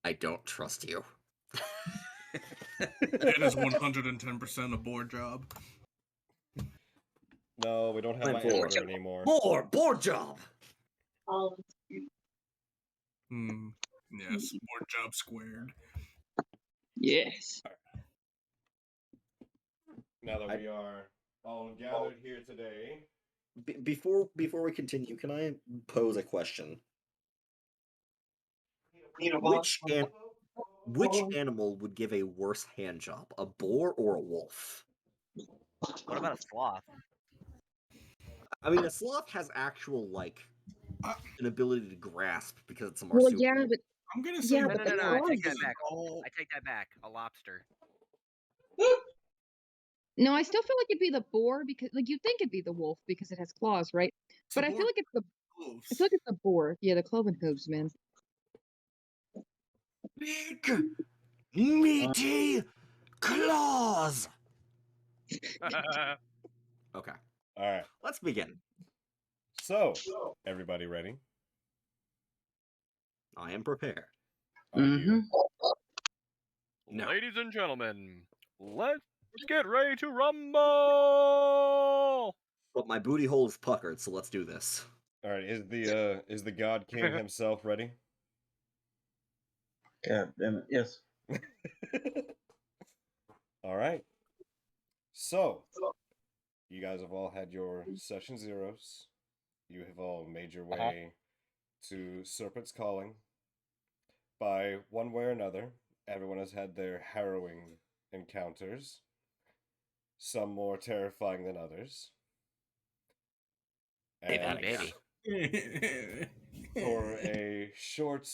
I don't trust you. It is 110% a board job. No, we don't have I'm my bored. elder anymore. Board job. Yes, board job squared. Yes. Now that we are all gathered here today. Before we continue, can I pose a question? Which animal would give a worse hand job, a boar or a wolf? What about a sloth? I mean, a sloth has actual an ability to grasp because it's a Well, marsupial. yeah, but I'm gonna say yeah, No, but no, the no, no. I claws. take that back. I take that back. A lobster. No, I still feel like it'd be the boar because, like, you'd think it'd be the wolf because it has claws, right? But I feel like it's the boar. Yeah, the cloven hooves, man. Big, meaty claws. Okay, All right. let's begin. So, everybody ready? I am prepared. Are you? No. Ladies and gentlemen, let's get ready to rumble! But my booty hole is puckered, so let's do this. All right. Is the God King himself ready? God damn it. Yes. All right. So, you guys have all had your session zeros. You have all made your way to Serpent's Calling. By one way or another, everyone has had their harrowing encounters. Some more terrifying than others. Hey, And Maybe. for a short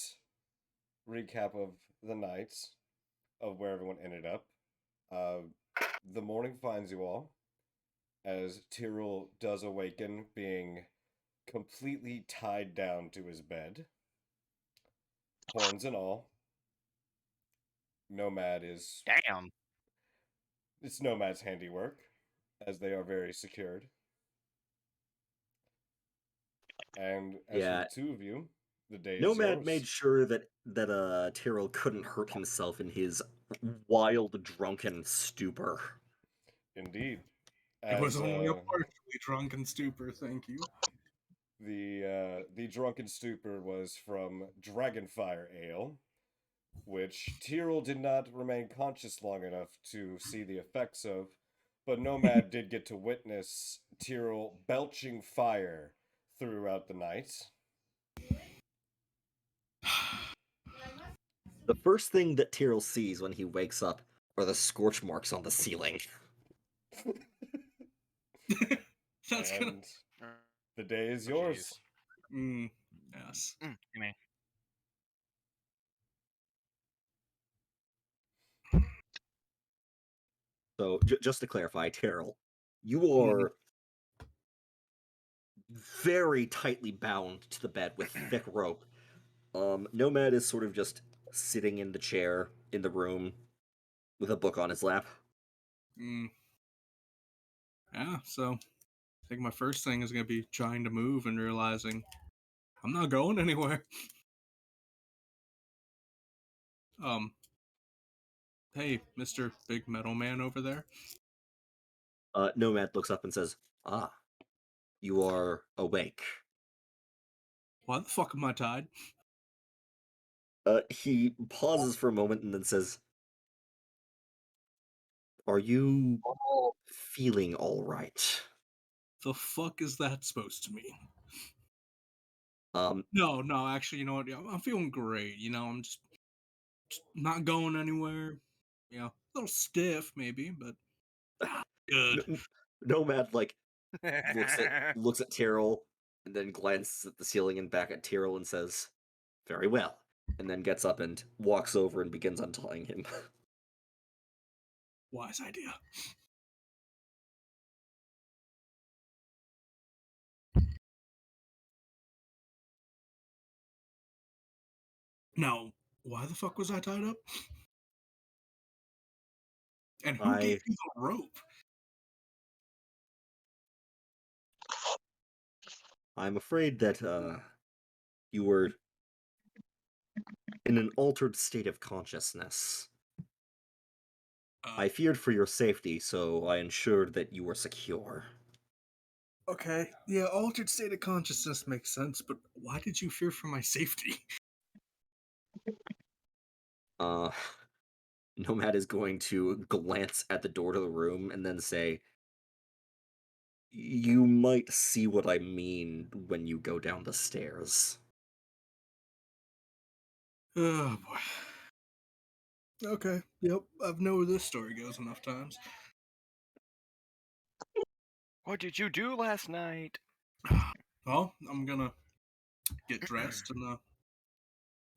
recap of the night of where everyone ended up, the morning finds you all as Tyrrell does awaken, being completely tied down to his bed, horns and all. Nomad is Damn. it's Nomad's handiwork, as they are very secured. And as Yeah. for the two of you, the day is Nomad yours. made sure that Tyrrell couldn't hurt himself in his wild drunken stupor. Indeed. It was As, only a partially drunken stupor, thank you. the drunken stupor was from Dragonfire Ale, which Tyrrell did not remain conscious long enough to see the effects of, but Nomad did get to witness Tyrrell belching fire throughout the night. The first thing that Tyrrell sees when he wakes up are the scorch marks on the ceiling. That's gonna. And the day is Oh, yours. Yes. Give me. So, just to clarify, Tyrrell, you are very tightly bound to the bed with thick rope. Nomad is sort of just sitting in the chair in the room with a book on his lap. Yeah, so I think my first thing is going to be trying to move and realizing I'm not going anywhere. Hey, Mr. Big Metal Man over there. Nomad looks up and says, "Ah, you are awake." Why the fuck am I tied? He pauses for a moment and then says, "Are you feeling all right?" The fuck is that supposed to mean? Um, No, actually, you know what? I'm feeling great. You know, I'm just not going anywhere. You know, a little stiff maybe, but good. Nomad looks at Tyrrell and then glances at the ceiling and back at Tyrrell and says, "Very well," and then gets up and walks over and begins untying him. Wise idea. Now, why the fuck was I tied up? And who gave you the rope? I'm afraid that you were in an altered state of consciousness. Uh, I feared for your safety, so I ensured that you were secure. okay, yeah, altered state of consciousness makes sense, but why did you fear for my safety? Nomad is going to glance at the door to the room and then say, "You might see what I mean when you go down the stairs." Oh boy. Okay, yep, I've known where this story goes enough times. What did you do last night? Well, I'm gonna get dressed and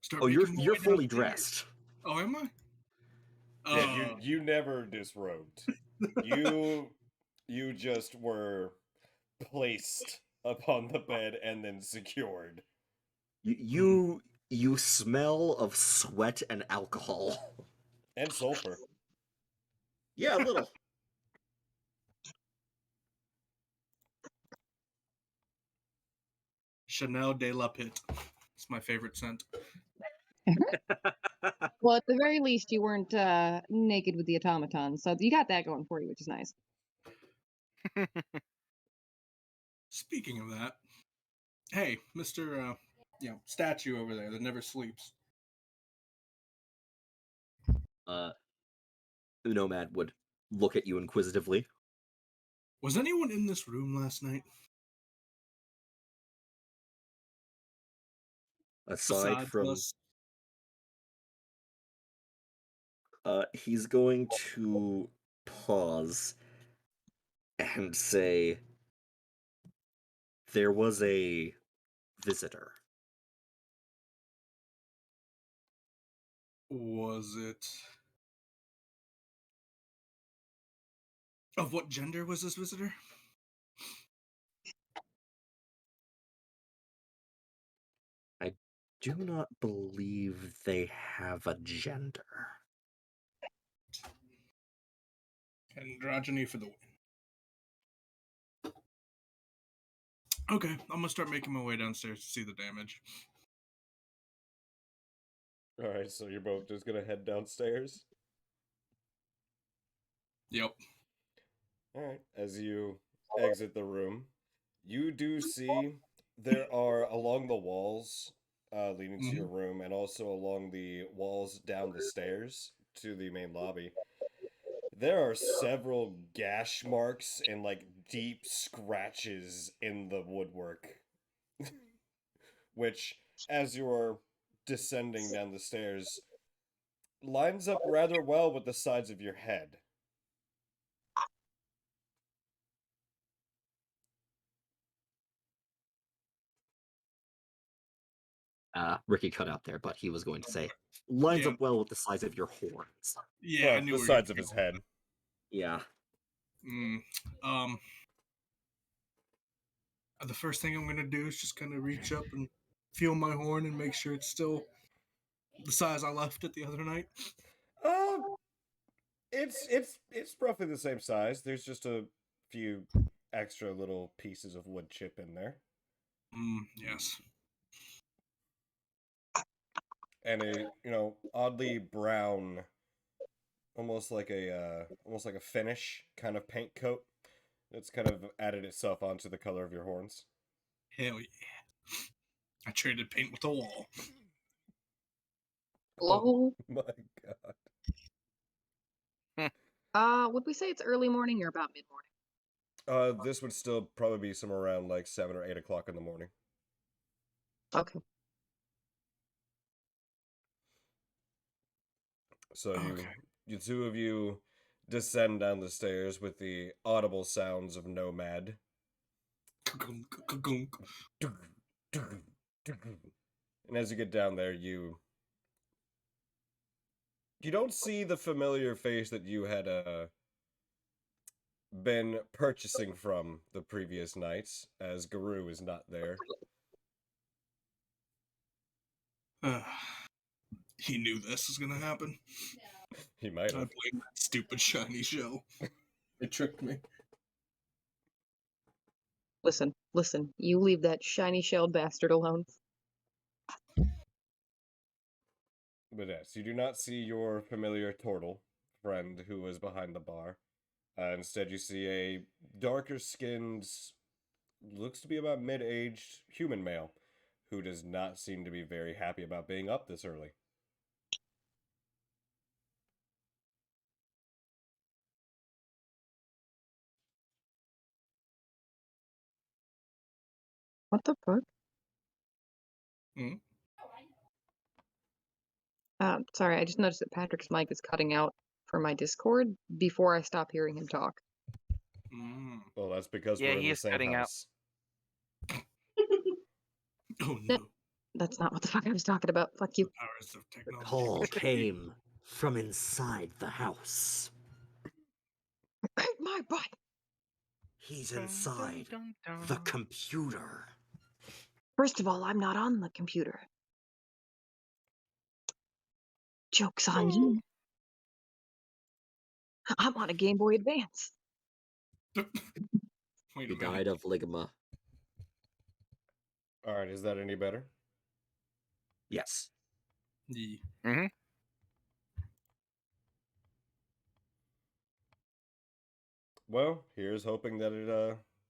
start Oh, making my you're way fully downstairs. dressed. Oh, am I? Yeah, you never disrobed. You just were placed upon the bed and then secured. You smell of sweat and alcohol. And sulfur. Yeah, a little. Chanel de la Pitte. It's my favorite scent. Well, at the very least, you weren't naked with the automaton, so you got that going for you, which is nice. Speaking of that, hey, Mr. statue over there that never sleeps. Nomad would look at you inquisitively. Was anyone in this room last night? Aside Besides from us? he's going to pause and say, "There was a visitor." Was it... Of what gender was this visitor? I do not believe they have a gender. Androgyny for the win. Okay, I'm gonna start making my way downstairs to see the damage. Alright, so you're both just gonna head downstairs? Yep. Alright, as you exit the room, you do see there are along the walls leading to your room and also along the walls down the stairs to the main lobby. There are several gash marks and like deep scratches in the woodwork. Which, as you're descending down the stairs, lines up rather well with the sides of your head. Ricky cut out there, but he was going to say, lines Yeah. up well with the size of your horns. Yeah, I Well, knew the where sides you of were his head. Yeah. The first thing I'm gonna do is just kind of reach up and feel my horn and make sure it's still the size I left it the other night. It's roughly the same size. There's just a few extra little pieces of wood chip in there. Yes. And a, oddly brown, almost like a finish kind of paint coat that's kind of added itself onto the color of your horns. Hell yeah. I traded paint with the wall. Lol. My God. Would we say it's early morning or about mid-morning? This would still probably be somewhere around like 7 or 8 o'clock in the morning. Okay. So you two of you descend down the stairs with the audible sounds of Nomad. And as you get down there, you don't see the familiar face that you had been purchasing from the previous nights, as Garou is not there. He knew this was gonna happen. He might I have. played that stupid shiny shell. They tricked me. Listen. You leave that shiny-shelled bastard alone. But yes, you do not see your familiar turtle friend who was behind the bar. Instead, you see a darker skinned, looks to be about mid aged human male who does not seem to be very happy about being up this early. What the fuck? Mm. Sorry, I just noticed that Patrick's mic is cutting out for my Discord before I stop hearing him talk. Mm. Well, that's because Yeah, we're in he the is same cutting out. house. Oh No. no. That's not what the fuck I was talking about. Fuck you. Powers of The technology. call came from inside the house. My butt! He's Dun, inside dun, dun, the dun. computer. First of all, I'm not on the computer. Joke's on you. I'm on a Game Boy Advance. Wait a He minute. died of ligma. Alright, is that any better? Yes. Yeah. Well, here's hoping that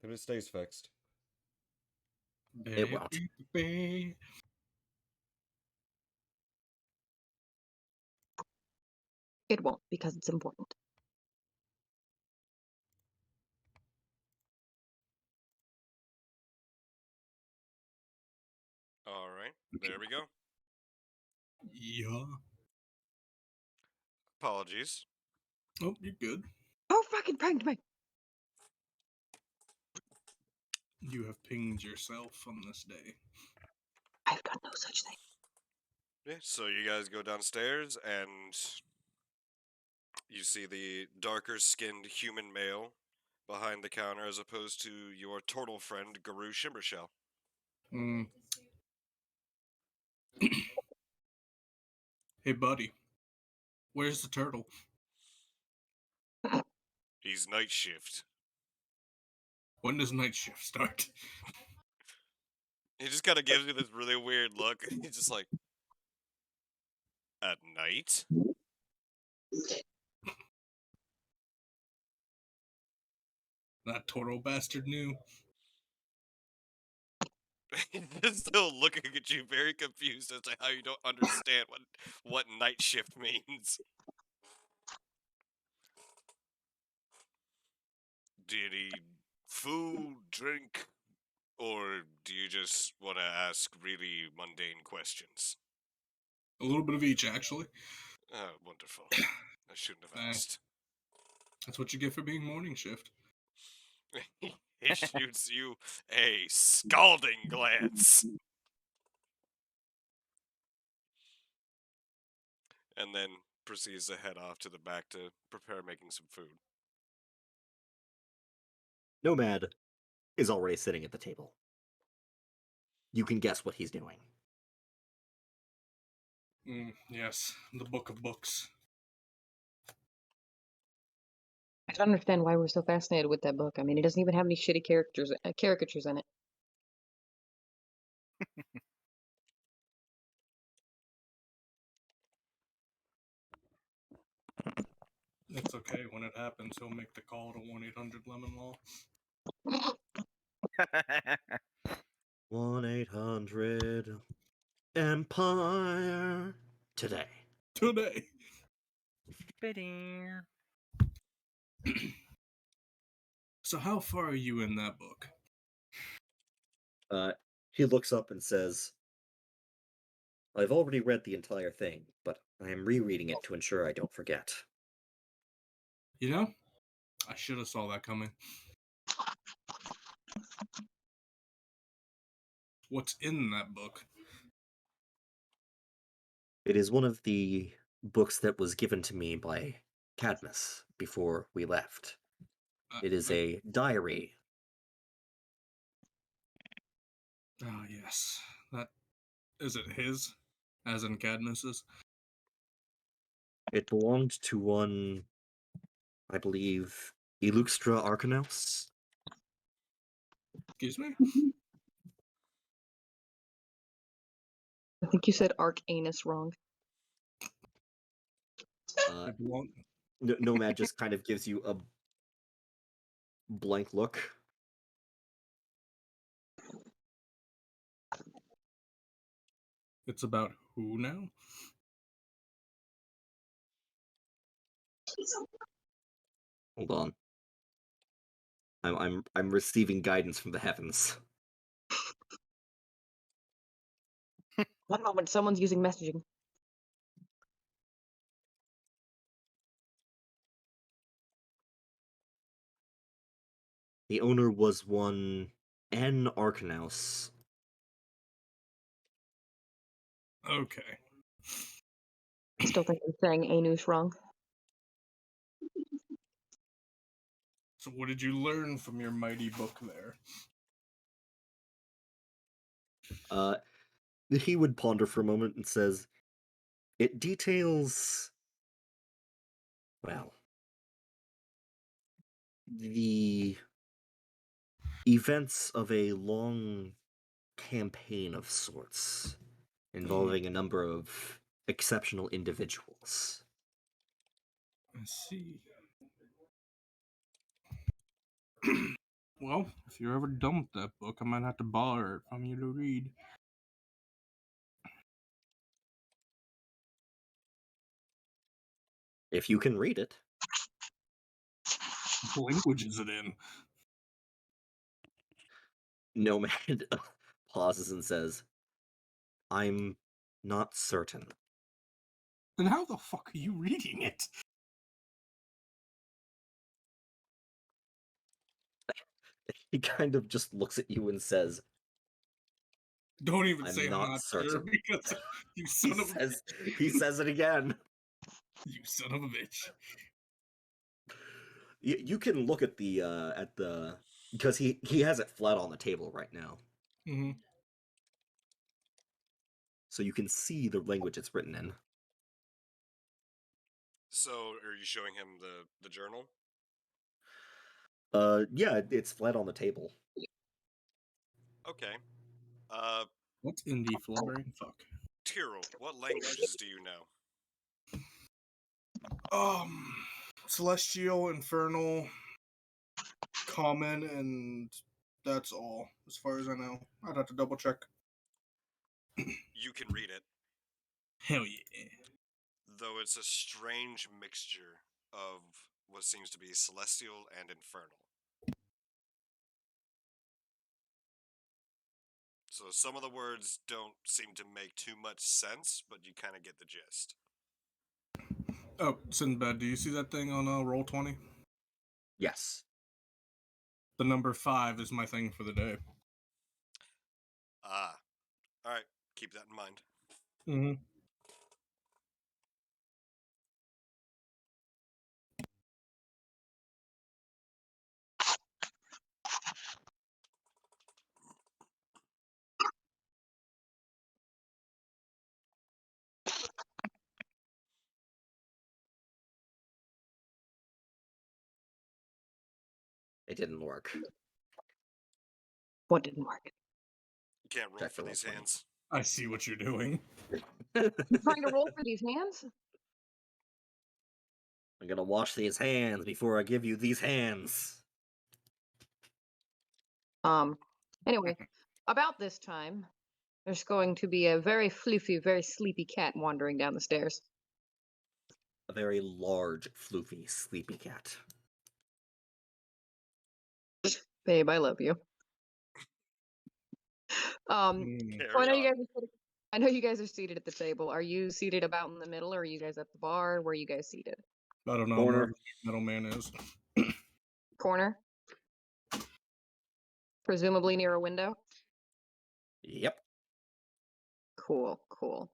it stays fixed. It won't. It won't, because it's important. Alright, there we go. Yeah. Apologies. Oh, you're good. Oh, fucking pranked me! You have pinged yourself on this day. I've done no such thing. Yeah, so you guys go downstairs and you see the darker skinned human male behind the counter as opposed to your turtle friend, Guru Shimmershell. Mm. Hey, buddy. Where's the turtle? He's night shift. When does night shift start? He just kind of gives you this really weird look. He's just like, at night? That turtle bastard knew. He's just still looking at you, very confused as to how you don't understand what night shift means. Do you need food, drink, or do you just want to ask really mundane questions? A little bit of each, actually. Oh, wonderful. I shouldn't have Thanks. asked. That's what you get for being morning shift. He shoots you a scalding glance. And then proceeds to head off to the back to prepare making some food. Nomad is already sitting at the table. You can guess what he's doing. Yes, the book of books. I don't understand why we're so fascinated with that book. I mean, it doesn't even have any shitty caricatures in it. It's okay. When it happens, he'll make the call to 1-800-LEMON-LAW. 1-800 Empire today. Today. So how far are you in that book? He looks up and says, I've already read the entire thing, but I am rereading it to ensure I don't forget. You know, I should have saw that coming. What's in that book? It is one of the books that was given to me by Cadmus before we left. It is a diary. Ah, yes. That is it his? As in Cadmus's? It belonged to one, I believe, Eluxtra Arcanos. Excuse me? I think you said Arcanus wrong. Uh, It belong- Nomad just kind of gives you a blank look. It's about who now? Hold on. I'm receiving guidance from the heavens. One moment, someone's using messaging. The owner was one N. Arcanaus. Okay. I still think I'm saying Anus wrong. So what did you learn from your mighty book there? He would ponder for a moment and says, "It details, well, the events of a long campaign of sorts, involving a number of exceptional individuals." I see. Well, if you're ever done with that book, I might have to borrow it from you to read. If you can read it. What language is it in? Nomad pauses and says, "I'm not certain." Then how the fuck are you reading it? He kind of just looks at you and says, Don't even "I'm say I'm not not sure certain." because you He son of a says, he says it again. you son of a bitch. You can look at the because he has it flat on the table right now, Mm-hmm. so you can see the language it's written in. So, are you showing him the journal? Yeah, it's flat on the table. Okay. What's indie flubbering? Fuck. Tyrell, what languages do you know? Celestial, Infernal, Common, and that's all, as far as I know. I'd have to double check. You can read it, Hell yeah. though it's a strange mixture of what seems to be celestial and infernal. So some of the words don't seem to make too much sense, but you kind of get the gist. Oh, Sinbad, do you see that thing on Roll20? Yes. The number 5 is my thing for the day. Ah, all right. Keep that in mind. Mm-hmm. It didn't work. What didn't work? You can't roll Check for the these roll 20. hands. I see what you're doing. You trying to roll for these hands? I'm gonna wash these hands before I give you these hands. Anyway, about this time, there's going to be a very floofy, very sleepy cat wandering down the stairs. A very large, floofy, sleepy cat. Babe, I love you. So I Carry know you on. guys are I know you guys are seated at the table. Are you seated about in the middle, or are you guys at the bar? Where are you guys seated? I don't know. Corner. Where the middleman is. Corner? Presumably near a window? Yep. Cool, cool.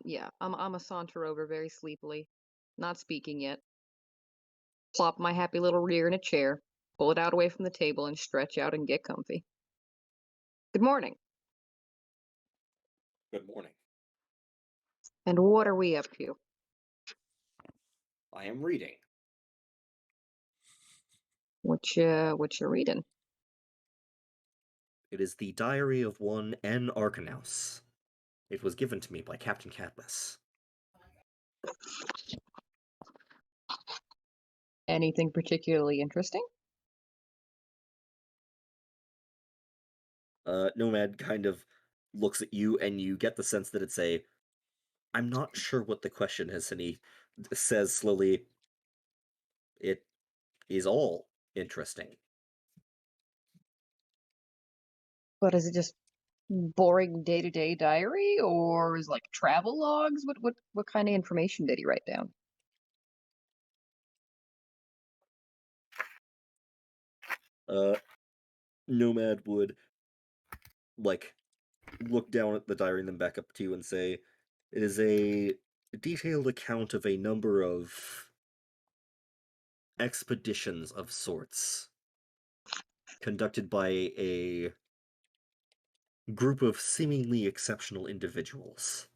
Yeah, I'm a saunter over very sleepily, not speaking yet. Plop my happy little rear in a chair, pull it out away from the table, and stretch out and get comfy. Good morning. Good morning. And what are we up to? I am reading. What you reading? It is the diary of one N. Arcanaus. It was given to me by Captain Cadmus. Anything particularly interesting? Nomad kind of looks at you, and you get the sense that it's a. I'm not sure what the question is, and he says slowly, "It is all interesting." But is it just boring day-to-day diary, or is it like travel logs? What kind of information did he write down? Nomad would like look down at the diary and then back up to you and say, "It is a detailed account of a number of expeditions of sorts conducted by a group of seemingly exceptional individuals."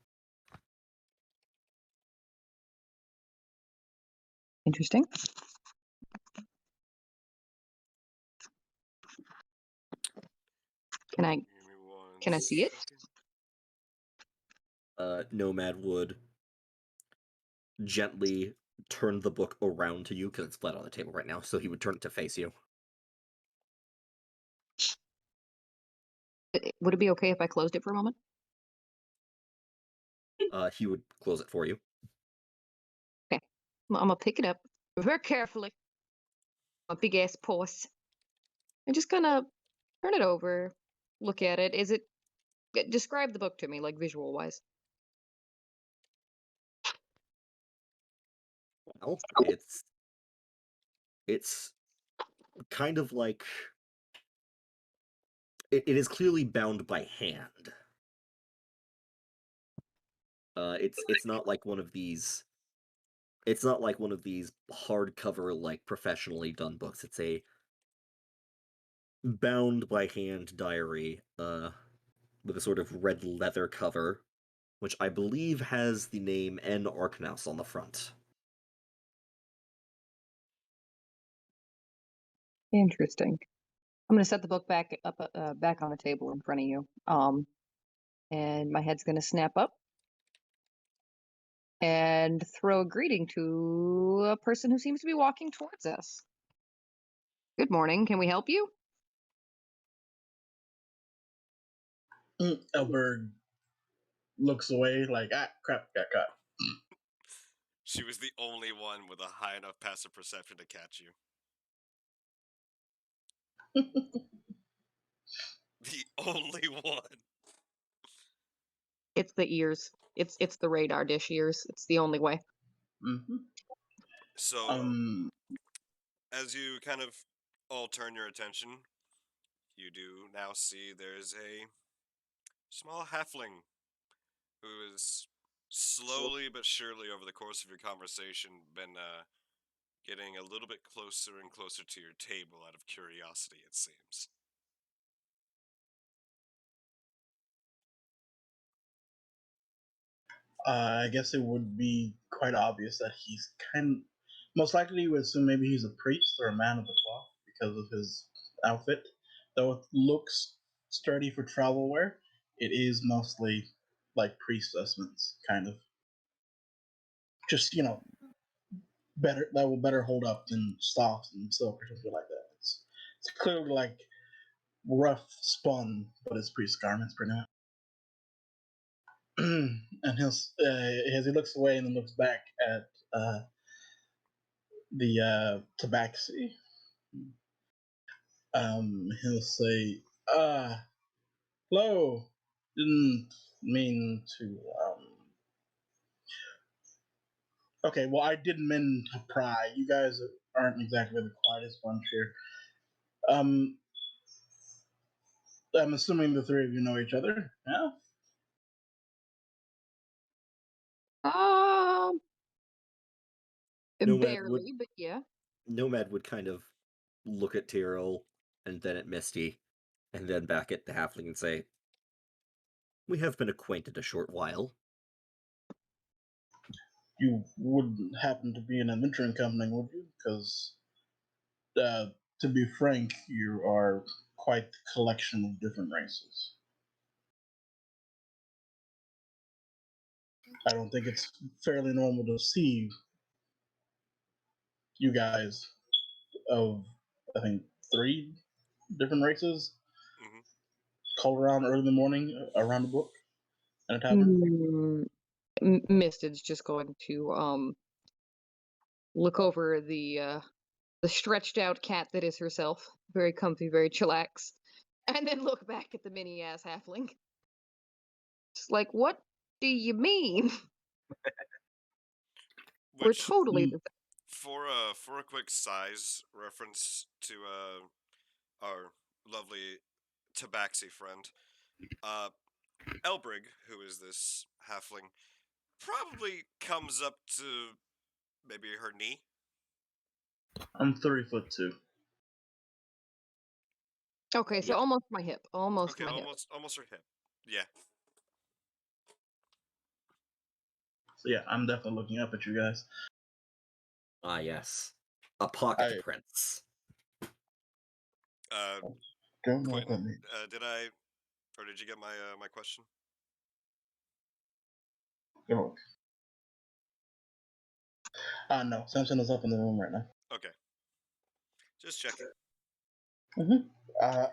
Interesting. Can I Give me one can I see it? second. Nomad would gently turn the book around to you because it's flat on the table right now, so he would turn it to face you. Would it be okay if I closed it for a moment? He would close it for you. Okay. I'm gonna pick it up very carefully. My big ass paws. I'm just gonna turn it over, look at it. Describe the book to me, like visual wise. Well, it's kind of like it is clearly bound by hand. It's not like one of these. It's not like one of these hardcover, like professionally done books. It's a bound by hand diary, with a sort of red leather cover, which I believe has the name N. Arknaus on the front. Interesting. I'm gonna set the book back up, back on the table in front of you. And my head's gonna snap up and throw a greeting to a person who seems to be walking towards us. Good morning. Can we help you? Elberg looks away like, crap, got caught. She was the only one with a high enough passive perception to catch you. The only one. It's the ears. It's the radar dish ears. It's the only way. Mm-hmm. So, as you kind of all turn your attention, you do now see there's a small halfling who is slowly but surely over the course of your conversation been getting a little bit closer and closer to your table out of curiosity, it seems. I guess it would be quite obvious that he's most likely you would assume maybe he's a priest or a man of the cloth because of his outfit. Though it looks sturdy for travel wear, it is mostly like priest vestments, kind of. Just, better that will better hold up than soft and silk or something like that. It's clearly like rough spun, but it's priest garments pretty much. And as he looks away and then looks back at the tabaxi, he'll say, hello, didn't mean to, okay, well, I didn't mean to pry. You guys aren't exactly the quietest bunch here. I'm assuming the three of you know each other, yeah? Um, Nomad would barely, but yeah. Nomad would kind of look at Tyrell and then at Misty, and then back at the halfling and say, "We have been acquainted a short while." You wouldn't happen to be an adventuring company, would you? Because, to be frank, you are quite the collection of different races. I don't think it's fairly normal to see you guys of, I think, 3 different races Mhm. call around early in the morning around a book in a tavern. Misted's just going to look over the stretched out cat that is herself, very comfy, very chillax, and then look back at the mini ass halfling. Just like, what do you mean? We're Which, totally Mm. the for a quick size reference to our lovely Tabaxi friend, Elbrig, who is this halfling, probably comes up to maybe her knee. I'm 30'2". Okay, so Yeah. almost my hip. Almost Okay, my hip. almost her hip. Yeah. So yeah, I'm definitely looking up at you guys. Ah, yes. A pocket I prince. don't know what Quentin, that means. did you get my question? Go. No, Samson is up in the room right now. Okay. Just checking.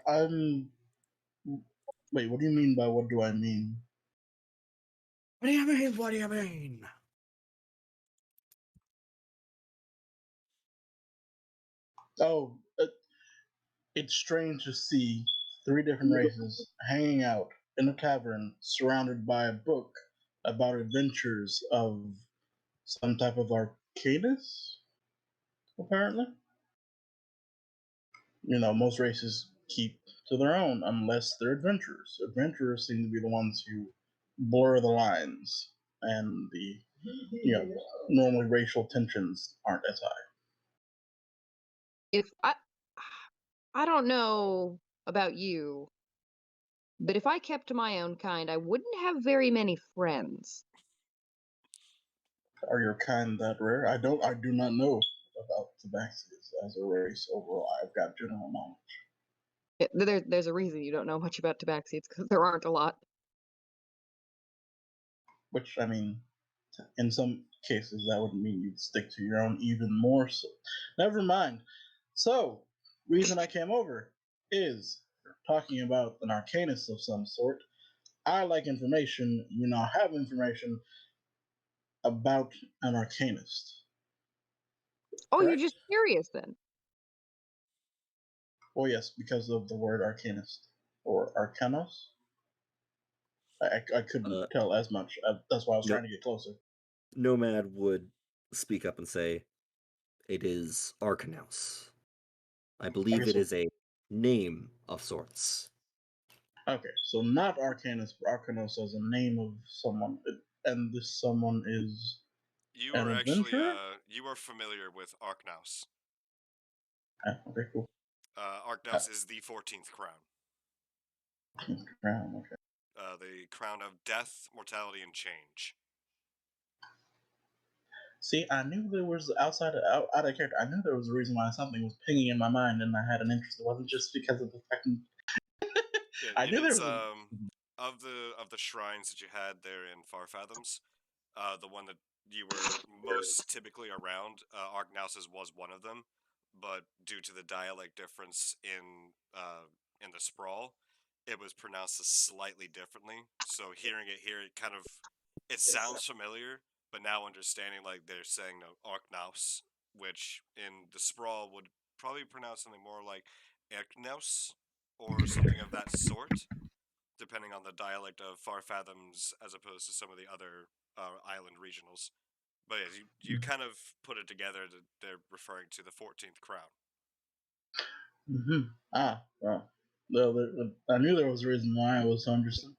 I'm. Wait, what do you mean by what do I mean? What do you mean? What do you mean? Oh, it's strange to see 3 different races hanging out in a tavern surrounded by a book about adventures of some type of arcanist, apparently. Most races keep to their own unless they're adventurers. Adventurers seem to be the ones who blur the lines, and the normally racial tensions aren't as high. If I don't know about you, but if I kept to my own kind, I wouldn't have very many friends. Are your kind that rare? I do not know about tabaxis as a race overall. I've got general knowledge. There's a reason you don't know much about tabaxi. It's because there aren't a lot. Which, I mean, in some cases, that would mean you'd stick to your own even more so. Never mind. So, reason I came over is talking about an arcanist of some sort. I like information. You now have information about an arcanist. Oh, you're Correct? just curious then. Well, yes, because of the word arcanist or arcanos. I couldn't tell as much. That's why I was Nope. trying to get closer. Nomad would speak up and say, "It is Arcanaus. I believe Okay, it so- is a name of sorts." Okay, so not arcanist, but arcanos as a name of someone, and this someone is You an are actually adventurer. you are familiar with Arknaus. Okay, cool. Arknaus is the 14th crown. Crown. Okay. The crown of death, mortality, and change. See, I knew there was out of character. I knew there was a reason why something was pinging in my mind, and I had an interest. It wasn't just because of the fucking. Yeah, I knew there it's was. of the shrines that you had there in Farfathoms, the one that you were most typically around, Arknaus's was one of them, but due to the dialect difference in the sprawl, it was pronounced slightly differently. So hearing it here, it sounds familiar, but now understanding like they're saying no Arknaus, which in the sprawl would probably pronounce something more like Erknaus or something of that sort, depending on the dialect of Farfathoms as opposed to some of the other island regionals. But yeah, you kind of put it together that they're referring to the 14th crown. Well. I knew there was a reason why I was so interested.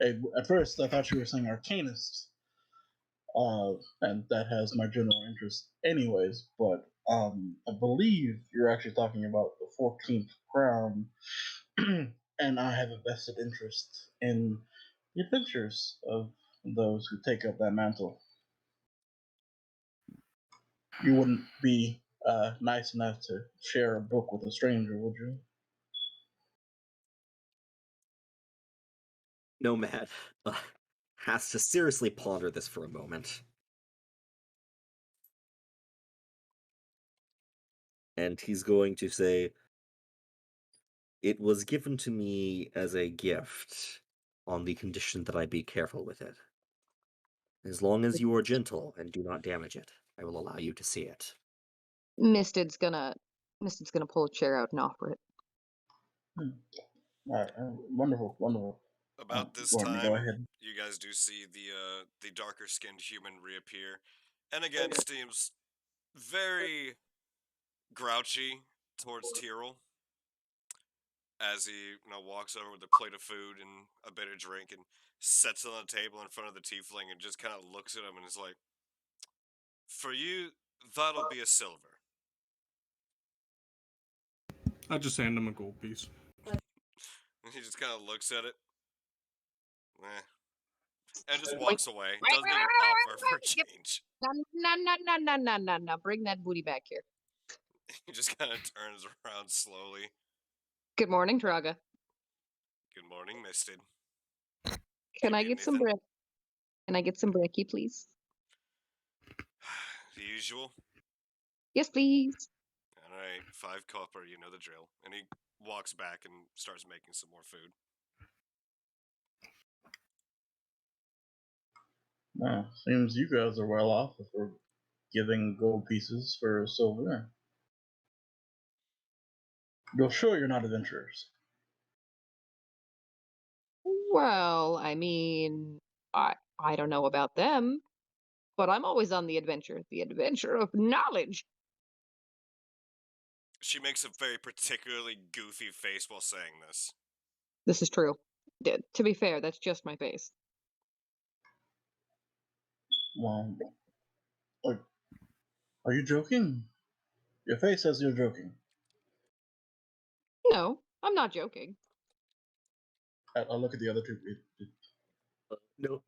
At first, I thought you were saying arcanist, and that has my general interest, anyways. But I believe you're actually talking about the 14th crown, and I have a vested interest in the adventures of those who take up that mantle. You wouldn't be nice enough to share a book with a stranger, would you? Nomad has to seriously ponder this for a moment. And he's going to say, "It was given to me as a gift, on the condition that I be careful with it. As long as you are gentle and do not damage it, I will allow you to see it." Misted's gonna pull a chair out and offer it. All right, wonderful, wonderful. About this Gordon, go time, ahead. you guys do see the darker skinned human reappear, and again seems very grouchy towards Tyrell as he walks over with a plate of food and a bit of drink and sets it on the table in front of the tiefling and just kind of looks at him and is like, "For you, that'll be a silver." I just hand him a gold piece. And he just kind of looks at it, and just walks away. Doesn't even offer for change. No. Bring that booty back here. He just kind of turns around slowly. Good morning, Traga. "Good morning, Misted. Can You I need get some anything?" bread? Can I get some brekkie, please? The usual. Yes, please. All right, 5 copper. You know the drill. And he walks back and starts making some more food. Well, seems you guys are well off if we're giving gold pieces for silver. You're sure you're not adventurers? Well, I mean, I don't know about them, but I'm always on the adventure of knowledge. She makes a very particularly goofy face while saying this. This is true. To be fair, that's just my face. Well, are you joking? Your face says you're joking. No, I'm not joking. I'll look at the other two.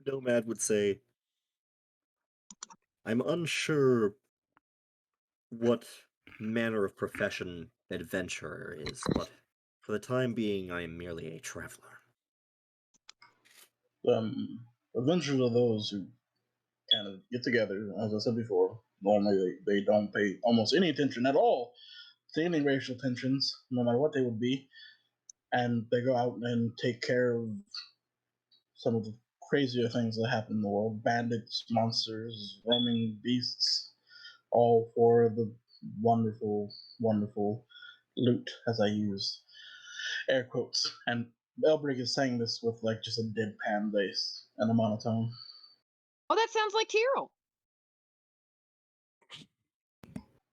Nomad would say, "I'm unsure what manner of profession adventurer is, but for the time being, I am merely a traveler." Adventurers are those who kind of get together, as I said before. Normally, they don't pay almost any attention at all to any racial tensions, no matter what they would be, and they go out and take care of some of the crazier things that happen in the world: bandits, monsters, roaming beasts, all for the wonderful, wonderful loot, as I use air quotes. And Elbrig is saying this with like just a deadpan bass and a monotone. Oh, that sounds like Tyrell.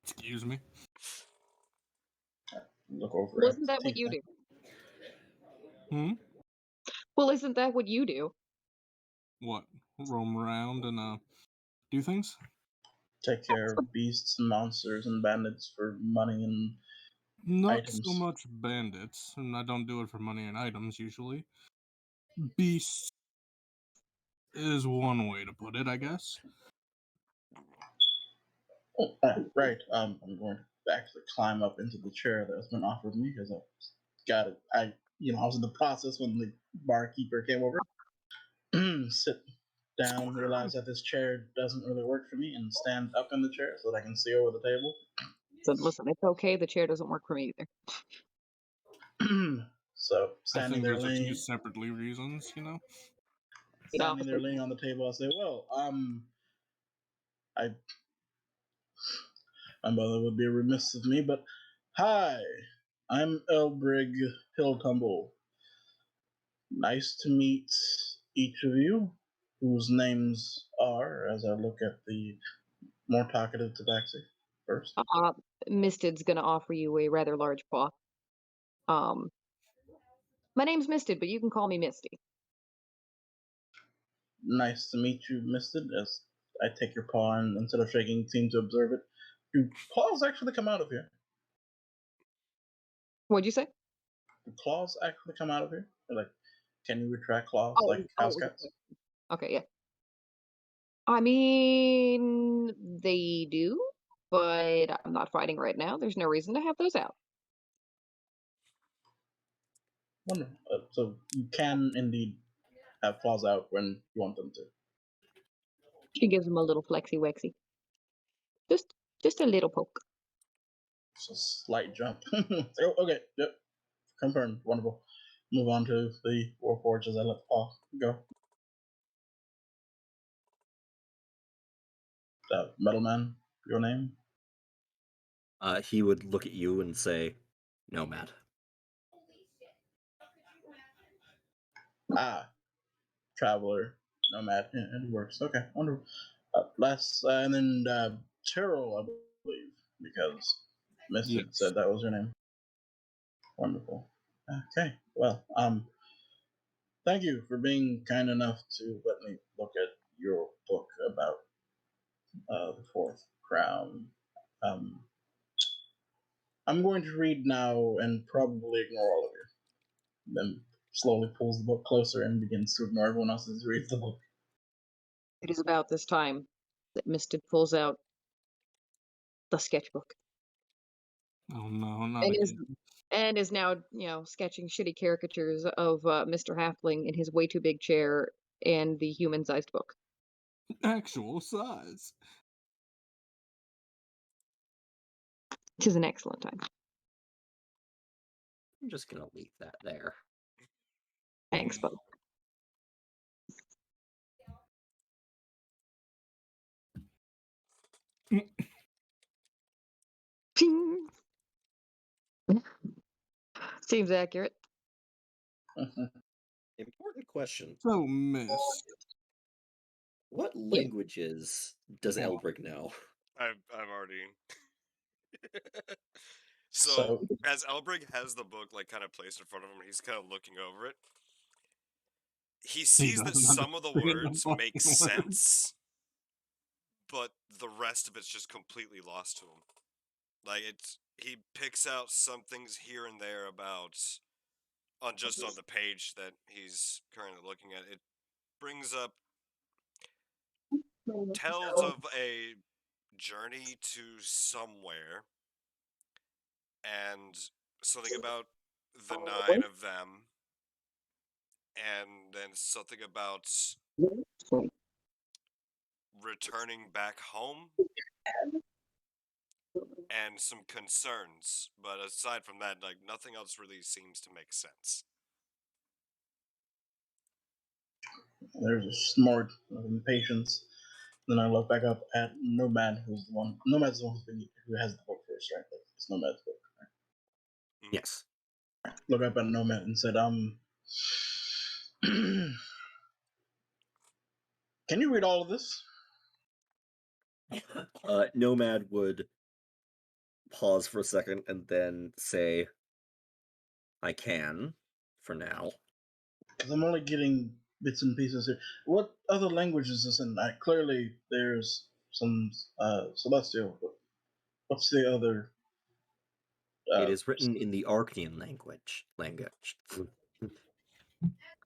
Excuse me. Look over. Well, at isn't that what you Tifa. do? Well, isn't that what you do? What? Roam around and do things? Take care of beasts and monsters and bandits for money and Not so items. much bandits, and I don't do it for money and items usually. Beasts is one way to put it, I guess. Oh, right. I'm going to actually climb up into the chair that's been offered me because I got it. I was in the process when the barkeeper came over. Sit down, realize that this chair doesn't really work for me, and stand up in the chair so that I can see over the table. So listen, it's okay. The chair doesn't work for me either. So I standing think there those are two leaning, separately reasons, you know? standing there leaning on the table, I say, "Well, my mother would be remiss of me, but hi, I'm Elbrig Hilltumble. Nice to meet each of you, whose names are," as I look at the more talkative Tabaxi first. Misted's gonna offer you a rather large paw. My name's Misted, but you can call me Misty. Nice to meet you, Misted, as I take your paw and instead of shaking, seem to observe it. Do claws actually come out of here? What'd you say? Do claws actually come out of here? Or like, can you retract claws like house cats? Okay, yeah. I mean, they do, but I'm not fighting right now. There's no reason to have those out. Wonderful. So you can indeed have claws out when you want them to. She gives him a little flexy wexy. Just a little poke. It's a slight jump. Okay, yep. Confirmed. Wonderful. Move on to the Warforged as I let the paw go. Metal Man, your name? He would look at you and say, Nomad. Ah, Traveler, Nomad. Yeah, it works. Okay, wonderful. And then Terrell, I believe, because Mystic Yes. said that was her name. Wonderful. Okay, well, thank you for being kind enough to let me look at your book about the Fourth Crown. Um, I'm going to read now and probably ignore all of you. Then slowly pulls the book closer and begins to ignore everyone else as he reads the book. It is about this time that Mystic pulls out the sketchbook Oh no, not and again. is now, sketching shitty caricatures of Mr. Halfling in his way too big chair and the human-sized book. Actual size. Which is an excellent time. I'm just gonna leave that there. Thanks, Bo. Ping. Seems accurate. Important question. So missed. What languages does Oh. Elbrick know? I'm already. So, So, as Elbrig has the book like kind of placed in front of him, he's kind of looking over it. He sees that doesn't some of the understand the words fucking make words. sense, but the rest of it's just completely lost to him. Like he picks out some things here and there about on the page that he's currently looking at. It brings up tells of a journey to somewhere and something about the 9 of them and then something about returning back home and some concerns, but aside from that, like nothing else really seems to make sense. there's a snort of impatience. Then I look back up at Nomad, who's the one. Nomad's the one who has the book first, right? It's Nomad's book. Right? Yes. Look up at Nomad and said, can you read all of this? Nomad would pause for a second and then say, I can, for now. Because I'm only getting bits and pieces here. What other language is this in? Clearly, there's some Celestial. But what's the other? It is written in the Arcanian language.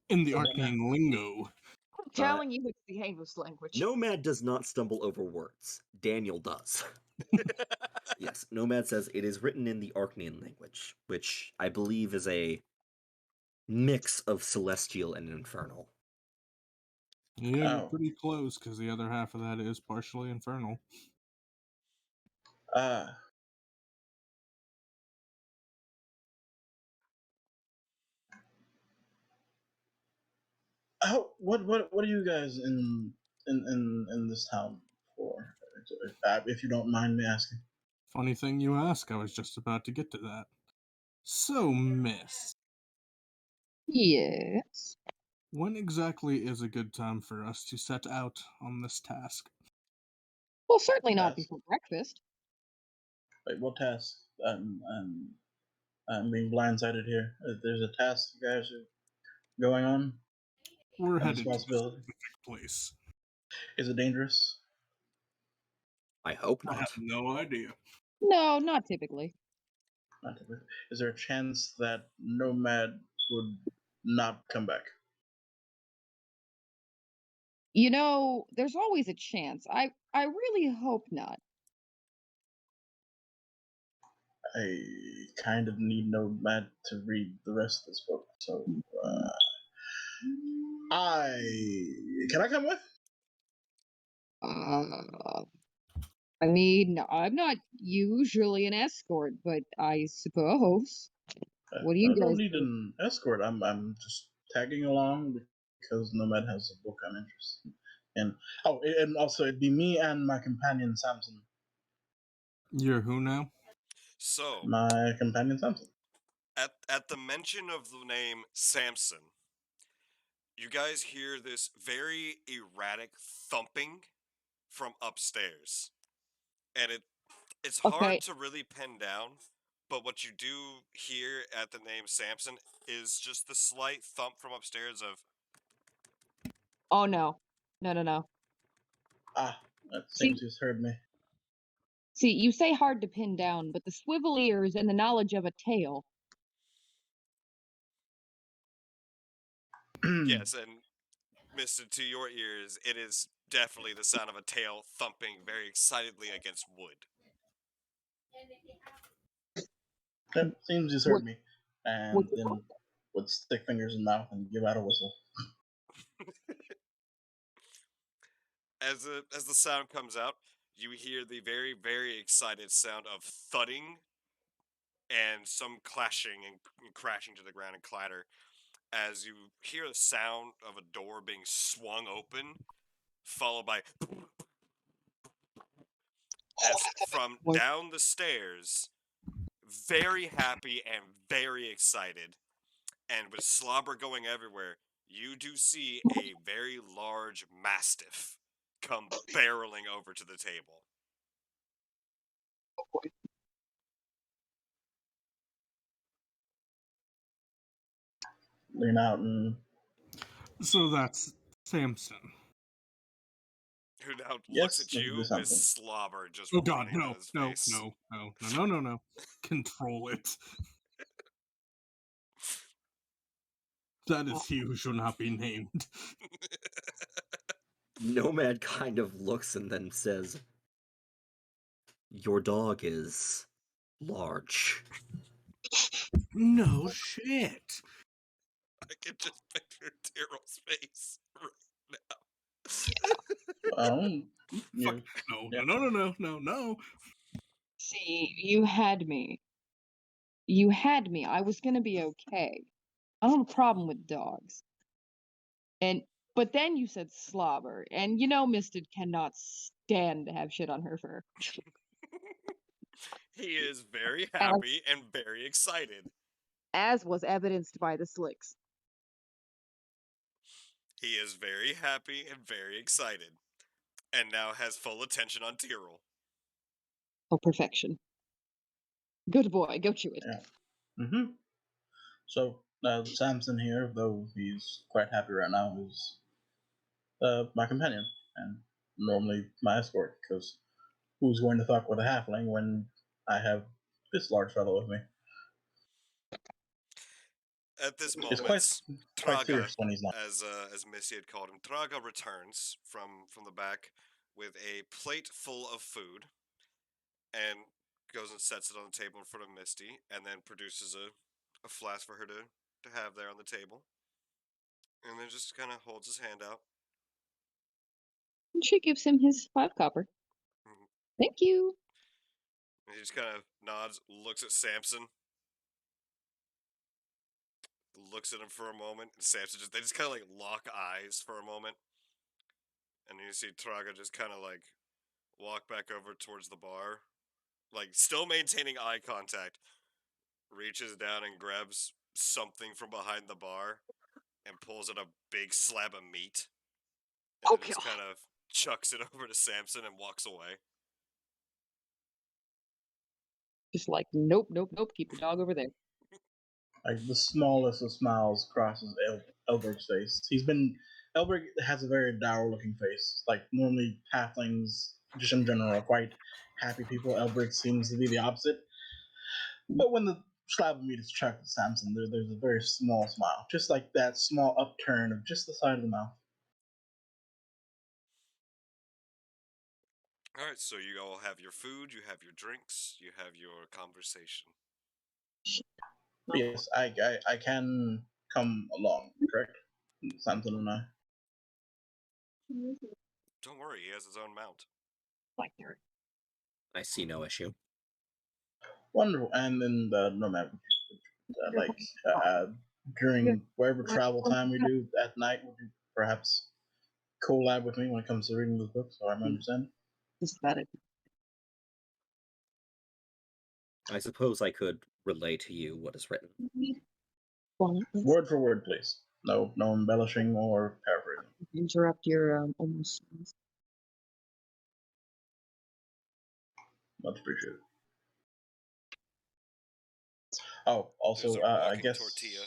In the So- arcane lingo. I'm telling you, it's the English language. Nomad does not stumble over words. Daniel does. Yes, Nomad says it is written in the Arcanian language, which I believe is a mix of Celestial and Infernal. Yeah, you're Oh. pretty close because the other half of that is partially infernal. What are you guys in this town for? If you don't mind me asking. Funny thing you ask, I was just about to get to that. So, Miss, Yes. when exactly is a good time for us to set out on this task? Well, certainly not Task? before breakfast. Wait, what task? I'm being blindsided here. There's a task you guys are going on. We're A headed to a responsibility. specific place. Is it dangerous? I hope I not. have no idea. No, not typically. Not typically. Is there a chance that Nomad would not come back? There's always a chance. I really hope not. I kind of need Nomad to read the rest of this book, so Can I come with? I mean, I'm not usually an escort, but I suppose. What do you I don't guys need think? an escort. I'm just tagging along because Nomad has a book I'm interested in. Oh, and also it'd be me and my companion Samson. You're who now? So, My companion Samson. at the mention of the name Samson, you guys hear this very erratic thumping from upstairs. And it's Okay. hard to really pin down, but what you do hear at the name Samson is just the slight thump from upstairs of Oh no. No. Ah, that See, seems he's heard me. see, you say hard to pin down, but the swivel ears and the knowledge of a tail. yes, and Mister, to your ears, it is definitely the sound of a tail thumping very excitedly against wood. It seems he's What? heard me, and What? then would stick fingers in mouth and give out a whistle. As the sound comes out, you hear the very, very excited sound of thudding and some clashing and crashing to the ground and clatter as you hear the sound of a door being swung open, followed by as from What? down the stairs, very happy and very excited, and with slobber going everywhere, you do see a very large mastiff come barreling over to the table. Lean out and So that's Samson. Who now looks yes, at this you is with something. slobber just Oh God, running down no, his no, face. no. Control it. That is he who shall not be named. Nomad kind of looks and then says, "Your dog is large." No shit. I can just picture Tyrrell's face right now. Yeah, No. See, you had me. You had me. I was gonna be okay. I don't have a problem with dogs. But then you said slobber, and you know Misted cannot stand to have shit on her fur. He is very happy and very excited. As was evidenced by the slicks. He is very happy and very excited. And now has full attention on Tyrrell. Oh, perfection. Good boy, go chew it. yeah. Mm-hmm. So Samson here, though he's quite happy right now, is my companion and normally my escort. Because who's going to fuck with a halfling when I have this large fellow with me? At this It's moment, quite Traga, fierce when he's not. as Missy had called him, Traga returns from the back with a plate full of food and goes and sets it on the table in front of Misty and then produces a flask for her to have there on the table. And then just kind of holds his hand out. And she gives him his 5 copper. Mhm. Thank you. And he just kind of nods, looks at Samson, looks at him for a moment, and Samson they just kind of like lock eyes for a moment. And you see Traga just kind of like walk back over towards the bar, like still maintaining eye contact, reaches down and grabs something from behind the bar and pulls out a big slab of meat. And then just kind of chucks it over to Samson and walks away. Just like, nope, keep the dog over there. Like the smallest of smiles crosses Elberg's face. Elberg has a very dour looking face. Like normally halflings, just in general, are quite happy people. Elberg seems to be the opposite. But when the slab of meat is chucked at Samson, there's a very small smile, just like that small upturn of just the side of the mouth. All right, so you all have your food, you have your drinks, you have your conversation. Yes, I can come along, correct? Samson and I. Don't worry, he has his own mount. I see no issue. Wonderful. And then no matter during whatever travel time we do at night, would you perhaps collab with me when it comes to reading this book? So I'm understanding. Just about it. I suppose I could relay to you what is written. Word for word, please. No embellishing or paraphrasing. Interrupt your almost. Much appreciated. Oh, also, There's a I walking guess tortilla.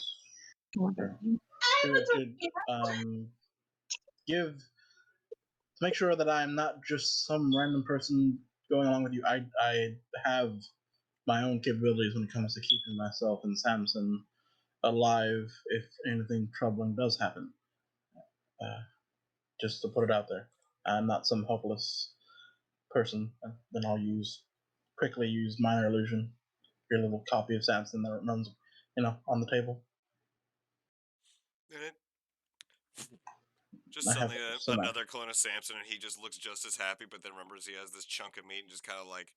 give to make sure that I'm not just some random person going along with you. I have my own capabilities when it comes to keeping myself and Samson alive if anything troubling does happen. Just to put it out there, I'm not some helpless person. Then I'll quickly use minor illusion. Your little copy of Samson that runs, on the table. And it just I have suddenly some another clone of Samson, and he just looks just as happy, but then remembers he has this chunk of meat and just kind of like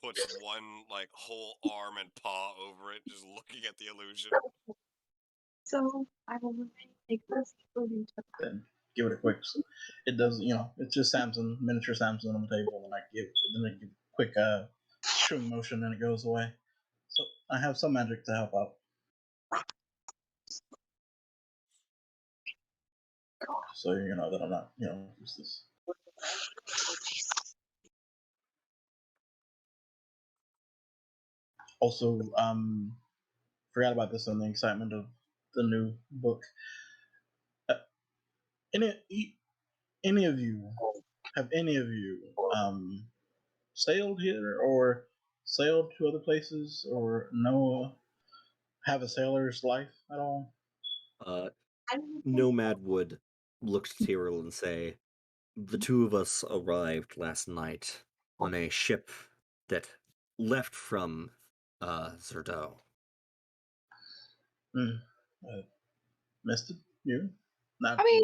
puts one like whole arm and paw over it, just looking at the illusion. So I will take this Then give it a quick. It does, it's just Samson, miniature Samson on the table, and I give a quick shooing motion, and it goes away. So I have some magic to help out. So you know that I'm not, useless. Also, forgot about this in the excitement of the new book. Any of you sailed here or sailed to other places or have a sailor's life at all? Nomad would look to Tyrell and say, the two of us arrived last night on a ship that left from Zerdo. Missed it? You? Not, I mean,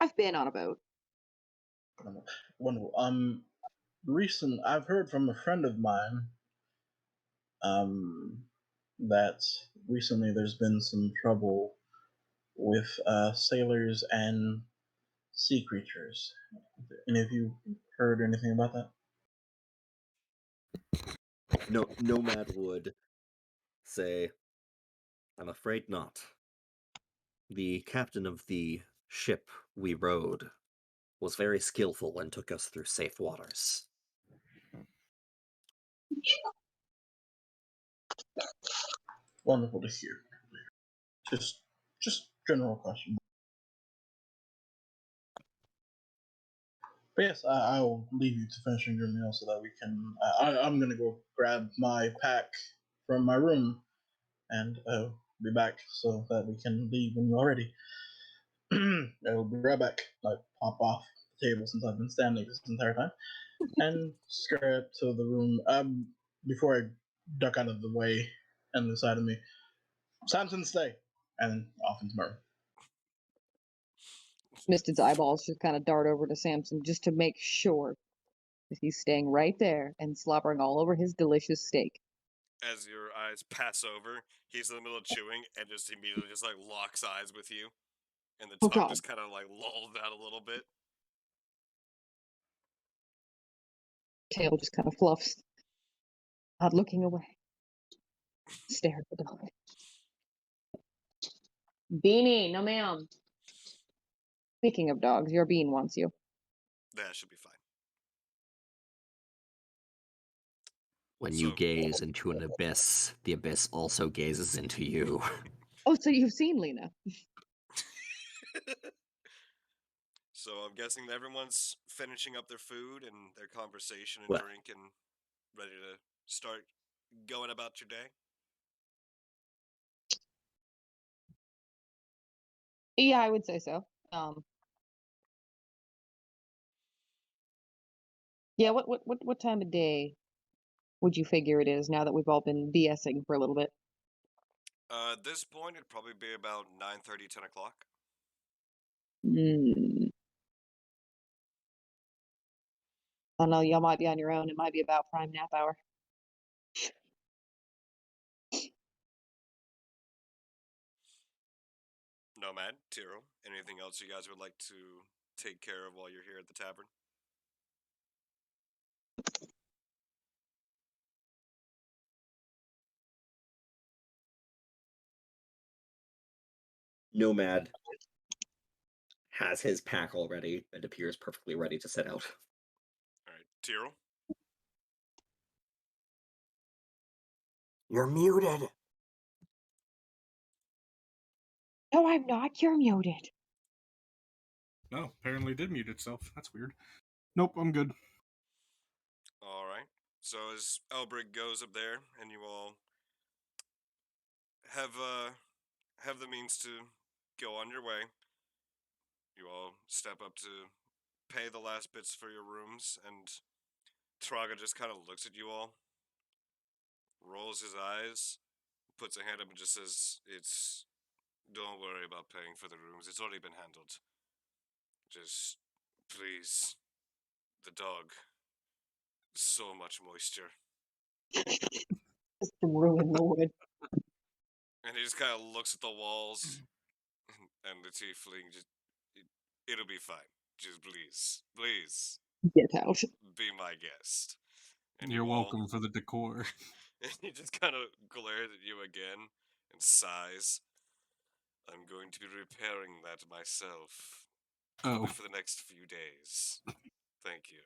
I've been on a boat. Wonderful. I've heard from a friend of mine that recently there's been some trouble with sailors and sea creatures. Any of you heard anything about that? No, Nomad would say, I'm afraid not. The captain of the ship we rode was very skillful and took us through safe waters. Wonderful to hear. Just general question. But yes, I'll leave you to finishing your meal so that we can. I'm gonna go grab my pack from my room and be back so that we can leave when you're ready. I'll be right back. I pop off the table since I've been standing this entire time and scurry up to the room. Before I duck out of the way and the side of me, Samson, stay, and off into my room. Misted's eyeballs just kind of dart over to Samson just to make sure that he's staying right there and slobbering all over his delicious steak. As your eyes pass over, he's in the middle of chewing and just immediately just like locks eyes with you, and the Oh, tongue God. just kind of like lolls out a little bit. Tail just kind of fluffs, not looking away. Stare at the dog. Beanie, no ma'am. Speaking of dogs, your bean wants you. That should be fine. When you So- gaze into an abyss, the abyss also gazes into you. Oh, so you've seen Lena. So I'm guessing that everyone's finishing up their food and their conversation and Well- drink and ready to start going about your day. Yeah, I would say so. Yeah, what time of day would you figure it is now that we've all been BSing for a little bit? At this point, it'd probably be about 9:30, 10 o'clock. Hmm. I don't know, y'all might be on your own. It might be about prime nap hour. Nomad, Tiro, anything else you guys would like to take care of while you're here at the tavern? Nomad has his pack already and appears perfectly ready to set out. Alright, Tiro? You're muted. No, I'm not. You're muted. No, apparently did mute itself. That's weird. Nope, I'm good. Alright. So as Elbrig goes up there and you all have the means to go on your way, you all step up to pay the last bits for your rooms, and Traga just kind of looks at you all, rolls his eyes, puts a hand up and just says, don't worry about paying for the rooms, it's already been handled. Just, please, the dog, so much moisture. Just to ruin the wood. And he just kind of looks at the walls, and the tiefling just, it'll be fine. Just please, Get out. be my guest. And You're you all- welcome for the decor. And he just kind of glares at you again and sighs. I'm going to be repairing that myself. Oh, For the next few days. Thank you.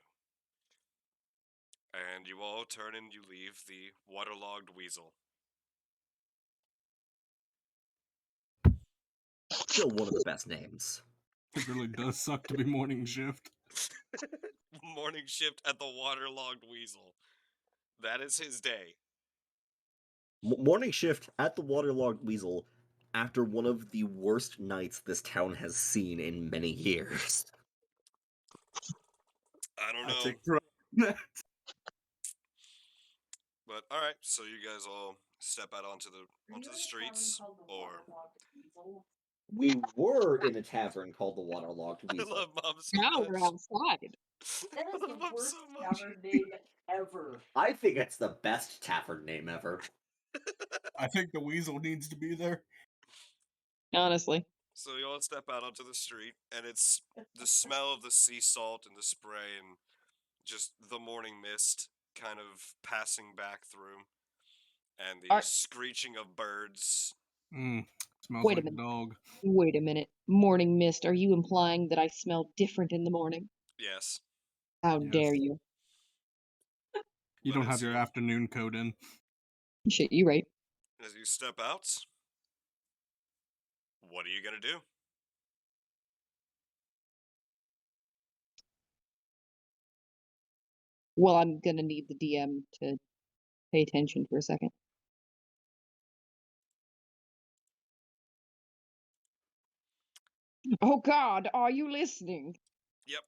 And you all turn and you leave the waterlogged weasel. Still one of the best names. it really does suck to be morning shift. Morning shift at the waterlogged weasel. That is his day. Morning shift at the Waterlogged Weasel after one of the worst nights this town has seen in many years. I don't I know. take pride in that. But alright, so you guys all step out onto the streets, or We were in a tavern called the Waterlogged I Weasel. love Mom so Now much. we're outside. I That is love the Mom worst so much. tavern name ever. I think it's the best tavern name ever. I think the weasel needs to be there. Honestly. So you all step out onto the street, and it's the smell of the sea salt and the spray and just the morning mist kind of passing back through, and the Are- screeching of birds. Smells Wait a like a minute. dog. Wait a minute. Morning mist. Are you implying that I smell different in the morning? Yes. How Yes. dare you? You But don't have as your you- afternoon coat in. Shit, you right. As you step out, what are you gonna do? Well, I'm gonna need the DM to pay attention for a second. Oh God, are you listening? Yep.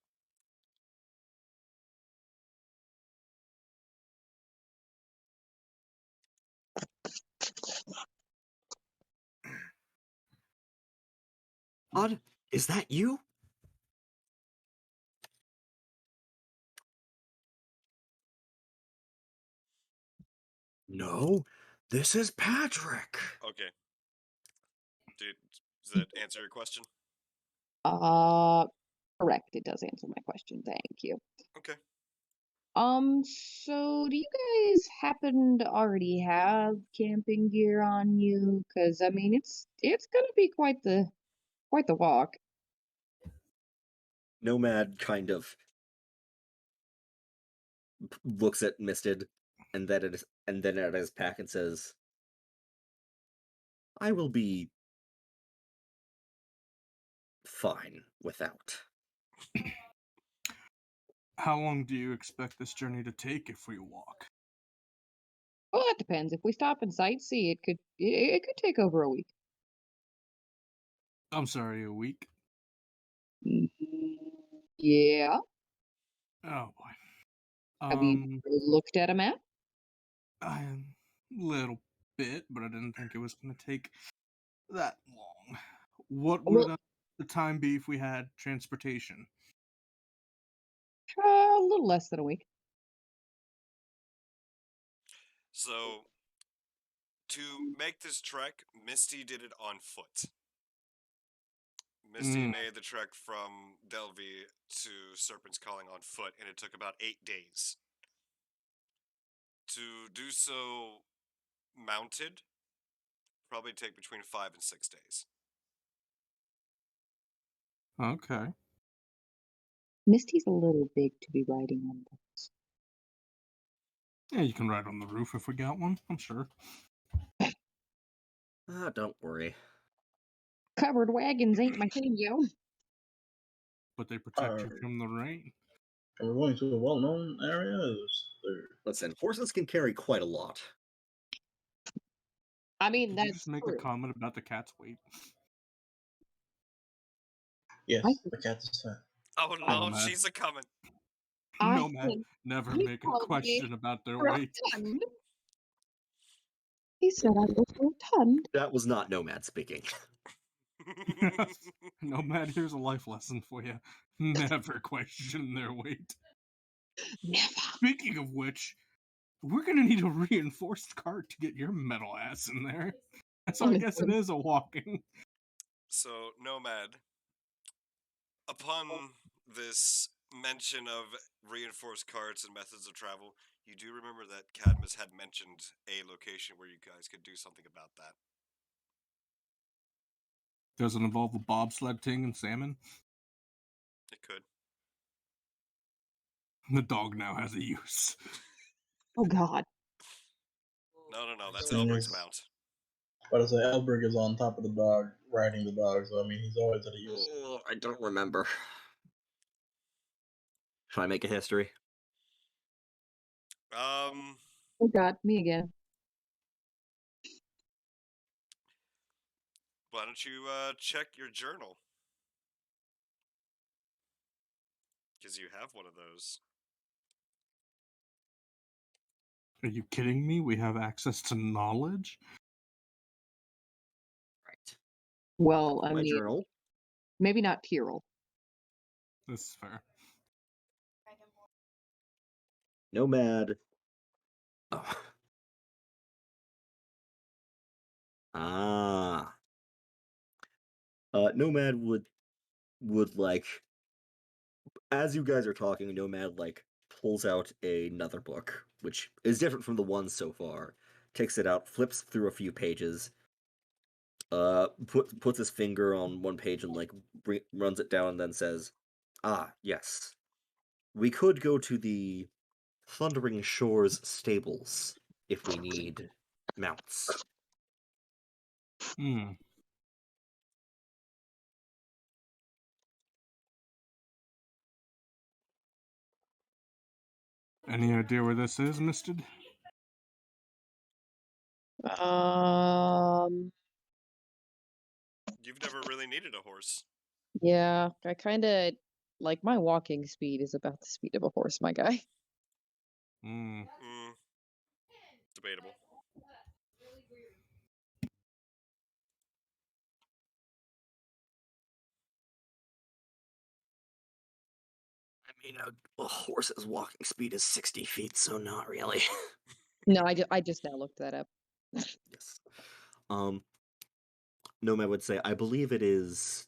Odd, is that you? No, this is Patrick. Okay. Does that answer your question? Correct. It does answer my question. Thank you. Okay. So do you guys happen to already have camping gear on you? Because I mean, it's gonna be quite the walk. Nomad kind of looks at Misted and then at his pack and says, I will be fine without. How long do you expect this journey to take if we walk? Well, that depends. If we stop and sightsee, it could take over a week. I'm sorry, a week? Mm, Yeah. Oh boy. Have you looked at a map? A little bit, but I didn't think it was going to take that long. What would Well- the time be if we had transportation? A little less than a week. So, to make this trek, Misty did it on foot. Misty Mm. made the trek from Delvey to Serpent's Calling on foot, and it took about 8 days. To do so mounted, probably take between 5 and 6 days. Okay. Misty's a little big to be riding on this. Yeah, you can ride on the roof if we got one, I'm sure. Don't worry. Covered wagons ain't my thing, yo. But they protect you from the rain. We're going to a well-known area. Listen, horses can carry quite a lot. I mean, Did you that's just make true. a comment about the cat's weight? Yes, I- the cat is fat. Oh Oh, no, man. she's a coming. Nomad, never he make a called me question about their weight. rotund. He said I was rotund. That was not Nomad speaking. Nomad, here's a life lesson for you. Never question their weight. Never. Speaking of which, we're gonna need a reinforced cart to get your metal ass in there. So I guess it is a walking. So, Nomad, upon this mention of reinforced carts and methods of travel, you do remember that Cadmus had mentioned a location where you guys could do something about that. Does it involve a bobsled ting and salmon? It could. The dog now has a use. Oh God. No, that's Thing Elbric's is- mount. But as Elberg is on top of the dog, riding the dog, so I mean, he's always at a use. I don't remember. Should I make a history? Um, Oh God, me again. why don't you check your journal? Because you have one of those. Are you kidding me? We have access to knowledge? Right. Well, I My mean, journal. maybe not Tyrell. This is fair. Nomad. Oh. Ah. Nomad would like, as you guys are talking, Nomad like pulls out another book, which is different from the ones so far. Takes it out, flips through a few pages, puts his finger on one page and like runs it down, and then says, "Ah, yes, we could go to the Thundering Shores stables if we need mounts." Hmm. Any idea where this is, Misted? You've never really needed a horse. Yeah, I kind of like my walking speed is about the speed of a horse, my guy. Hmm. Debatable. I mean, a horse's walking speed is 60 feet, so not really. No, I just now looked that up. Yes. Nomad would say, I believe it is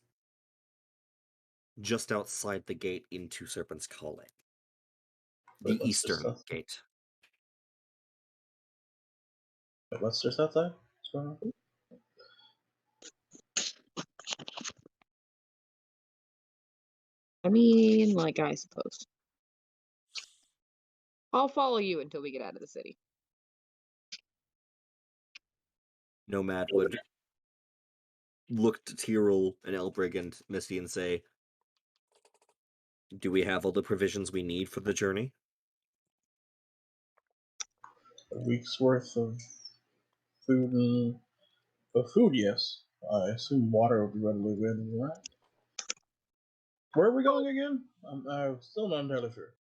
just outside the gate into Serpent's Calling. The Wait, what's eastern this gate. What's just outside? What's going on? I mean, like, I suppose. I'll follow you until we get out of the city. Nomad would look to Tyrell and Elbrig and Misty and say, do we have all the provisions we need for the journey? A week's worth of food and food, yes. I assume water will be readily available, right? Where are we going again? I'm still not entirely sure.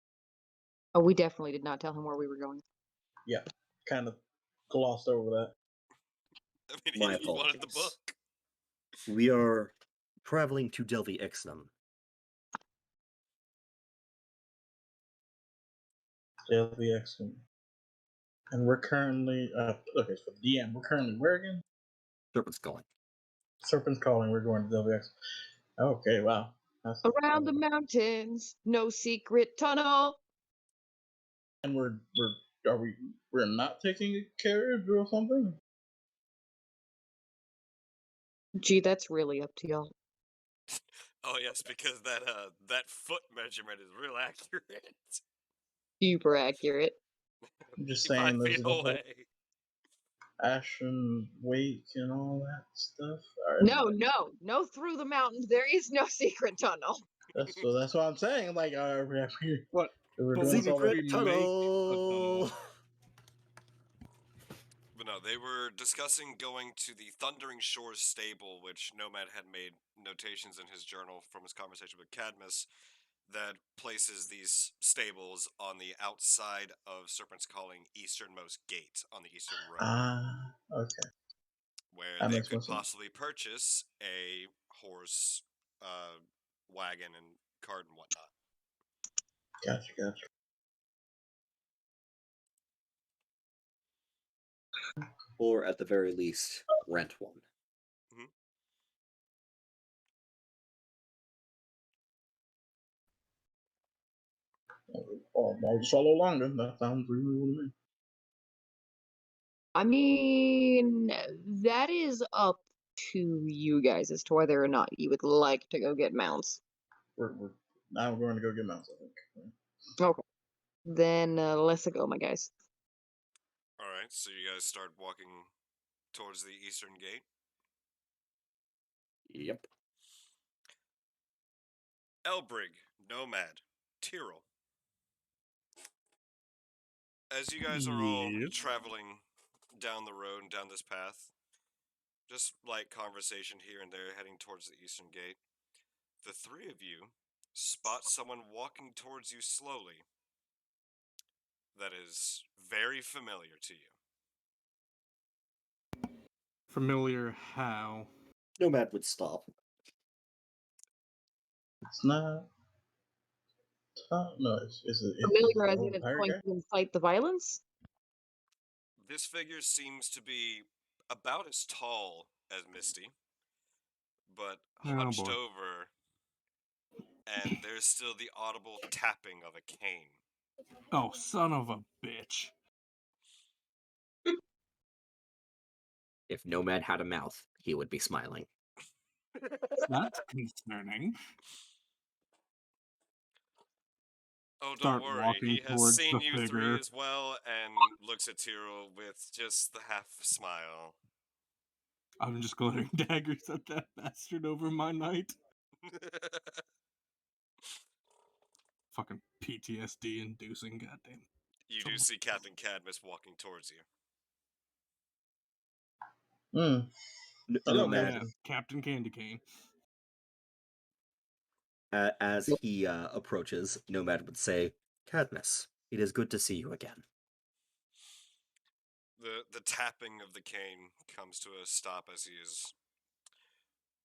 Oh, we definitely did not tell him where we were going. Yeah, kind of glossed over that. I mean, My he wanted the apologies. book. We are traveling to Delvi Ixnam. Daily Excellent. And we're currently okay, so DM, we're currently where again? Serpent's Calling. Serpent's Calling, we're going to WX. Okay, wow. That's Around the mountains, no secret tunnel. and we're not taking a carriage or something? Gee, that's really up to y'all. Oh yes, because that foot measurement is real accurate. Super accurate. I'm just 55 saying there's feet the whole away. Ashen Wake and all that stuff. No, through the mountains. There is no secret tunnel. That's what I'm saying. Like, What? we're But doing what all if that. we make a tunnel? But no, they were discussing going to the Thundering Shores stable, which Nomad had made notations in his journal from his conversation with Cadmus, that places these stables on the outside of Serpent's Calling easternmost gate on the eastern road, Okay. where That they makes more could sense. possibly purchase a horse, wagon, and cart and whatnot. Gotcha. Or at the very least, rent one. I'll just follow along then. That sounds reasonable to me. I mean, that is up to you guys as to whether or not you would like to go get mounts. We're now going to go get mounts, I think. Okay. Then let's go, my guys. Alright, so you guys start walking towards the eastern gate. Yep. Elbrig, Nomad, Tyrrell. As you guys are all Yep. traveling down the road and down this path, just light conversation here and there heading towards the eastern gate, the three of you spot someone walking towards you slowly that is very familiar to you. Familiar how? Nomad would stop. It's not. No, it's Familiar as in old it's pirate going guy? to incite the violence? This figure seems to be about as tall as Misty, but Oh, hunched boy. over, and there's still the audible tapping of a cane. Oh, son of a bitch. If Nomad had a mouth, he would be smiling. That's concerning. Oh, don't Start worry. walking He has towards seen the you three figure. as well and looks at Tyrrell with just the half smile. I'm just glaring daggers at that bastard over my night. Fucking PTSD inducing, goddamn. You do see Captain Cadmus walking towards you. Hmm. Oh, Nomad, yeah, Captain Candy Cane. as he approaches, Nomad would say, Cadmus, it is good to see you again. The tapping of the cane comes to a stop as he is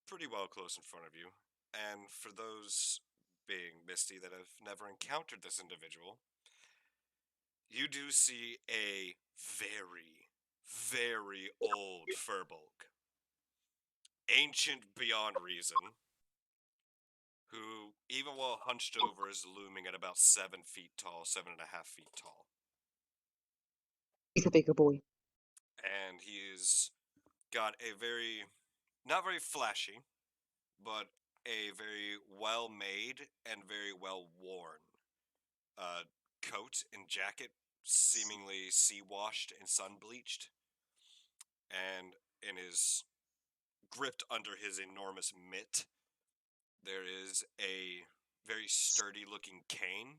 pretty well close in front of you. And for those, being Misty, that have never encountered this individual, you do see a very, very old Furbolg. Ancient beyond reason, who, even while hunched over, is looming at about 7 feet tall, 7.5 feet tall. He's a bigger boy. And he's got a very, not very flashy, but a very well made and very well worn coat and jacket, seemingly sea washed and sun bleached. And in his gripped under his enormous mitt, there is a very sturdy looking cane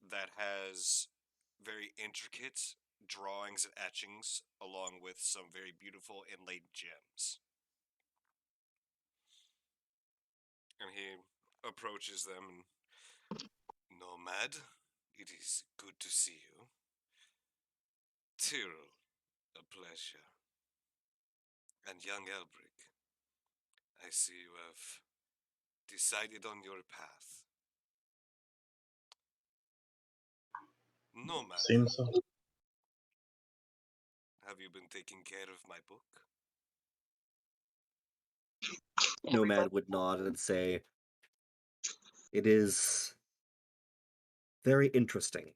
that has very intricate drawings and etchings, along with some very beautiful inlaid gems. And he approaches them and, Nomad, it is good to see you. Tyrrell, a pleasure. And young Elbrick, I see you have decided on your path. Nomad, Seems so. have you been taking care of my book? Nomad would nod and say, "It is very interesting.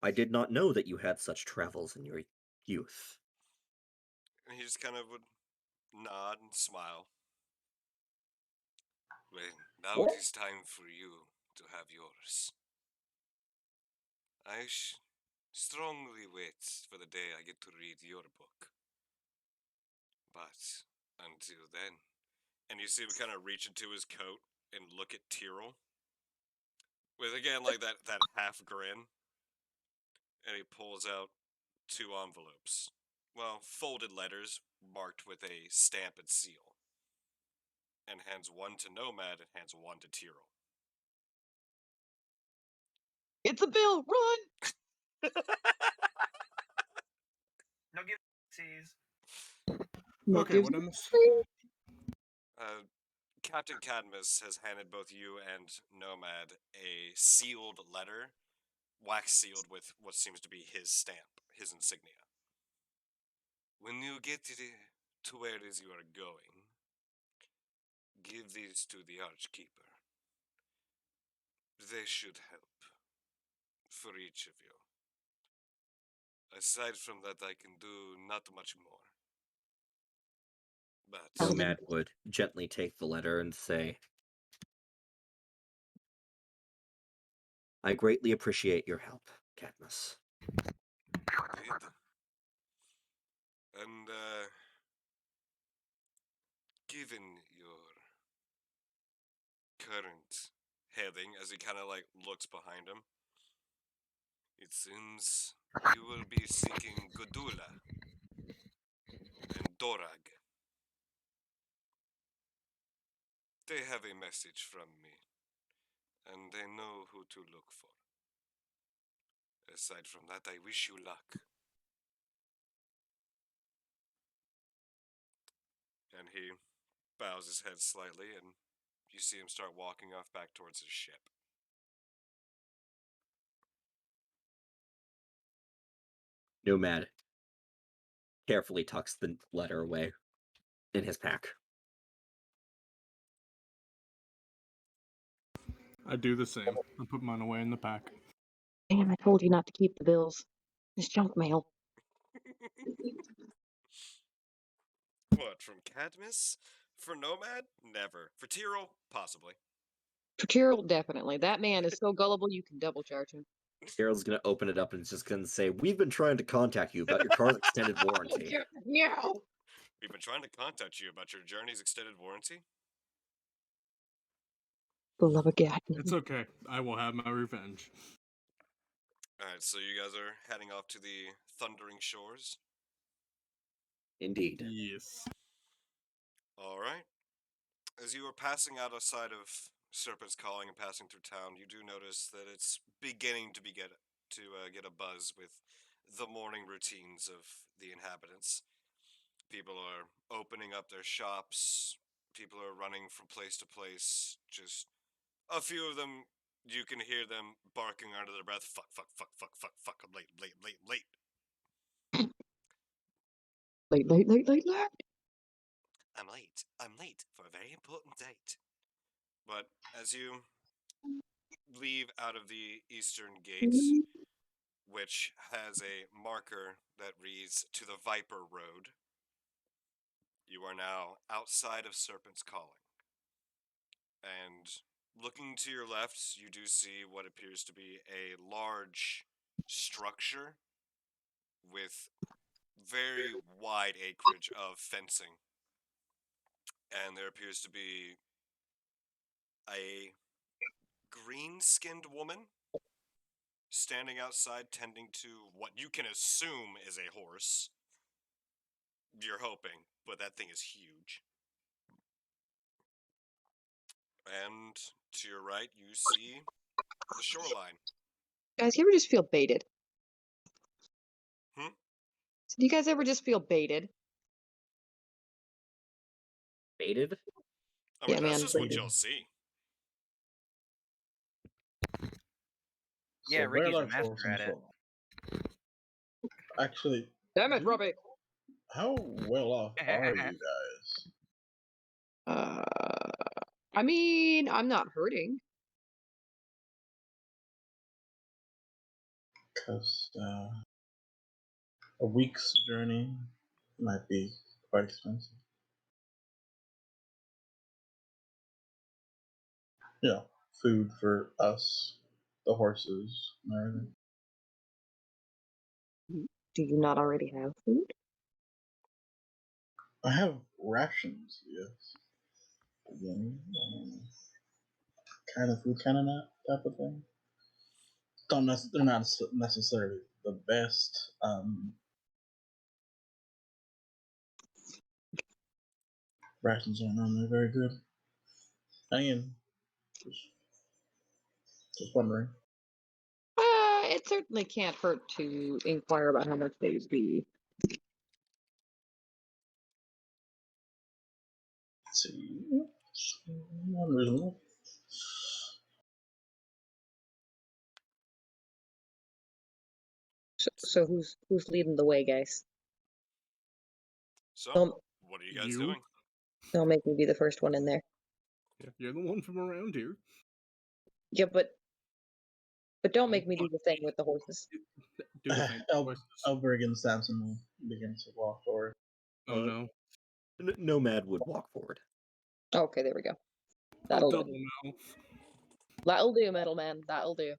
I did not know that you had such travels in your youth." And he just kind of would nod and smile. Well, now it is time for you to have yours. I strongly wait for the day I get to read your book. But until then, and you see him kind of reach into his coat and look at Tyrell with again like that half grin, and he pulls out 2 envelopes. Well, folded letters marked with a stamp and seal, and hands one to Nomad and hands one to Tyrell. It's a bill. Run! No give sees. No Okay, gives what a I miss? Captain Cadmus has handed both you and Nomad a sealed letter, wax sealed with what seems to be his stamp, his insignia. When you get to where it is you are going, give these to the Archkeeper. They should help for each of you. Aside from that, I can do not much more. But Nomad would gently take the letter and say, "I greatly appreciate your help, Cadmus." Indeed. And given your current heading, as he kind of like looks behind him, it seems you will be seeking Godula and Dorag. They have a message from me, and they know who to look for. Aside from that, I wish you luck. And he bows his head slightly, and you see him start walking off back towards his ship. Nomad carefully tucks the letter away in his pack. I do the same. I put mine away in the pack. Damn, I told you not to keep the bills. It's junk mail. What, from Cadmus? For Nomad? Never. For Tyrell? Possibly. For Tyrell, definitely. That man is so gullible you can double charge him. Carol's gonna open it up and it's just gonna say, "We've been trying to contact you about your car's extended warranty." Yeah. We've been trying to contact you about your journey's extended warranty. For the love of God. It's okay. I will have my revenge. Alright, so you guys are heading off to the Thundering Shores. Indeed. Yes. Alright. As you are passing outside of Serpent's Calling and passing through town, you do notice that it's beginning to get a buzz with the morning routines of the inhabitants. People are opening up their shops. People are running from place to place. Just a few of them, you can hear them barking under their breath. Fuck, fuck, fuck, fuck, fuck, fuck. I'm late, late, late, late. Late. I'm late for a very important date. But as you leave out of the eastern gate, which has a marker that reads to the Viper Road, you are now outside of Serpent's Calling. And looking to your left, you do see what appears to be a large structure with very wide acreage of fencing. And there appears to be a green-skinned woman standing outside tending to what you can assume is a horse. You're hoping, but that thing is huge. And to your right, you see the shoreline. Guys, you ever just feel baited? Hmm? Do you guys ever just feel baited? Baited? I mean, Yeah, that's man, just what please. y'all see. Yeah, So Ricky's a Bearlock Force master at it. control. Actually, Damn it, Robbie. how well off are you guys? I mean, I'm not hurting. Because a week's journey might be quite expensive. Yeah, food for us, the horses, and everything. Do you not already have food? I have rations, yes. Again, kind of food, kind of not type of thing. They're not necessarily the best. Rations aren't normally very good. Again, just wondering. It certainly can't hurt to inquire about how much they would be. Let's see. Unreasonable. So who's leading the way, guys? So, Don't what are you guys You? doing? don't make me be the first one in there. Yeah, you're the one from around here. Yeah, but don't make me do the thing with the horses. Do the thing. Horses. Elberg and Samson will begin to walk forward. Oh no. Nomad would walk forward. Okay, there we go. Oh, That'll double do. no. That'll do, Metal Man. That'll do.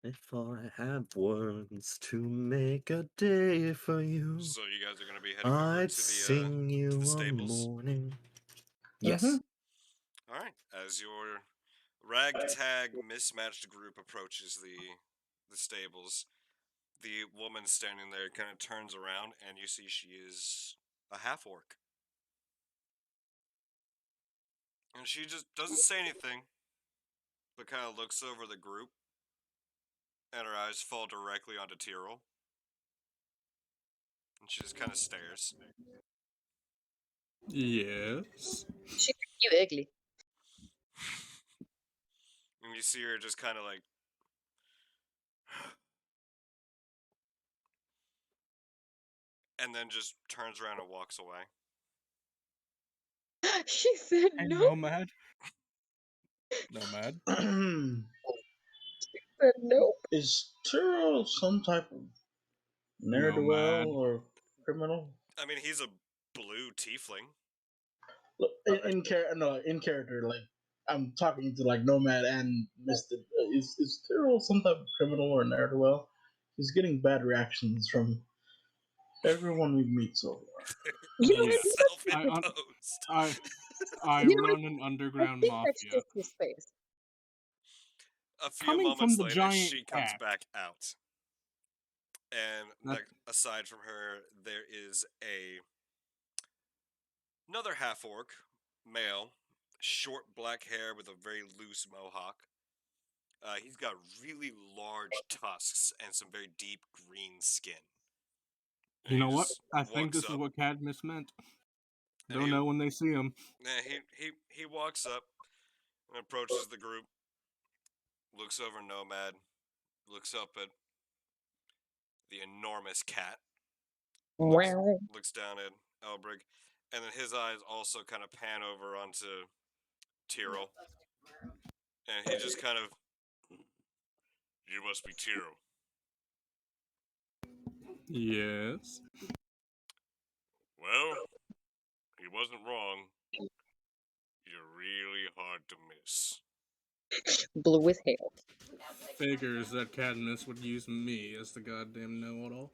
If I had words to make a day for you, So you guys are going to be heading over I'd to the sing you a stables? morning. Yes. Mhm. All right. As your ragtag mismatched group approaches the stables, the woman standing there kind of turns around, and you see she is a half orc. And she just doesn't say anything, but kind of looks over the group, and her eyes fall directly onto Tyrell. And she just kind of stares. Yes. She's you ugly. And you see her just kind of like. And then just turns around and walks away. She said And no. Nomad. Nomad. Said nope. Is Tyrell some type of ne'er-do-well Nomad. or criminal? I mean, he's a blue tiefling. Look, in character, like I'm talking to like Nomad and Mister. Is Tyrell some type of criminal or ne'er-do-well? He's getting bad reactions from everyone we meet so far. You know, Yes. Self-imposed. I You know, run an I underground think that's mafia. just his face. A few Coming moments from the later, giant she comes cat. back out. And That- like, aside from her, there is another half orc, male, short black hair with a very loose mohawk. He's got really large tusks and some very deep green skin. And You he know what? just I think walks this is up, what Cadmus meant. and They'll know when they see him. he walks up and approaches the group, looks over Nomad, looks up at the enormous cat, Wow. looks down at Elbrig, and then his eyes also kind of pan over onto Tyrell, and he just kind of, you must be Tyrell. Yes. Well, he wasn't wrong. You're really hard to miss. Blue as hell. Figures that Cadmus would use me as the goddamn know-it-all.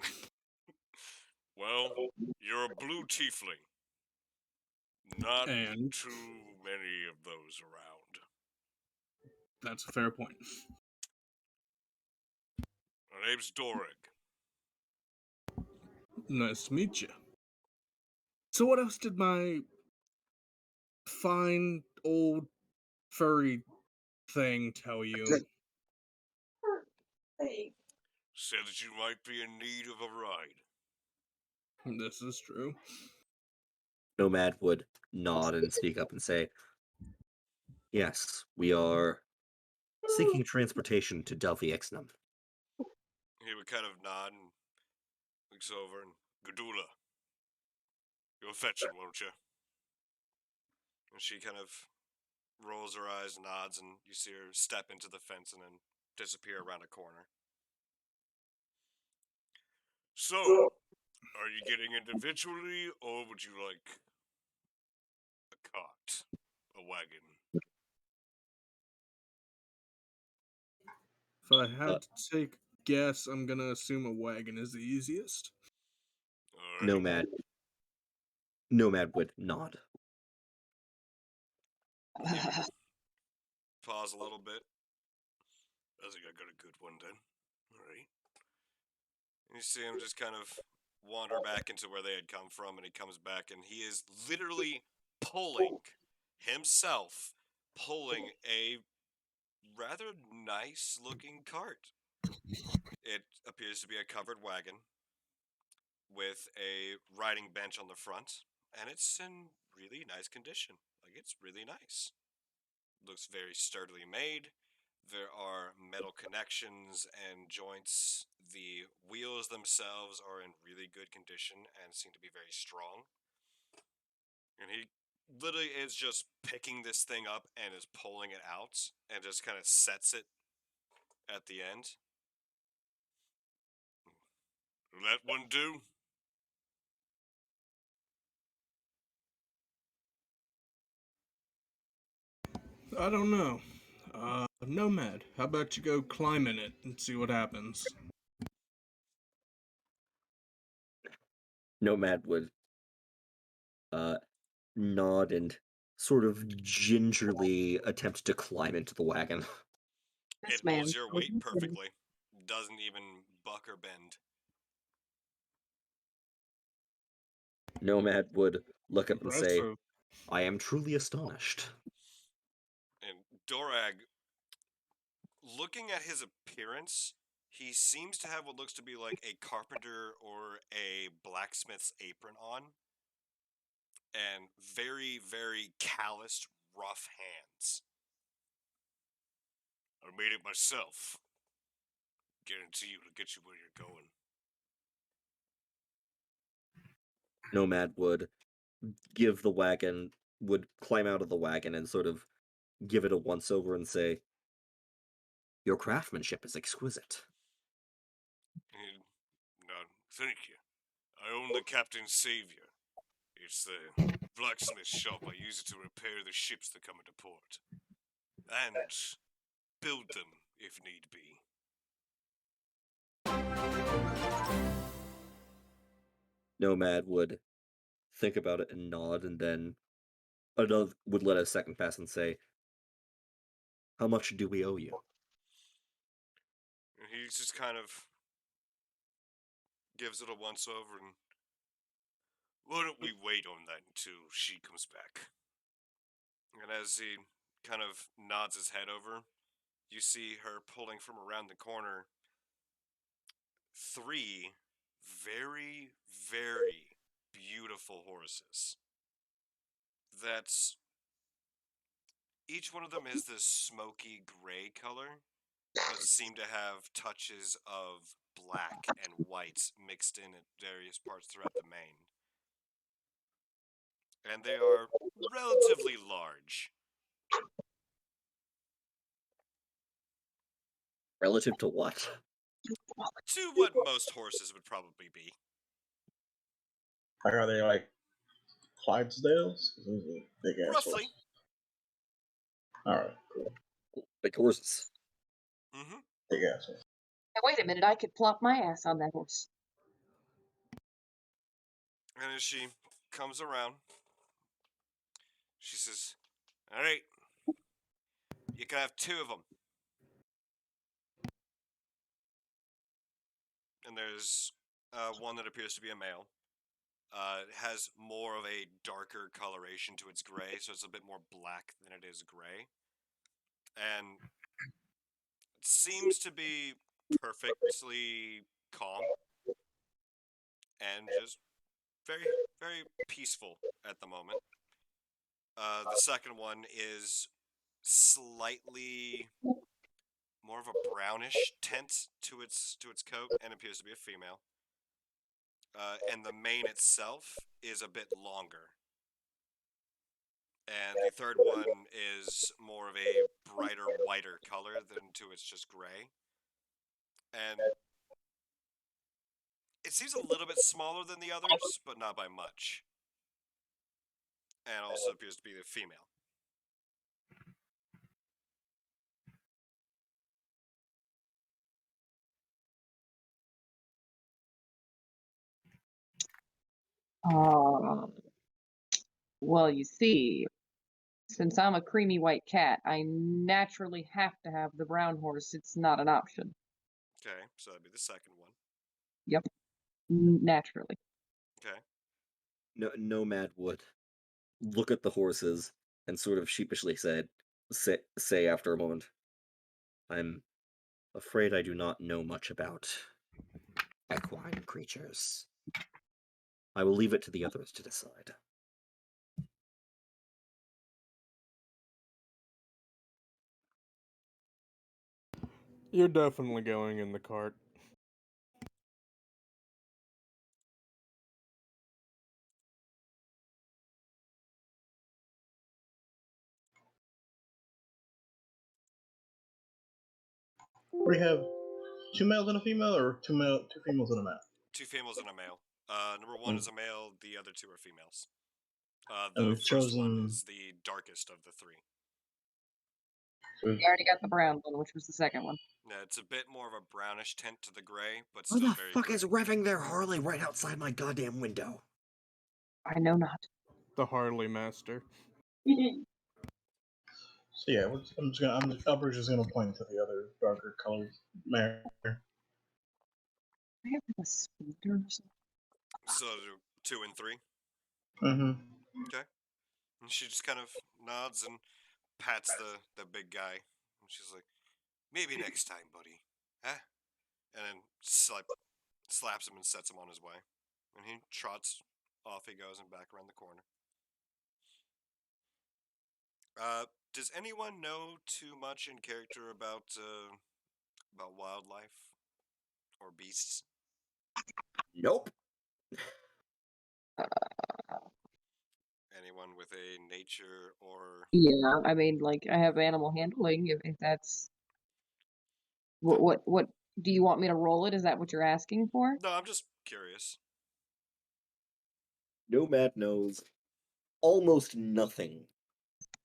Well, you're a blue tiefling. Not And too many of those around. that's a fair point. My name's Doric. Nice to meet you. So what else did my fine old furry thing tell you? Said that you might be in need of a ride. This is true. Nomad would nod and speak up and say, "Yes, we are seeking transportation to Delphi Ixnum." He would kind of nod and looks over and Gadula, you'll fetch him, won't you? And she kind of rolls her eyes, nods, and you see her step into the fence and then disappear around a corner. So, are you getting individually, or would you like a cart, a wagon? If I had to take a guess, I'm gonna assume a wagon is the easiest. All right. Nomad would nod. Pause a little bit. I think I got a good one then. All right. And you see him just kind of wander back into where they had come from, and he comes back, and he is literally pulling himself, pulling a rather nice looking cart. It appears to be a covered wagon with a riding bench on the front, and it's in really nice condition. Like, it's really nice. Looks very sturdily made. There are metal connections and joints. The wheels themselves are in really good condition and seem to be very strong. And he literally is just picking this thing up and is pulling it out and just kind of sets it at the end. Let one do. I don't know. Nomad, how about you go climb in it and see what happens? Nomad would nod and sort of gingerly attempt to climb into the wagon. This It holds man. your weight perfectly. Doesn't even buck or bend. Nomad would look up and say, Impressive. "I am truly astonished." And Dorag, looking at his appearance, he seems to have what looks to be like a carpenter or a blacksmith's apron on. And very, very calloused, rough hands. I made it myself. Guarantee you to get you where you're going. Nomad would climb out of the wagon and sort of give it a once over and say, "Your craftsmanship is exquisite." And, no, thank you. I own the Captain's Savior. It's the blacksmith shop. I use it to repair the ships that come into port. And build them if need be. Nomad would think about it and nod, and then would let a second pass and say, "How much do we owe you?" And he just kind of gives it a once over and why don't we wait on that until she comes back? And as he kind of nods his head over, you see her pulling from around the corner 3 very, very beautiful horses. That's each one of them is this smoky gray color, but seem to have touches of black and white mixed in at various parts throughout the mane. And they are relatively large. Relative to what? To what most horses would probably be. Like, are they like Clydesdales? 'Cause those are big ass Roughly. horses. Alright, cool. Big horses. Mm-hmm. Big ass horses. Now, wait a minute, I could plop my ass on that horse. And as she comes around, she says, all right, you can have 2 of them. And there's one that appears to be a male. It has more of a darker coloration to its gray, so it's a bit more black than it is gray. And it seems to be perfectly calm and just very, very peaceful at the moment. The second one is slightly more of a brownish tint to its coat and appears to be a female. And the mane itself is a bit longer. And the third one is more of a brighter, whiter color than to its just gray. And it seems a little bit smaller than the others, but not by much. And also appears to be the female. Well, you see, since I'm a creamy white cat, I naturally have to have the brown horse. It's not an option. Okay, so that'd be the second one. Yep. Naturally. Okay. Nomad would look at the horses and sort of sheepishly say after a moment, I'm afraid I do not know much about equine creatures. I will leave it to the others to decide. You're definitely going in the cart. We have two males and a female, or two females and a male. Two females and a male. Number one is a male, the other two are females. And The we've first one chosen. is the darkest of the three. We already got the brown one, which was the second one. Yeah, it's a bit more of a brownish tint to the gray, but Who still the very fuck gray. is revving their Harley right outside my goddamn window? I know not. The Harley Master. So yeah, Albert just gonna point to the other darker colored mare. I have like a splinter or something. So 2 and 3. Mm-hmm. Okay. And she just kind of nods and pats the big guy. And she's like, maybe next time, buddy. Huh? And then slaps him and sets him on his way. And he trots off he goes and back around the corner. Does anyone know too much in character about wildlife or beasts? Nope. Anyone with a nature or Yeah, I mean, like, I have animal handling, if that's... What do you want me to roll it? Is that what you're asking for? No, I'm just curious. Nomad knows almost nothing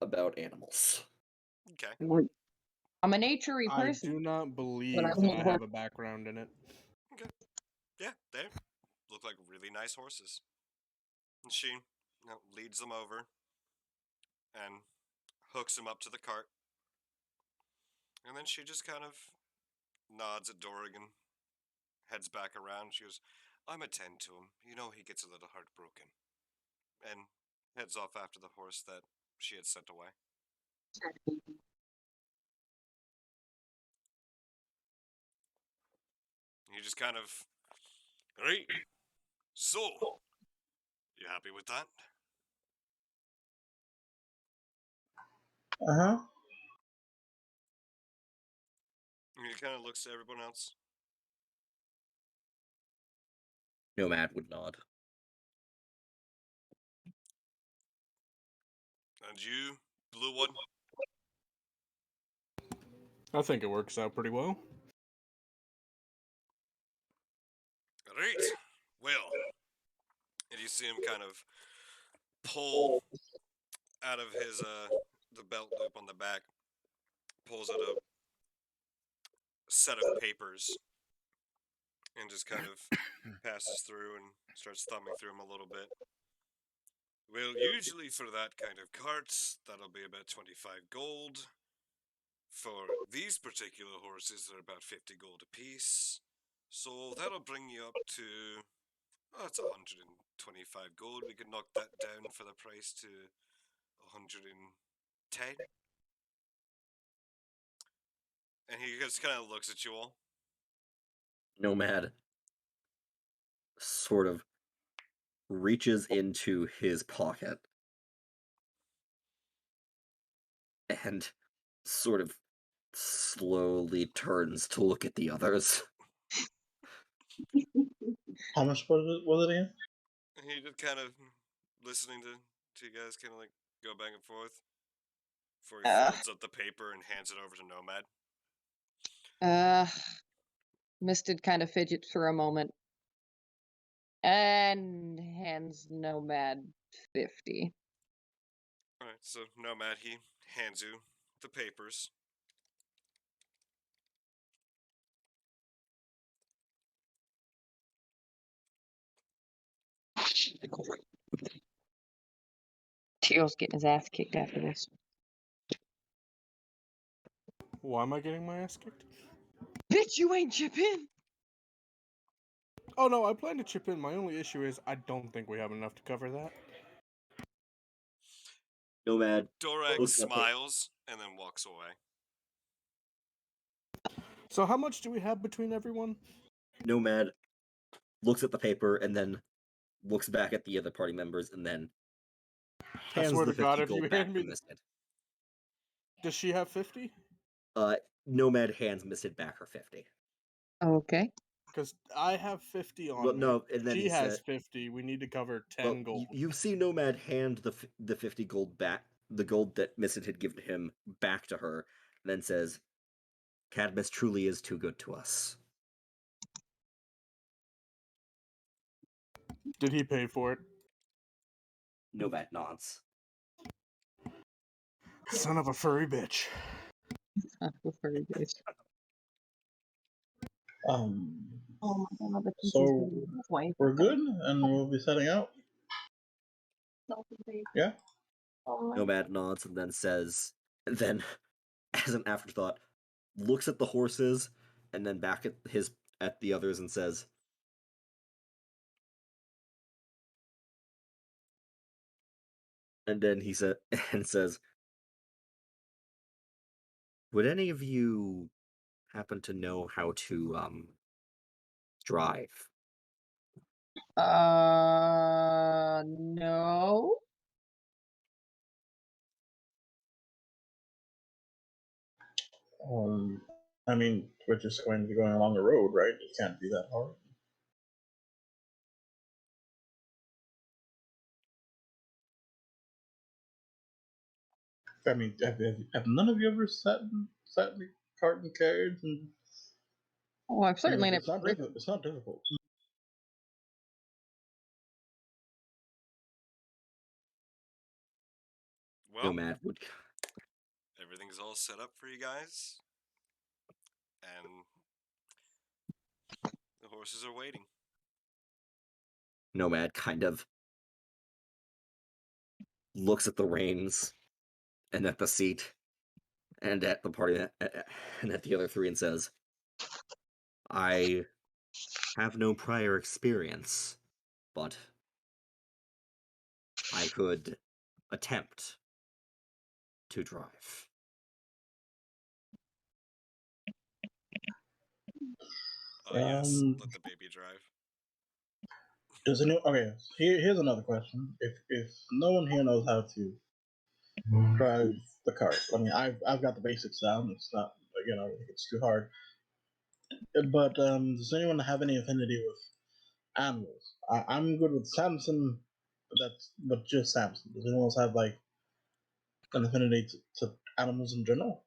about animals. Okay. I'm a naturey I person. do not believe But I that won't I work- have a background in it. Yeah, they look like really nice horses. And she leads them over and hooks them up to the cart. And then she just kind of nods at Dorrigan, heads back around. She goes, I'm attend to him. You know he gets a little heartbroken. And heads off after the horse that she had sent away. You just kind of, right. So, you happy with that? Uh-huh. And he kind of looks to everyone else. Nomad would nod. And you, blue one? I think it works out pretty well. Right. Well, and you see him kind of pull out of his the belt loop on the back, pulls out a set of papers, and just kind of passes through and starts thumbing through them a little bit. Well, usually for that kind of cart, that'll be about 25 gold. For these particular horses, they're about 50 gold apiece. So that'll bring you up to, it's 125 gold. We could knock that down for the price to 110. And he just kind of looks at you all. Nomad sort of reaches into his pocket and sort of slowly turns to look at the others. How much was it again? And he just kind of listening to you guys kind of like go back and forth before he folds up the paper and hands it over to Nomad. Misted kind of fidgets for a moment and hands Nomad 50. Alright, so Nomad, he hands you the papers. Tyrell's getting his ass kicked after this. Why am I getting my ass kicked? Bitch, you ain't chip in! Oh no, I plan to chip in. My only issue is I don't think we have enough to cover that. Nomad Dorak looks up at- smiles and then walks away. So how much do we have between everyone? Nomad looks at the paper and then looks back at the other party members and then I hands swear the to God, 50 if you gold back hand to me... Misted. Does she have 50? Nomad hands Misted back her 50. Okay. Because I have 50 on Well, me. no, and then She he has said, 50. We need to cover 10 well, gold. you see Nomad hand the 50 gold back, the gold that Misted had given him back to her, and then says, Cadmus truly is too good to us. Did he pay for it? Nomad nods. Son of a furry bitch. Furry bitch. Oh my god, the So wife. we're good, and we'll be setting out. Yeah. Nomad nods and then says, and then, as an afterthought, looks at the horses and then back at the others and says, and then he said and says, would any of you happen to know how to drive? No. I mean, we're just going to be going along the road, right? It can't be that hard. I mean, have none of you ever sat in the cart and carriage? And Oh, I've certainly it's never not ridden. difficult. It's not difficult. Well, Nomad would everything's all set up for you guys. And the horses are waiting. Nomad kind of looks at the reins and at the seat and at the party and at the other three and says, I have no prior experience, but I could attempt to drive. Oh yes, let the baby drive. Okay, here's another question. If no one here knows how to drive the cart, I mean, I've got the basics down. It's not, I don't think it's too hard. But does anyone have any affinity with animals? I'm good with Samson, but just Samson. Does anyone else have like an affinity to animals in general?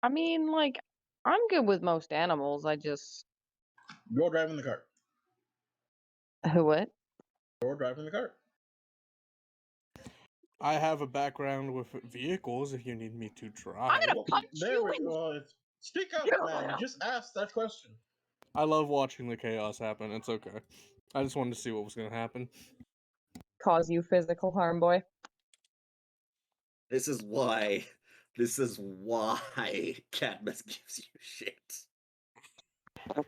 I mean, like, I'm good with most animals. I just. You're driving the cart. What? You're driving the cart. I have a background with vehicles if you need me to drive. I'm gonna punch There you we in. go. Speak up, man. You just asked that question. I love watching the chaos happen. It's okay. I just wanted to see what was going to happen. Cause you physical harm, boy. This is why Cadmus gives you shit.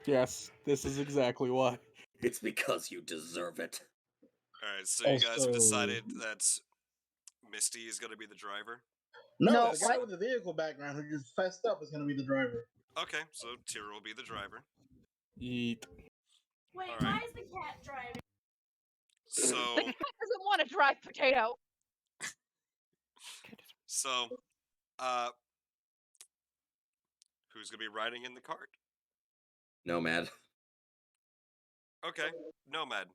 Yes, this is exactly why. It's because you deserve it. Alright, so you guys have decided that Misty is going to be the driver? No, No, the guy with the vehicle background who just fessed up is going to be the driver. Okay, so Tyrell will be the driver. Yeet. Wait, Alright. why is the cat driving? So, The cat doesn't want a dry potato. so, who's gonna be riding in the cart? Nomad. Okay, Nomad.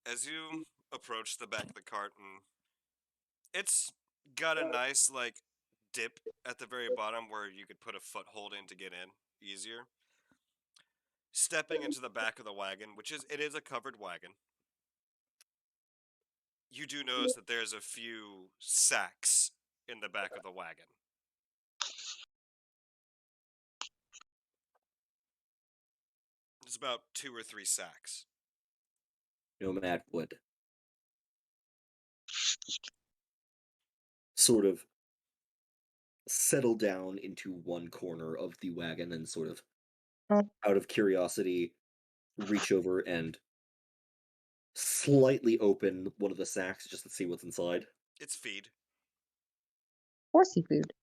As you approach the back of the cart, and it's got a nice like dip at the very bottom where you could put a foothold in to get in easier. Stepping into the back of the wagon, it is a covered wagon. You do notice that there's a few sacks in the back of the wagon. It's about 2 or 3 sacks. Nomad would sort of settle down into one corner of the wagon and sort of, out of curiosity, reach over and slightly open one of the sacks just to see what's inside. It's feed. Horsey food.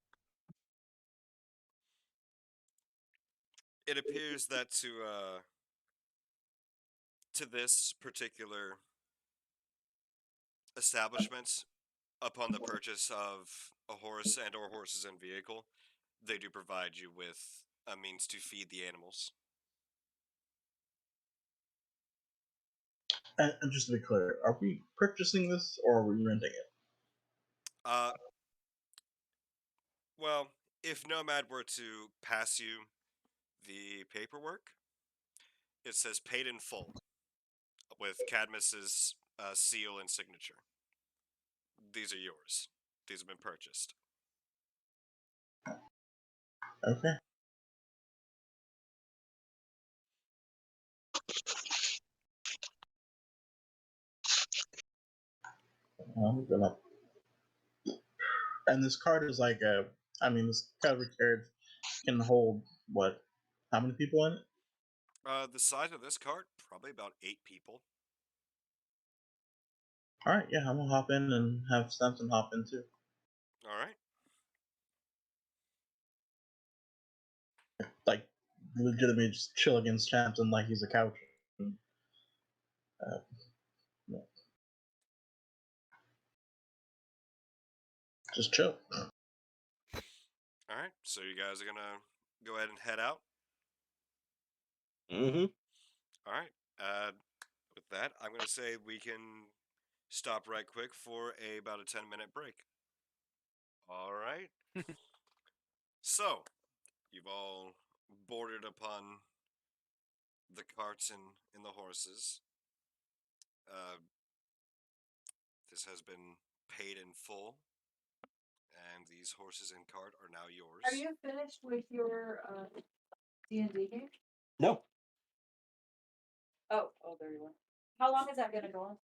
It appears that to this particular establishment, upon the purchase of a horse and or horses and vehicle, they do provide you with a means to feed the animals. And just to be clear, are we purchasing this or are we renting it? Well, if Nomad were to pass you the paperwork, it says paid in full with Cadmus's seal and signature. These are yours. These have been purchased. Okay. I'm gonna. And this cart is like a. I mean, this covered carriage can hold what? How many people in it? The size of this cart, probably about 8 people. All right, yeah, I'm gonna hop in and have Samson hop in too. All right. Like, legitimately just chill against Samson like he's a couch. Yeah. Just chill. All right. So you guys are gonna go ahead and head out. Mm-hmm. All right. With that, I'm gonna say we can stop right quick for about a 10-minute break. All right. So, you've all boarded upon the carts and the horses. This has been paid in full, and these horses and cart are now yours. Are you finished with your D&D game? No. Oh, there you are. How long is that going to go on?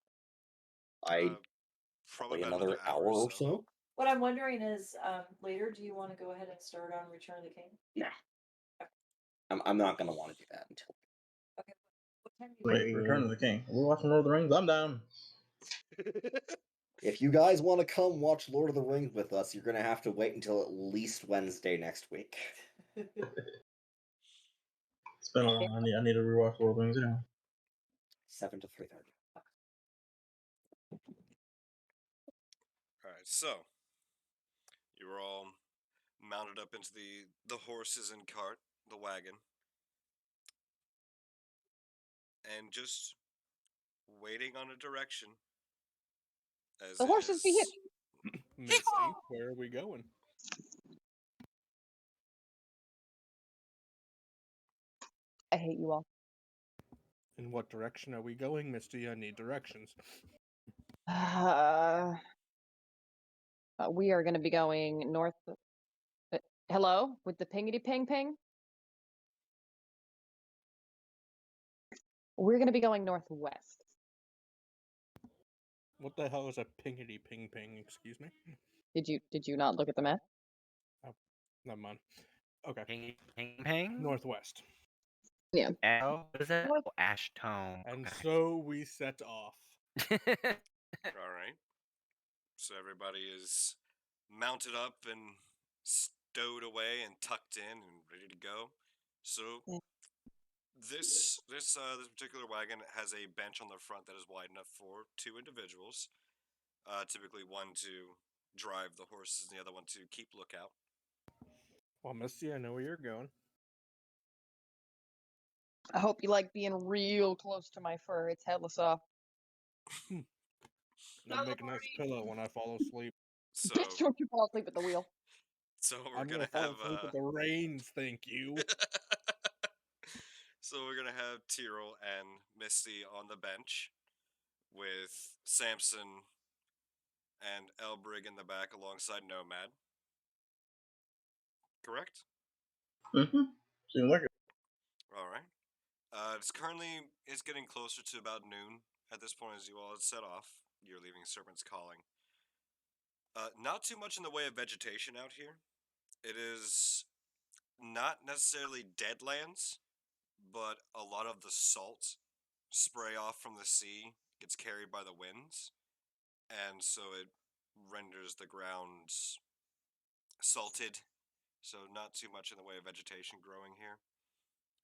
Probably about another hour or so. What I'm wondering is, later, do you want to go ahead and start on Return of the King? Nah. I'm not gonna want to do that until. Okay. What time do you Wait, Return of the King. Are we watching Lord of the Rings? I'm down. If you guys want to come watch Lord of the Rings with us, you're gonna have to wait until at least Wednesday next week. It's been a while. I need to rewatch Lord of the Rings anyway. 7 to 3:30. All right, so you were all mounted up into the horses and cart, the wagon, and just waiting on a direction. As The horses be here. Misty, where are we going? I hate you all. In what direction are we going, Misty? I need directions. We are going to be going north. Hello? With the pingity ping ping? We're going to be going northwest. What the hell is a pingity ping ping? Excuse me. Did you not look at the map? Oh, never mind. Okay. Ping, ping, ping. Northwest. Yeah. Oh, what is that? Oh, ash tone. And Okay. so we set off. All right. So everybody is mounted up and stowed away and tucked in and ready to go. So This particular wagon has a bench on the front that is wide enough for 2 individuals. Typically one to drive the horses and the other one to keep lookout. Well, Misty, I know where you're going. I hope you like being real close to my fur. It's hella soft. And I'll make a nice pillow when I fall asleep. So Just don't you fall asleep at the wheel. so we're I'm gonna fall have asleep with the reins, thank you. so we're gonna have Tyrell and Misty on the bench, with Samson and Elbrig in the back alongside Nomad. Correct? Mm-hmm. Seems like it. All right. It's getting closer to about noon at this point as you all had set off. You're leaving Serpent's Calling. Not too much in the way of vegetation out here. It is not necessarily deadlands, but a lot of the salt spray off from the sea gets carried by the winds, and so it renders the grounds salted. So not too much in the way of vegetation growing here.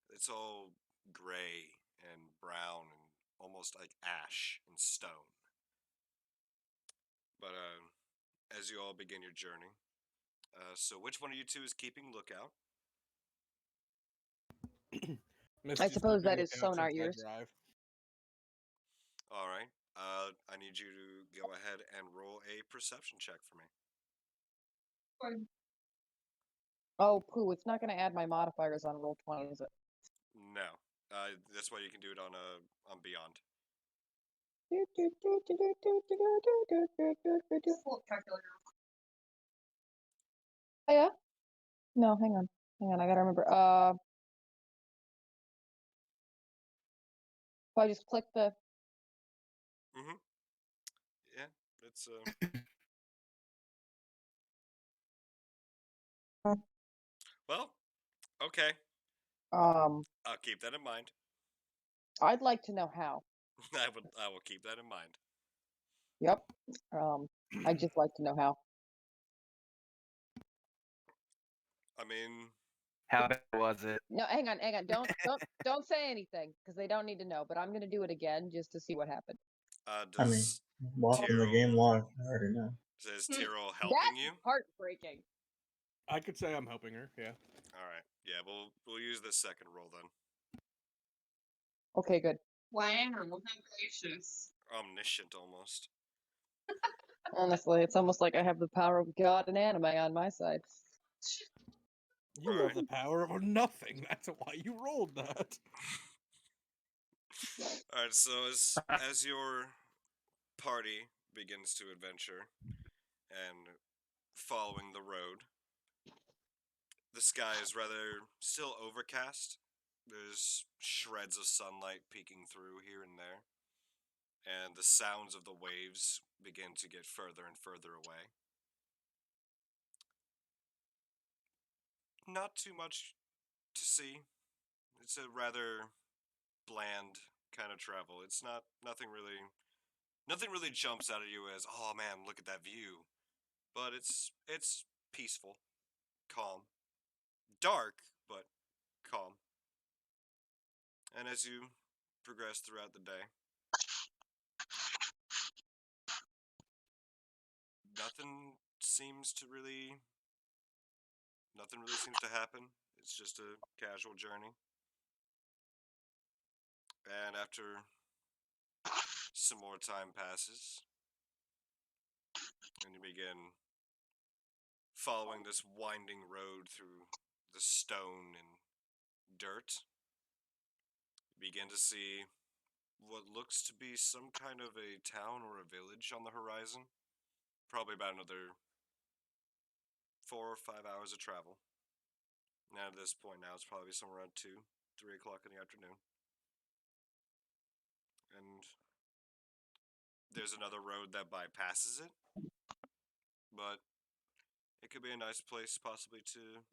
It's all gray and brown and almost like ash and stone. But as you all begin your journey, so which one of you two is keeping lookout? Misty's suppose keeping that is lookout sonar since I ears. drive. All right. I need you to go ahead and roll a perception check for me. Oh, poo, it's not going to add my modifiers on roll 20, is it? No. That's why you can do it on Beyond. Oh, yeah? No, hang on. Hang on, I gotta remember. If I just click the... Mm-hmm. Yeah, it's well, okay. I'll keep that in mind. I'd like to know how. I will keep that in mind. Yep. I'd just like to know how. I mean, How bad was it? No, hang on. Don't say anything because they don't need to know. But I'm gonna do it again just to see what happened. I mean, does watching the game live, I already know. Is Tyrell helping That's you? heartbreaking. I could say I'm helping her, yeah. All right. Yeah, we'll use this second roll then. Okay, good. Wow, how gracious. Omniscient almost. Honestly, it's almost like I have the power of God and anime on my side. You have the power of nothing. That's why you rolled that. All right. So as your party begins to adventure and following the road, the sky is rather still overcast. There's shreds of sunlight peeking through here and there, and the sounds of the waves begin to get further and further away. Not too much to see. It's a rather bland kind of travel. It's nothing really jumps out at you as, oh man, look at that view. But it's peaceful, calm, dark, but calm. And as you progress throughout the day, nothing really seems to happen. It's just a casual journey. And after some more time passes, and you begin following this winding road through the stone and dirt, you begin to see what looks to be some kind of a town or a village on the horizon. Probably about another 4 or 5 hours of travel. Now at this point now, it's probably somewhere around 2, 3 o'clock in the afternoon. And there's another road that bypasses it. But it could be a nice place possibly to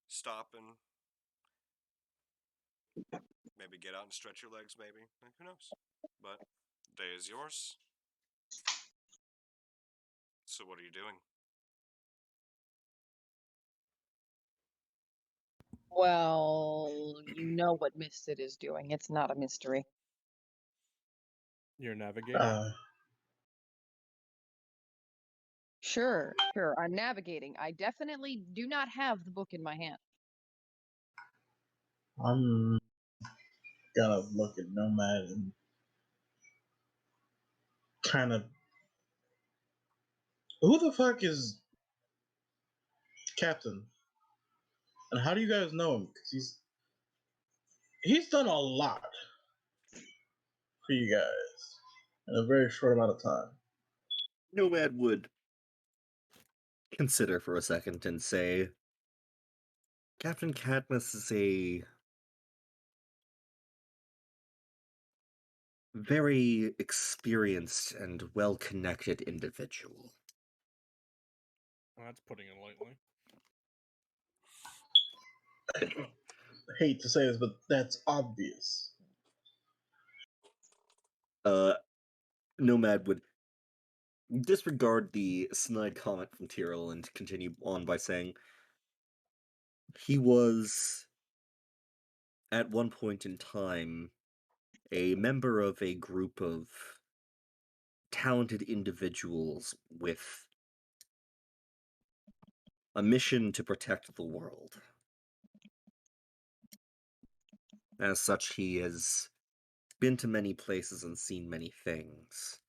stop and maybe get out and stretch your legs, maybe. Like, who knows? But the day is yours. So what are you doing? Well, you know what Misted is doing. It's not a mystery. You're navigating. Sure. I'm navigating. I definitely do not have the book in my hand. I'm gonna look at Nomad and kind of. Who the fuck is Captain? And how do you guys know him? Because he's done a lot for you guys in a very short amount of time. Nomad would consider for a second and say, Captain Cadmus is a very experienced and well-connected individual. Well, that's putting it lightly. I hate to say this, but that's obvious. Nomad would disregard the snide comment from Tyrell and continue on by saying, he was, at one point in time, a member of a group of talented individuals with a mission to protect the world. As such, he has been to many places and seen many things.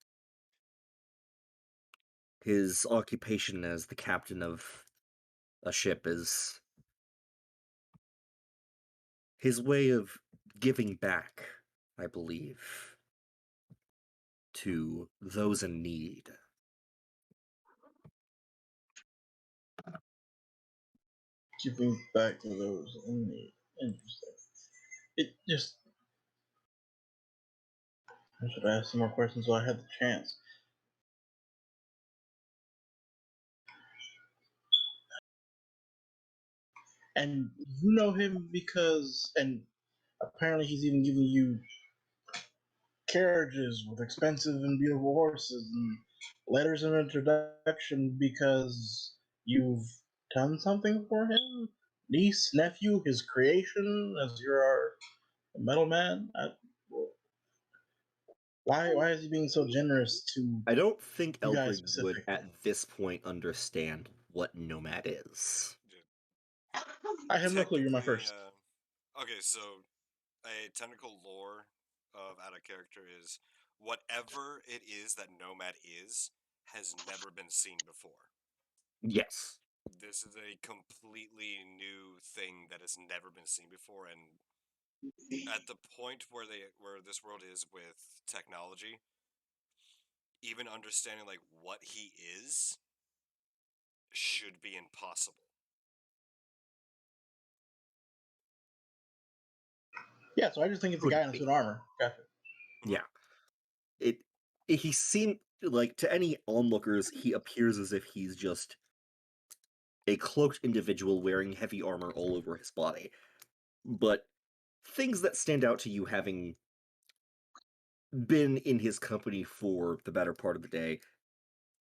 His occupation as the captain of a ship is his way of giving back, I believe, to those in need. Giving back to those in need. Interesting. It just. I should ask some more questions while I had the chance. And you know him because, and apparently he's even giving you carriages with expensive and beautiful horses and letters of introduction because you've done something for him? Niece, nephew, his creation, as you're our metal man? Why is he being so generous to I don't think you guys Eldred would, specifically? at this point, understand what Nomad is. I have no clue. You're my first. Okay, so a technical lore of out of character is whatever it is that Nomad is has never been seen before. Yes. This is a completely new thing that has never been seen before, and at the point where this world is with technology, even understanding like what he is should be impossible. Yeah, so I just think it's a guy in a suit of armor. Gotcha. Yeah. He seemed like, to any onlookers, he appears as if he's just a cloaked individual wearing heavy armor all over his body. But things that stand out to you, having been in his company for the better part of the day: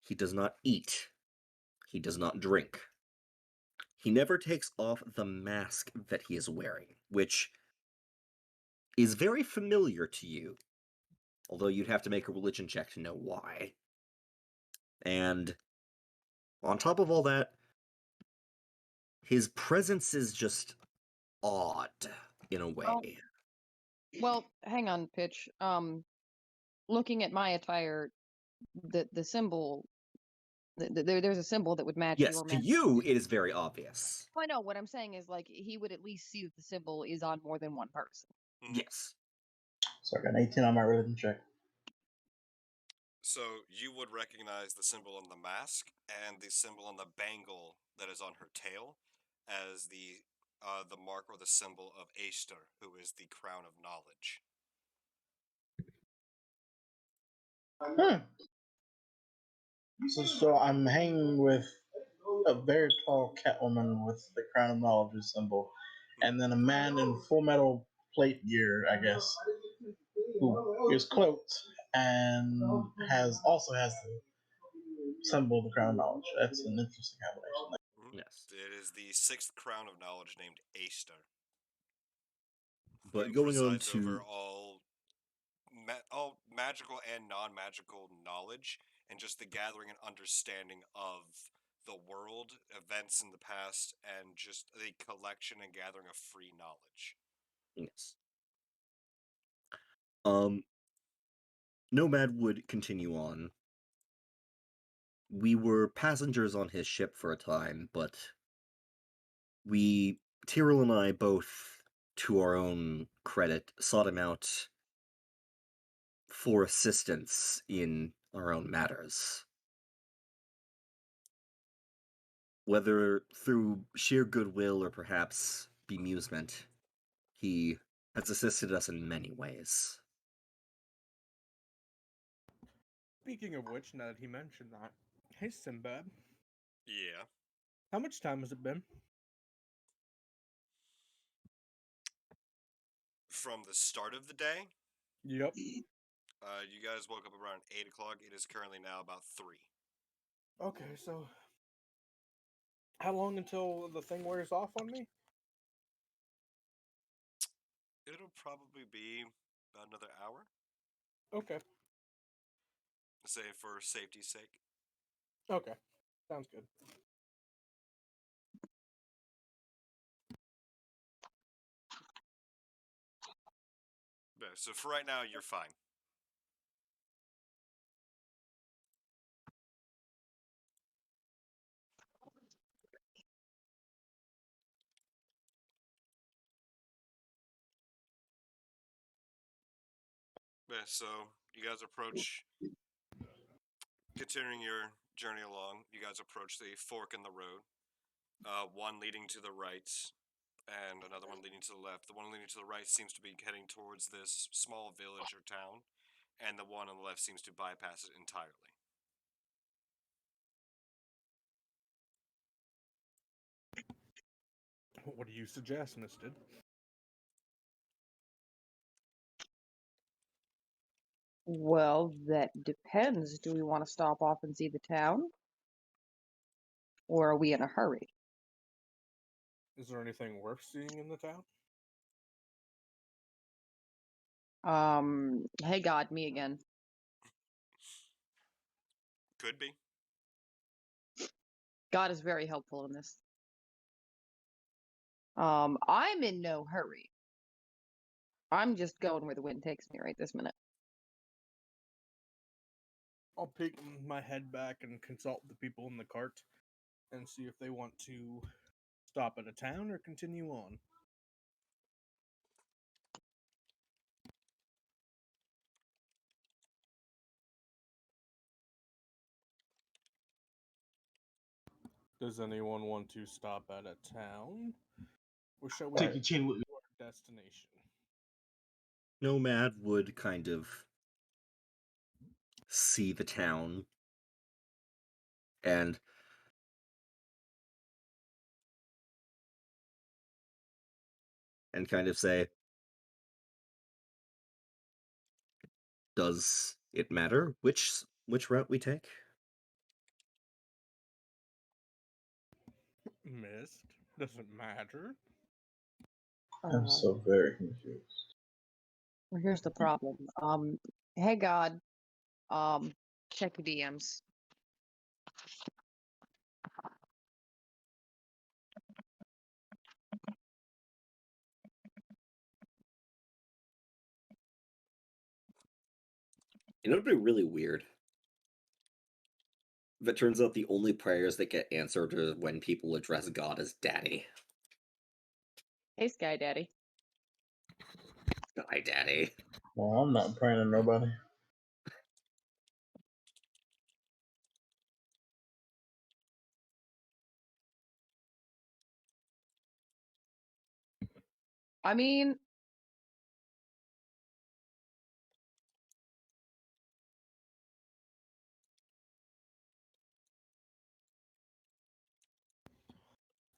he does not eat. He does not drink. He never takes off the mask that he is wearing, which is very familiar to you, although you'd have to make a religion check to know why. And on top of all that, his presence is just odd, in a way. Well, hang on, Pitch. Looking at my attire, the symbol, there's a symbol that would match Yes, your to mask. you, it is very obvious. I know. What I'm saying is, like, he would at least see that the symbol is on more than one person. Yes. So I got an 18 on my religion check. So you would recognize the symbol on the mask and the symbol on the bangle that is on her tail as the mark or the symbol of Aster, who is the crown of knowledge. So I'm hanging with a very tall Catwoman with the crown of knowledge symbol, and then a man in full metal plate gear, I guess, who is cloaked and also has the symbol of the crown of knowledge. That's an interesting combination. Yes. It is the 6th crown of knowledge named Aster. But Who going on presides over to all magical and non-magical knowledge, and just the gathering and understanding of the world, events in the past, and just the collection and gathering of free knowledge. yes. Nomad would continue on. We were passengers on his ship for a time, but Tyrell and I both, to our own credit, sought him out for assistance in our own matters. Whether through sheer goodwill or perhaps bemusement, he has assisted us in many ways. Speaking of which, now that he mentioned that, hey Simbad, Yeah. how much time has it been? From the start of the day, Yep. you guys woke up around 8 o'clock. It is currently now about 3. Okay, so how long until the thing wears off on me? It'll probably be about another hour. Okay. Say for safety's sake. Okay. Sounds good. Yeah, so for right now, you're fine. Yeah, so you guys approach, continuing your journey along, you guys approach the fork in the road. One leading to the right, and another one leading to the left. The one leading to the right seems to be heading towards this small village or town, and the one on the left seems to bypass it entirely. What do you suggest, Misted? Well, that depends. Do we want to stop off and see the town? Or are we in a hurry? Is there anything worth seeing in the town? Hey God, me again. Could be. God is very helpful in this. I'm in no hurry. I'm just going where the wind takes me right this minute. I'll peek my head back and consult the people in the cart and see if they want to stop at a town or continue on. Does anyone want to stop at a town? Or shall we Take your chin with me. to our destination? Nomad would kind of see the town and kind of say, does it matter which route we take? Mist? Doesn't matter. I'm so very confused. Well, here's the problem. Hey God, check your DMs. You know, it'd be really weird if it turns out the only prayers that get answered are when people address God as Daddy. Hey Sky Daddy. Hi, Daddy. Well, I'm not praying to nobody. I mean,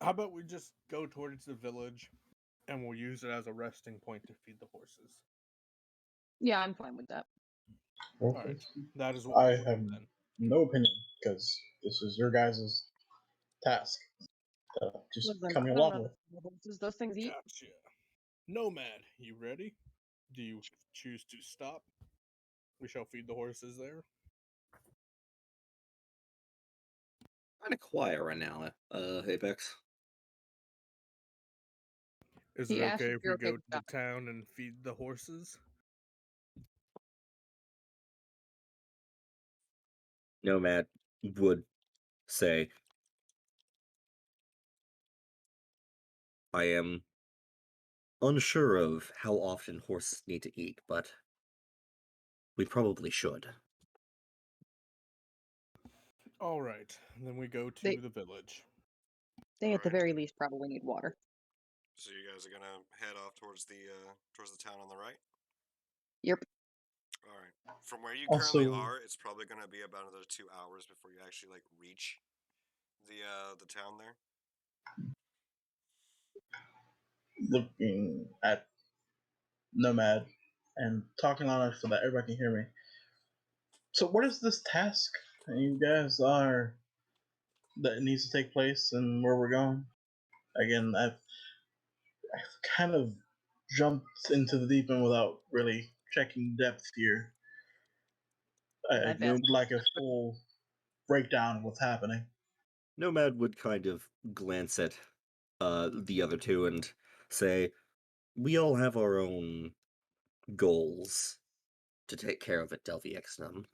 How about we just go towards the village and we'll use it as a resting point to feed the horses? yeah, I'm fine with that. Okay. Alright, that is what I we'll do have then. no opinion because this is your guys' task Just Listen, coming I don't along know with. the horses. Those things eat. Gotcha. Nomad, you ready? Do you choose to stop? We shall feed the horses there. Kind of quiet right now, Apex. Is He it asked okay if if you're we okay go with to the that. town and feed the horses? Nomad would say, I am unsure of how often horses need to eat, but we probably should. All right, then we go to They the village. they at the Alright. very least probably need water. So you guys are gonna head off towards the town on the right. Yep. All right. From where you currently Also, are, it's probably gonna be about another 2 hours before you actually like reach the town there. looking at Nomad and talking loud enough so that everybody can hear me. So, what is this task that you guys are that needs to take place and where we're going? Again, I've kind of jumped into the deep end without really checking depth here. I I've would asked. like a full breakdown of what's happening. Nomad would kind of glance at the other two and say, we all have our own goals to take care of at Delphi Exnum.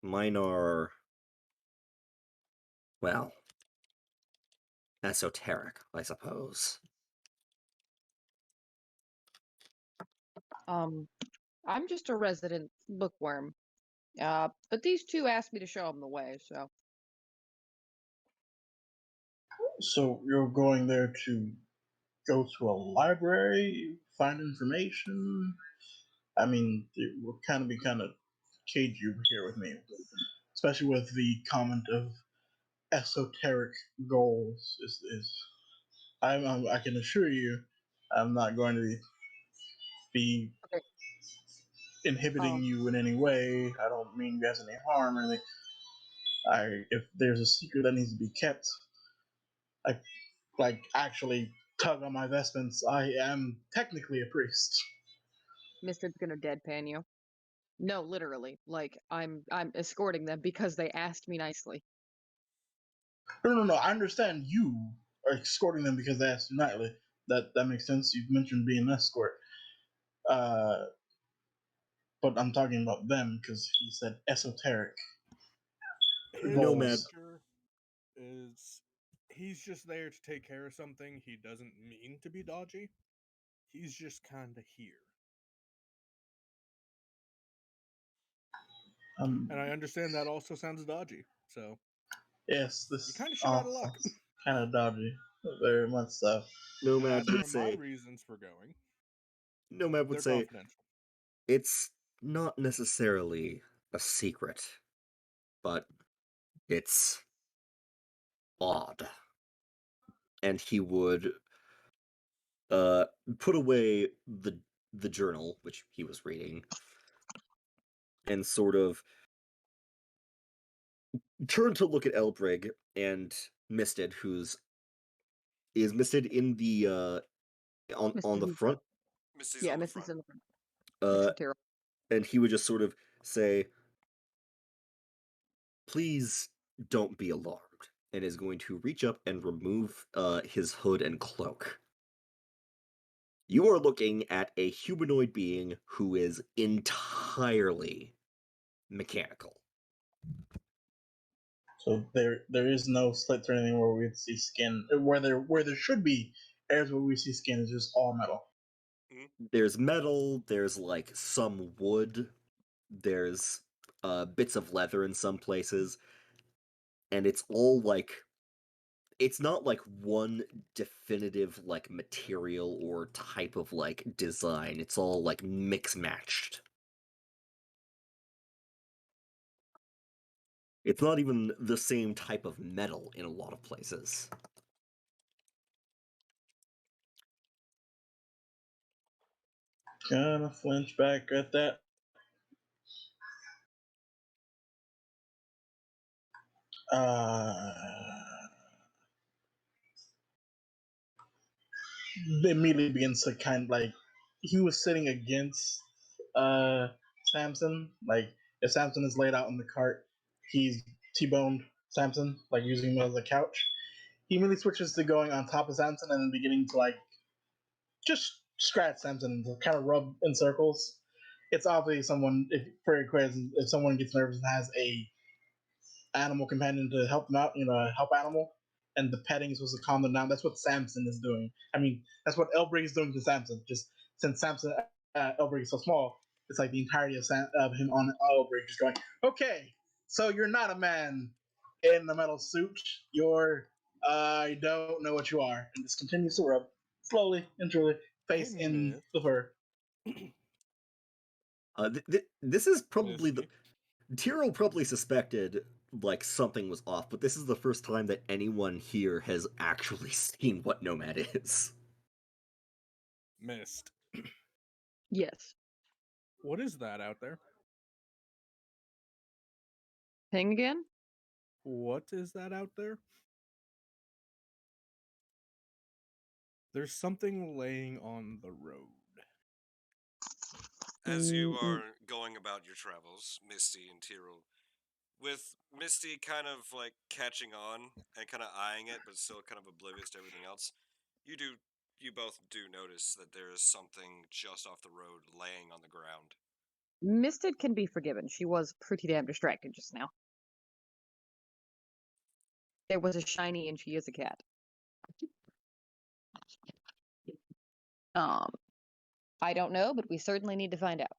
Mine are, well, esoteric, I suppose. I'm just a resident bookworm. But these two asked me to show them the way, so So, you're going there to go to a library, find information? I mean, it would kind of be kind of cagey here with me, especially with the comment of esoteric goals. I can assure you, I'm not going to be okay. inhibiting you in any way. I don't mean you guys any harm or anything. If there's a secret that needs to be kept, I like actually tug on my vestments. I am technically a priest. Mister's gonna deadpan you. No, literally. Like I'm escorting them because they asked me nicely. No. I understand you are escorting them because they asked you nightly. That makes sense. You've mentioned being an escort. But I'm talking about them because he said esoteric His Nomad. goals. nature is he's just there to take care of something. He doesn't mean to be dodgy. He's just kind of here. And I understand that also sounds dodgy. So Yes, you this kind of shit out of luck. kind of dodgy, very much so. And Nomad as would for my say, reasons for going, Nomad would they're say, confidential. it's not necessarily a secret, but it's odd. And he would put away the journal which he was reading and sort of turn to look at Elbrig and Misted, is Misted in the on Misted the is front, Misty's yeah, on the Misted's front. in the front next uh to Tyrrell. and he would just sort of say, please don't be alarmed, and is going to reach up and remove his hood and cloak. You are looking at a humanoid being who is entirely mechanical. So there is no slits or anything where we see skin. Where there should be areas where we see skin is just all metal. There's metal, there's like some wood, there's bits of leather in some places, and it's all like, it's not like one definitive like material or type of like design. It's all like mix matched. It's not even the same type of metal in a lot of places. Kind of flinch back at that. immediately begins to kind of like he was sitting against Samson. Like if Samson is laid out in the cart, he's T-boned Samson, like using him as a couch. He immediately switches to going on top of Samson and then beginning to like just scratch Samson and kind of rub in circles. It's obviously someone if for a quiz if someone gets nervous and has a animal companion to help them out, a help animal, and the petting is supposed to calm them down. That's what Samson is doing. I mean, that's what Elbrig is doing to Samson. Just since Samson, Elbrig is so small, it's like the entirety of him on Elbrig just going, okay, so you're not a man in the metal suit. You're, I don't know what you are. And just continues to rub slowly and surely, face Hey, in Myth. the fur. This is probably the Misty. Tyrell probably suspected like something was off, but this is the first time that anyone here has actually seen what Nomad is. Mist. Yes. What is that out there? Thing again? What is that out there? There's something laying on the road. As you Mm, are going about your travels, Misty and Tyrell, with Misty kind of like catching on and kind of eyeing it, but still kind of oblivious to everything else, you both do notice that there is something just off the road laying on the ground. Misted can be forgiven. She was pretty damn distracted just now. It was a shiny and she is a cat. I don't know, but we certainly need to find out.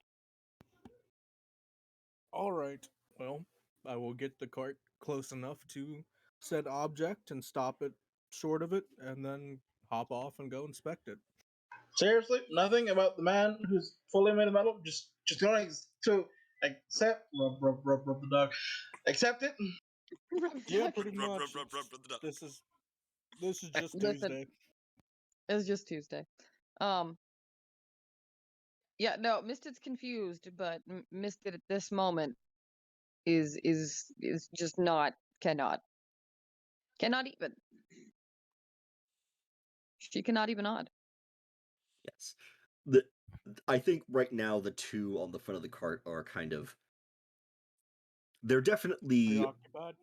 All right. Well, I will get the cart close enough to said object and stop it short of it, and then hop off and go inspect it. Seriously, nothing about the man who's fully made of metal. Just going to accept, rub the dog. Accept it. Yeah, pretty Rub, much. rub, the dog. This is just Listen. Tuesday. It's just Tuesday. Yeah, no, Misted's confused, but Misted at this moment is just cannot even. She cannot even nod. Yes. I think right now the two on the front of the cart are kind of they're definitely Preoccupied.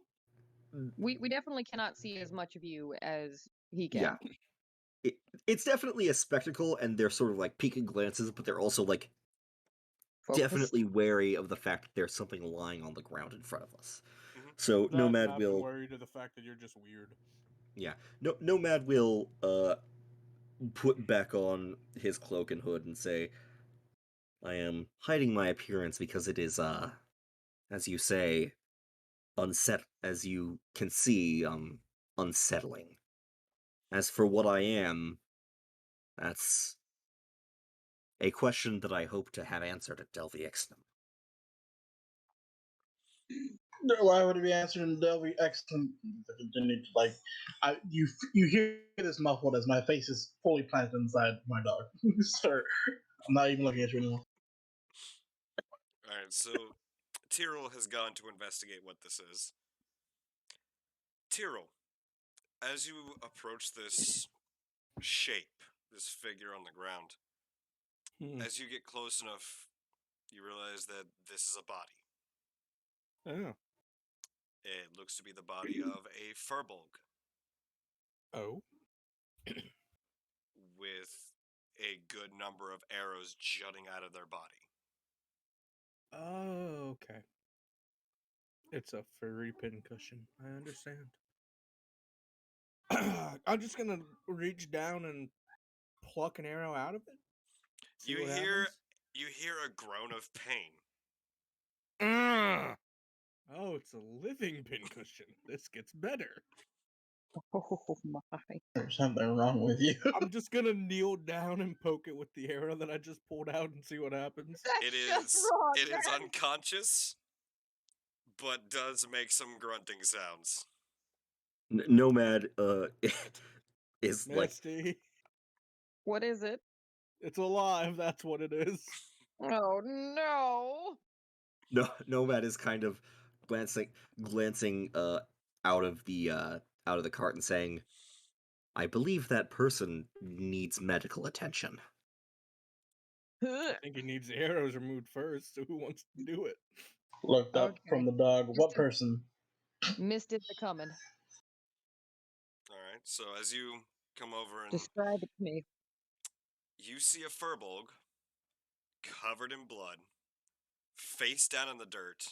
We definitely cannot see as much of you as he can. yeah. It's definitely a spectacle, and they're sort of like peeking glances, but they're also like Focused. definitely wary of the fact that there's something lying on the ground in front of us. Mhm. So That Nomad not will worried of the fact that you're just weird. yeah. Nomad will put back on his cloak and hood and say, I am hiding my appearance because it is as you say, as you can see, unsettling. As for what I am, that's a question that I hope to have answered at Delvi Ixnam. Why would it be answered in Delphi? Excellent. Continue to you hear this muffled as my face is fully planted inside my dog. Sir, I'm not even looking at you anymore. Alright, so Tyrell has gone to investigate what this is. Tyrell, as you approach this shape, this figure on the ground, as you get close enough, you realize that this is a body. Oh. It looks to be the body of a furbolg. Oh. With a good number of arrows jutting out of their body. Oh, okay. It's a furry pincushion. I understand. I'm just gonna reach down and pluck an arrow out of it. You hear a groan of pain. Oh, it's a living pincushion. This gets better. Oh my! There's something wrong with you. I'm just gonna kneel down and poke it with the arrow that I just pulled out and see what happens. It is unconscious, but does make some grunting sounds. Nomad is Misty. like What is it? It's alive. That's what it is. Oh no! Nomad is kind of glancing out of the cart and saying, I believe that person needs medical attention. I think he needs the arrows removed first, so who wants to do it? Looked up Okay. from the dog. What Mr. person? Missed it the coming. All right. So as you come over and Describe it to me. you see a furbolg covered in blood, face down in the dirt,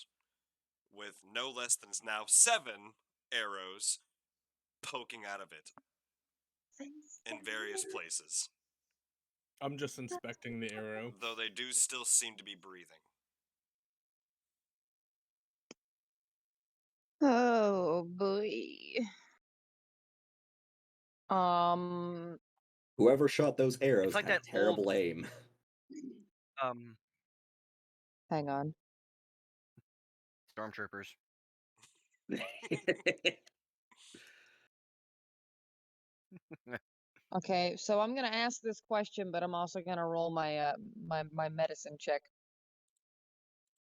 with no less than now 7 arrows poking out of it in various places, I'm just inspecting the arrow. though they do still seem to be breathing. Oh boy. Whoever shot those arrows like had that terrible old- aim. Hang on. Stormtroopers. Okay, so I'm gonna ask this question, but I'm also gonna roll my my medicine check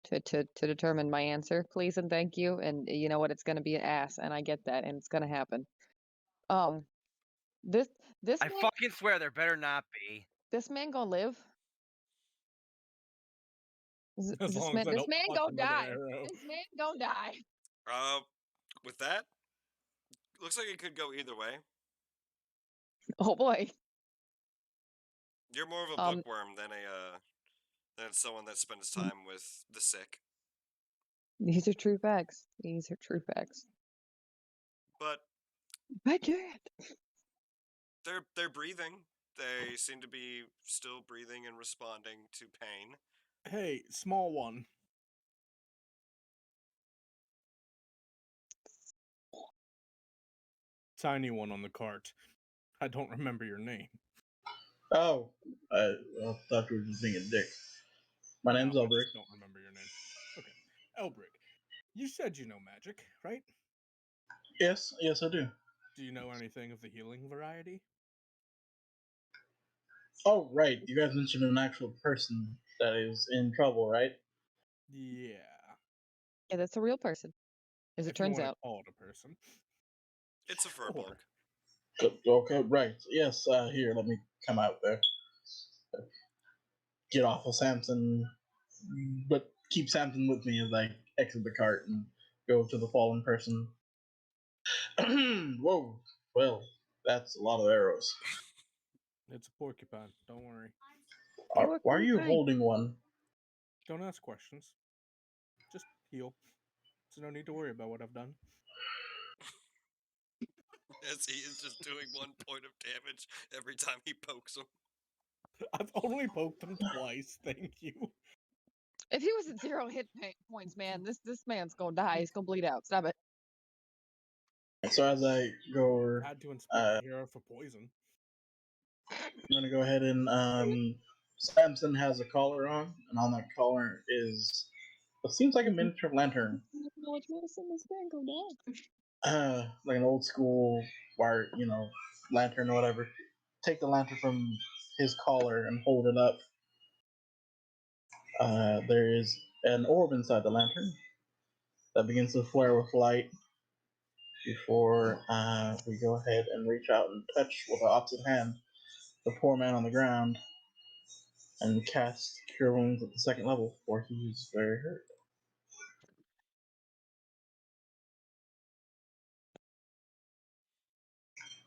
to determine my answer, please and thank you. And you know what? It's gonna be an ass, and I get that, and it's gonna happen. This I fucking swear there better not be. this man gonna live? As This long man as I don't gonna pop another die. arrow. This man gonna die. With that, looks like it could go either way. Oh boy. You're more of a bookworm than someone that spends time with the sick. These are true facts. These are true facts. But I did. they're breathing. They seem to be still breathing and responding to pain. Hey, small one. Tiny one on the cart. I don't remember your name. Oh, I thought you were just being a dick. My name's No, I Elbrick. just don't remember your name. Okay. Elbrick, you said you know magic, right? Yes, I do. Do you know anything of the healing variety? Oh, right. You guys mentioned an actual person that is in trouble, right? Yeah. Yeah, that's a real person, as it If you turns wanna out. call it a person. It's a furbolg. Okay, right. Yes, here, let me come out there. Get off of Samson, but keep Samson with me as I exit the cart and go to the fallen person. Whoa, well, that's a lot of arrows. It's a porcupine. Don't worry. Why are you holding one? Don't ask questions. Just heal. There's no need to worry about what I've done. As he is just doing 1 point of damage every time he pokes him. I've only poked him twice, thank you. If he was at 0 hit points, man, this man's gonna die. He's gonna bleed out. Stop it. So as I go, I had to inspect the hero for poison. I'm gonna go ahead and Samson has a collar on, and on that collar is what seems like a miniature lantern. How much medicine this man gonna die? Like an old school wire, lantern or whatever. Take the lantern from his collar and hold it up. There is an orb inside the lantern that begins to flare with light before we go ahead and reach out and touch with our opposite hand the poor man on the ground and cast Cure Wounds at the 2nd level, for he's very hurt.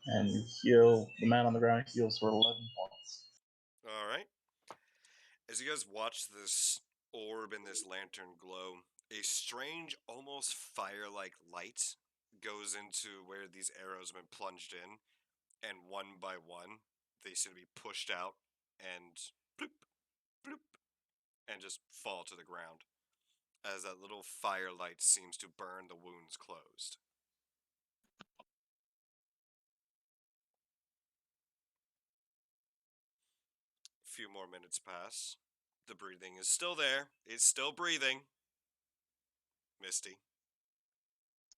And heal the man on the ground heals for 11 points. All right. As you guys watch this orb and this lantern glow, a strange, almost fire-like light goes into where these arrows have been plunged in, and one by one, they seem to be pushed out and bloop, bloop, and just fall to the ground as that little firelight seems to burn the wounds closed. A few more minutes pass. The breathing is still there. It's still breathing. Misty.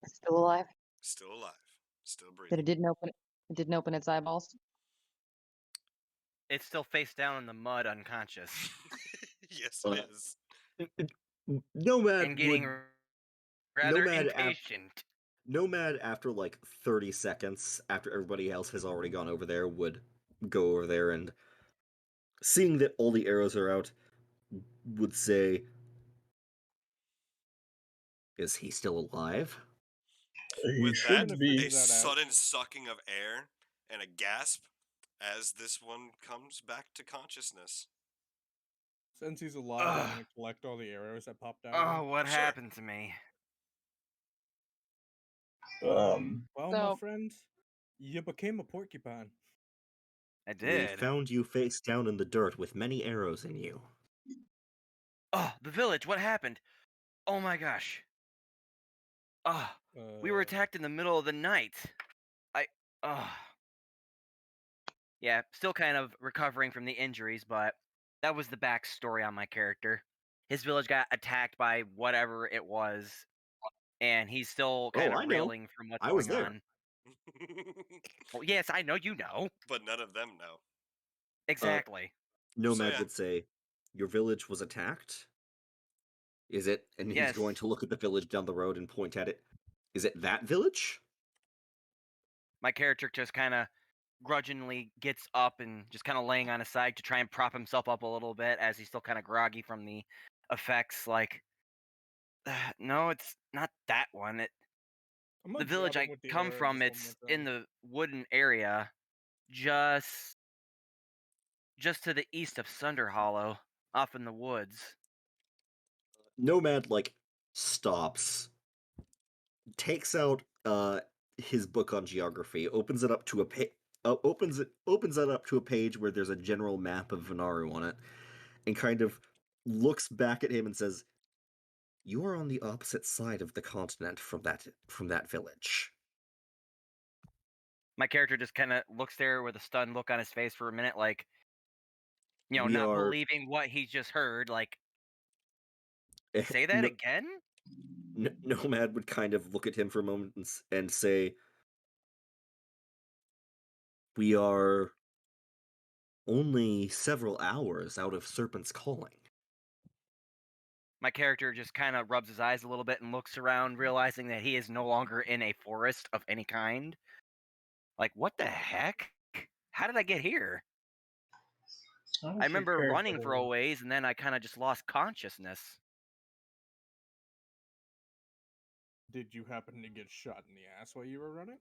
Still alive. Still alive. Still But breathing. it didn't open its eyeballs. It's still face down in the mud, unconscious. Yes, it is. Nomad and getting would, rather Nomad impatient. Nomad, after like 30 seconds, after everybody else has already gone over there, would go over there and, seeing that all the arrows are out, would say, "Is he still alive?" He With should that, be. a sudden sucking of air and a gasp as this one comes back to consciousness. Since he's alive, I'm Ugh. gonna collect all the arrows that popped out. Oh, what happened to me? Well, my So- friend, you became a porcupine. I We did. found you face down in the dirt with many arrows in you. Oh, the village. What happened? Oh my gosh. Oh, we were attacked in the middle of the night. Yeah, still kind of recovering from the injuries, but that was the backstory on my character. His village got attacked by whatever it was, and he's still kind I of know. reeling from what's I going was there. on. Well, yes, I know you know. But none of them know. Exactly. Nomad yeah. would say, "Your village was attacked? Is it?" And he's going Yes. to look at the village down the road and point at it. "Is it that village?" My character just kind of grudgingly gets up and just kind of laying on his side to try and prop himself up a little bit as he's still kind of groggy from the effects. Like, no, it's not that one. The village I come from, it's in the wooden area, just to the east of Sunder Hollow, off in the woods. Nomad like stops, takes out his book on geography, opens it up to opens it up to a page where there's a general map of Venaru on it, and kind of looks back at him and says, "You are on the opposite side of the continent from that village." My character just kind of looks there with a stunned look on his face for a minute, like, We not are- believing what he just heard. Like, say that No- again? Nomad would kind of look at him for a moment and say, "We are only several hours out of Serpent's Calling." My character just kind of rubs his eyes a little bit and looks around, realizing that he is no longer in a forest of any kind. Like, what the heck? How did I get here? I remember running for a ways, and then I kind of just lost consciousness. Did you happen to get shot in the ass while you were running?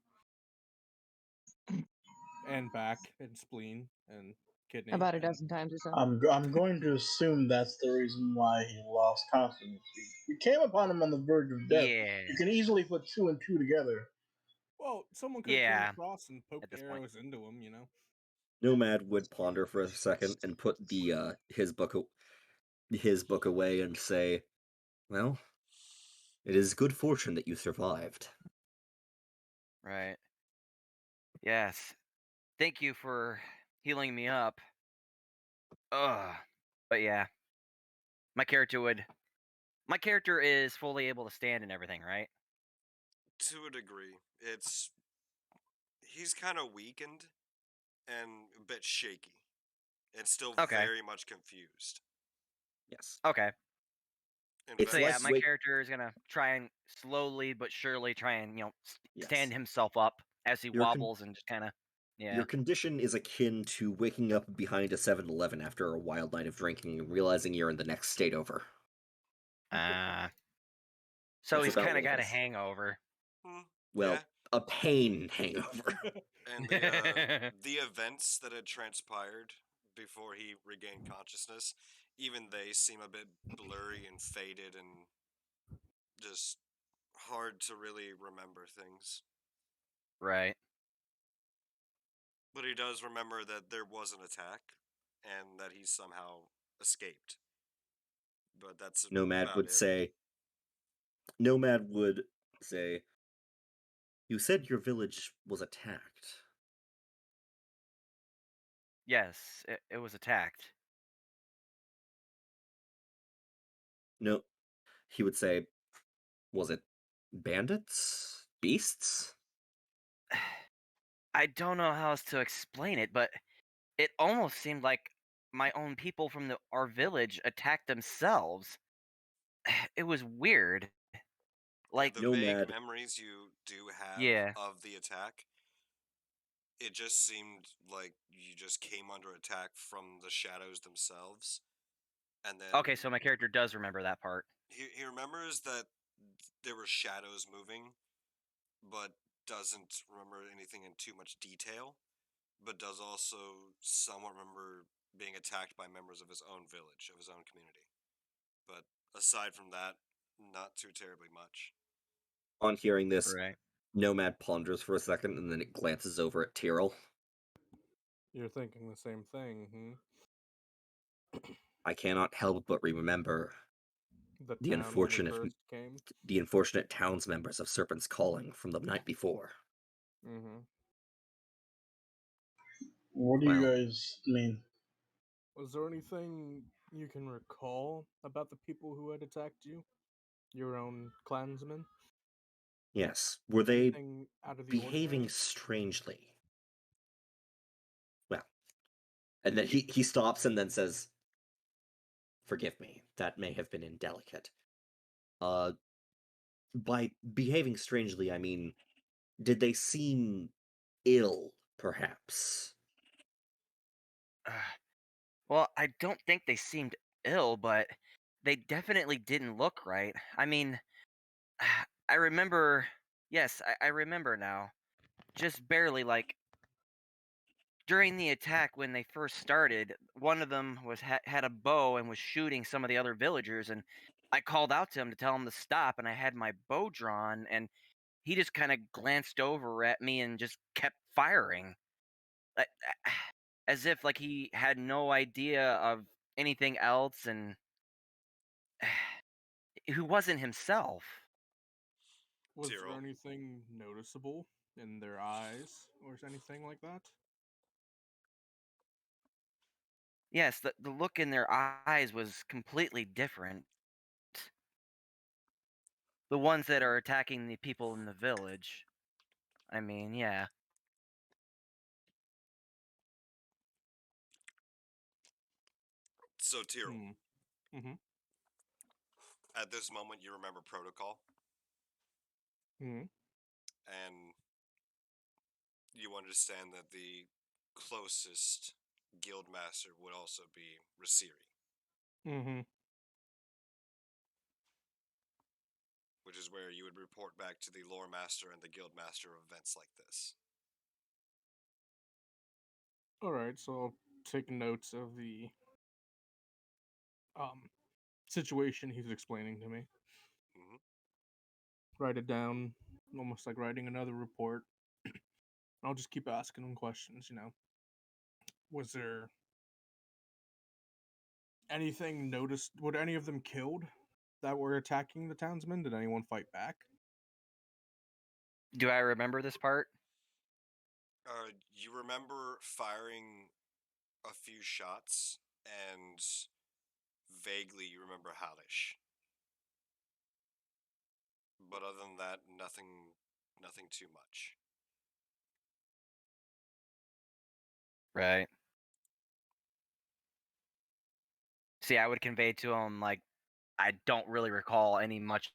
And back, and spleen, and kidney. About a dozen times or so. I'm going to assume that's the reason why he lost consciousness. We came upon him on the verge of death. Yeah. You can easily put two and two together. Well, someone could have Yeah, came across and poked this point. arrows into him, you know? Nomad would ponder for a second and put his book away and say, "Well, it is good fortune that you survived." Right. Yes. Thank you for healing me up. Ugh. But yeah. My character is fully able to stand and everything, right? To a degree. He's kind of weakened and a bit shaky. And still Okay. very much confused. Yes. Okay. In So yeah, fact, my character is gonna try and slowly but surely try and stand himself up as he Your con- wobbles and just kind of Your condition is akin to waking up behind a 7-Eleven after a wild night of drinking and realizing you're in the next state over. So That's he's about kind of what it got a is. hangover. Well, a pain hangover. And the events that had transpired before he regained consciousness, even they seem a bit blurry and faded and just hard to really remember things. Right. But he does remember that there was an attack and that he somehow escaped. But that's Nomad about would it. say, "You said your village was attacked." Yes, it was attacked. No, he would say, "Was it bandits? Beasts?" I don't know how else to explain it, but it almost seemed like my own people from our village attacked themselves. It was weird. Like, the vague Nomad. memories you do have Yeah. of the attack, it just seemed like you just came under attack from the shadows themselves, and then Okay, so my character does remember that part. he remembers that there were shadows moving, but doesn't remember anything in too much detail, but does also somewhat remember being attacked by members of his own village, of his own community. But aside from that, not too terribly much. On hearing this, Right. Nomad ponders for a second and then it glances over at Tyrell. You're thinking the same thing, I cannot help but remember The the town when we unfortunate first came. the unfortunate towns members of Serpent's Calling from the night before. Mm-hmm. What do you Well, guys mean? Was there anything you can recall about the people who had attacked you? Your own clansmen? yes. Were they Anything out of the ordinary? behaving strangely? Well, and then he stops and then says, "Forgive me, that may have been indelicate. By behaving strangely, I mean, did they seem ill, perhaps?" Well, I don't think they seemed ill, but they definitely didn't look right. I mean, I remember. Yes, I remember now. Just barely, like, during the attack when they first started, one of them had a bow and was shooting some of the other villagers, and I called out to him to tell him to stop, and I had my bow drawn, and he just kind of glanced over at me and just kept firing, like, as if like he had no idea of anything else, and who wasn't himself. Was Tyrell. there anything noticeable in their eyes or anything like that? Yes, the look in their eyes was completely different. The ones that are attacking the people in the village. I mean, yeah. So, Tyrell, Mm-hmm. at this moment, you remember protocol, Mm-hmm. and you understand that the closest guild master would also be Rasiri, Mm-hmm. which is where you would report back to the lore master and the guild master of events like this. Alright, so I'll take notes of the situation he's explaining to me. Mm-hmm. Write it down, almost like writing another report. I'll just keep asking him questions, Was there anything noticed? Were any of them killed that were attacking the townsmen? Did anyone fight back? Do I remember this part? You remember firing a few shots, and vaguely you remember Halish. But other than that, nothing too much. Right. See, I would convey to him, like, I don't really recall any much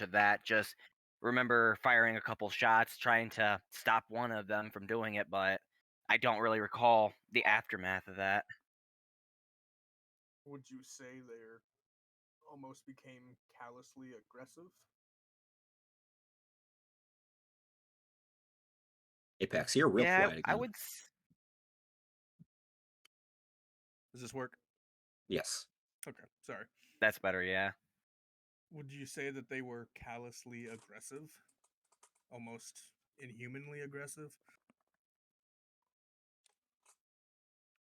of that. Just remember firing a couple shots, trying to stop one of them from doing it, but I don't really recall the aftermath of that. Would you say they almost became callously aggressive? Apex, you're real Yeah, quiet I again. would. Does this work? Yes. Okay, sorry. That's better, yeah. Would you say that they were callously aggressive? Almost inhumanly aggressive?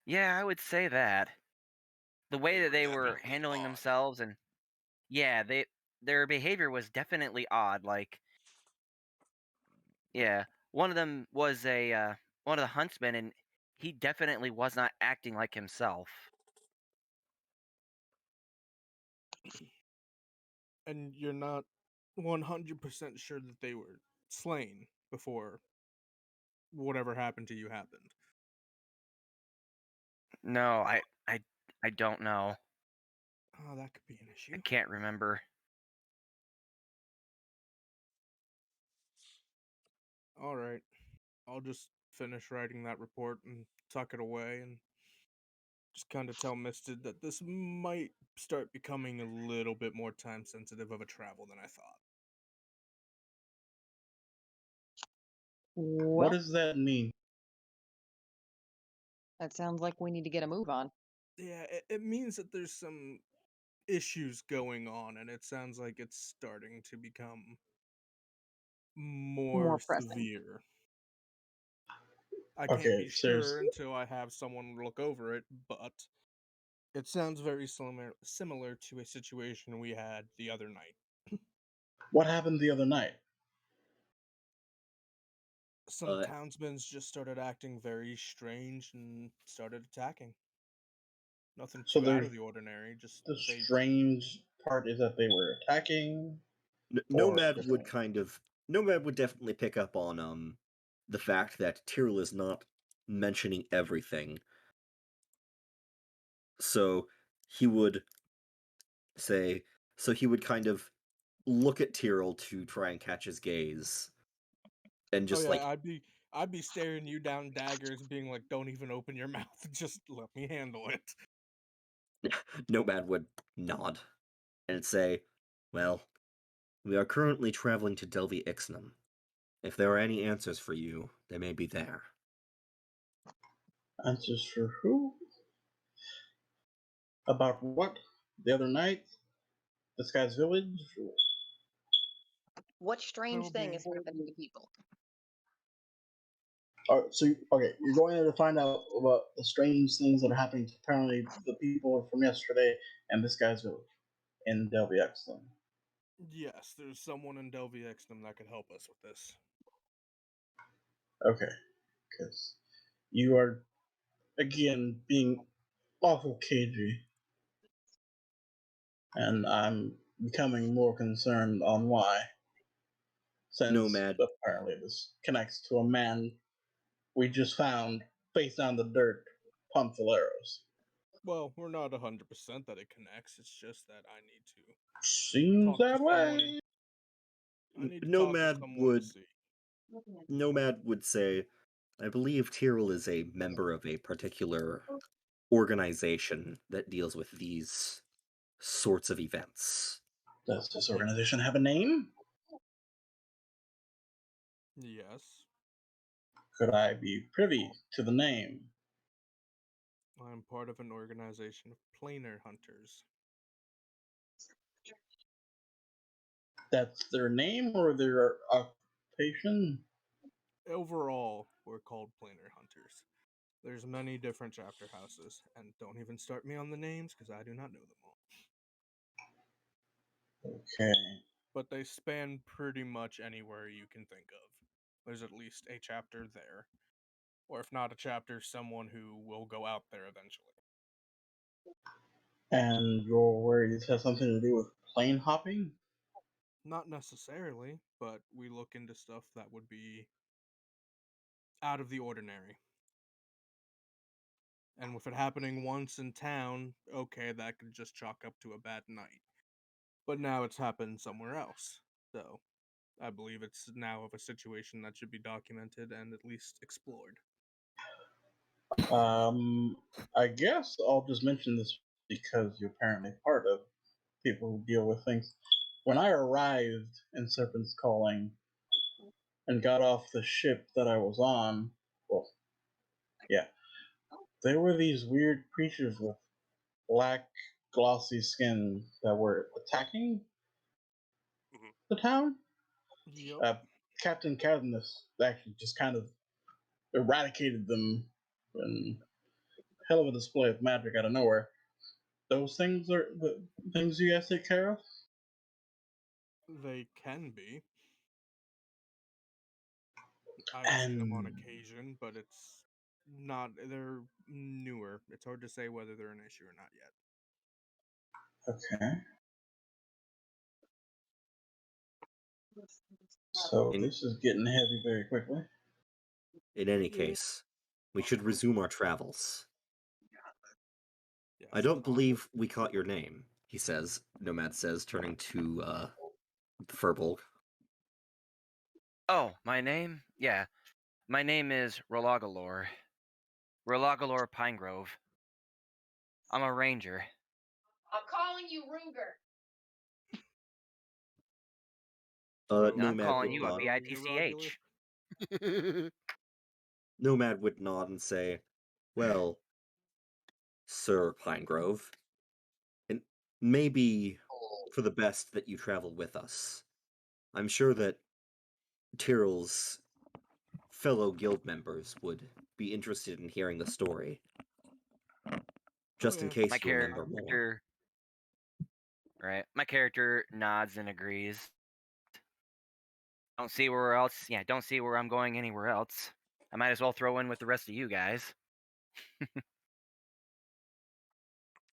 Yeah, I would say that. The way that they were definitely handling odd. themselves, and yeah, their behavior was definitely odd. Like, yeah, one of them was one of the huntsmen, and he definitely was not acting like himself. And you're not 100% sure that they were slain before whatever happened to you happened? No, I don't know. Oh, that could be an issue. I can't remember. All right. I'll just finish writing that report and tuck it away and just kind of tell Misted that this might start becoming a little bit more time sensitive of a travel than I thought. What Well, does that mean? that sounds like we need to get a move on. Yeah, it means that there's some issues going on, and it sounds like it's starting to become more pressing. severe. I can't Okay, be so sure until I have someone look over it, but it sounds very similar to a situation we had the other night. what happened the other night? Some townsmen just started acting very strange and started attacking. Nothing So too out there's of the ordinary, just the they strange part is that they were attacking. Nomad just would Nomad would definitely pick up on the fact that Tyrell is not mentioning everything. So he would kind of look at Tyrell to try and catch his gaze. And Oh just yeah, like I'd be staring you down daggers, being like, "Don't even open your mouth, just let me handle it." Nomad would nod and say, "Well, we are currently traveling to Delvi Ixnam. If there are any answers for you, they may be there." Answers for who? About what? The other night? This guy's village? What strange There'll thing be is happening to people? Okay, you're going there to find out about the strange things that are happening to apparently the people from yesterday and this guy's village in Delby Exlin. Yes, there's someone in Delvi Exnam that could help us with this. Okay, because you are, again, being awful cagey. And I'm becoming more concerned on why. Since Nomad apparently this connects to a man we just found face down the dirt, pumped full arrows. Well, we're not 100% that it connects. It's just that I need to Seems talk to that someone. way. I need to talk to someone to see. Nomad would say, "I believe Tyrell is a member of a particular organization that deals with these sorts of events." Does this organization have a name? Yes, Could I be privy to the name? I'm part of an organization of planar hunters. That's their name or their occupation? Overall, we're called planar hunters. There's many different chapter houses, and don't even start me on the names because I do not know them all. Okay. But they span pretty much anywhere you can think of. There's at least a chapter there. Or if not a chapter, someone who will go out there eventually. And you're worried this has something to do with plane hopping? Not necessarily, but we look into stuff that would be out of the ordinary. And with it happening once in town, okay, that could just chalk up to a bad night. But now it's happened somewhere else. So I believe it's now of a situation that should be documented and at least explored. I guess I'll just mention this because you're apparently part of people who deal with things. When I arrived in Serpent's Calling and got off the ship that I was on, well, yeah, there were these weird creatures with black, glossy skin that were attacking the town. Yep. Captain Cadmus actually just kind of eradicated them, and hell of a display of magic out of nowhere. Those things are the things you guys take care of? They can be. I've seen them on occasion, but it's not. They're newer. It's hard to say whether they're an issue or not yet. Okay. So this is getting heavy very quickly. In any case, we should resume our travels. I don't believe we caught your name, he says, Nomad says, turning to Furbolg. Oh, my name? Yeah. My name is Rolagalore. Rolagalore Pinegrove. I'm a ranger. I'm calling you Ruger. Oh, No, I'm Nomad calling would you a nod. bitch. Nomad would nod and say, "Well, Sir Pinegrove, it may be for the best that you travel with us. I'm sure that Tyrrell's fellow guild members would be interested in hearing the story, just in yeah. case My you remember more." character. Right. My character nods and agrees. Don't see where else. Yeah, don't see where I'm going anywhere else. I might as well throw in with the rest of you guys.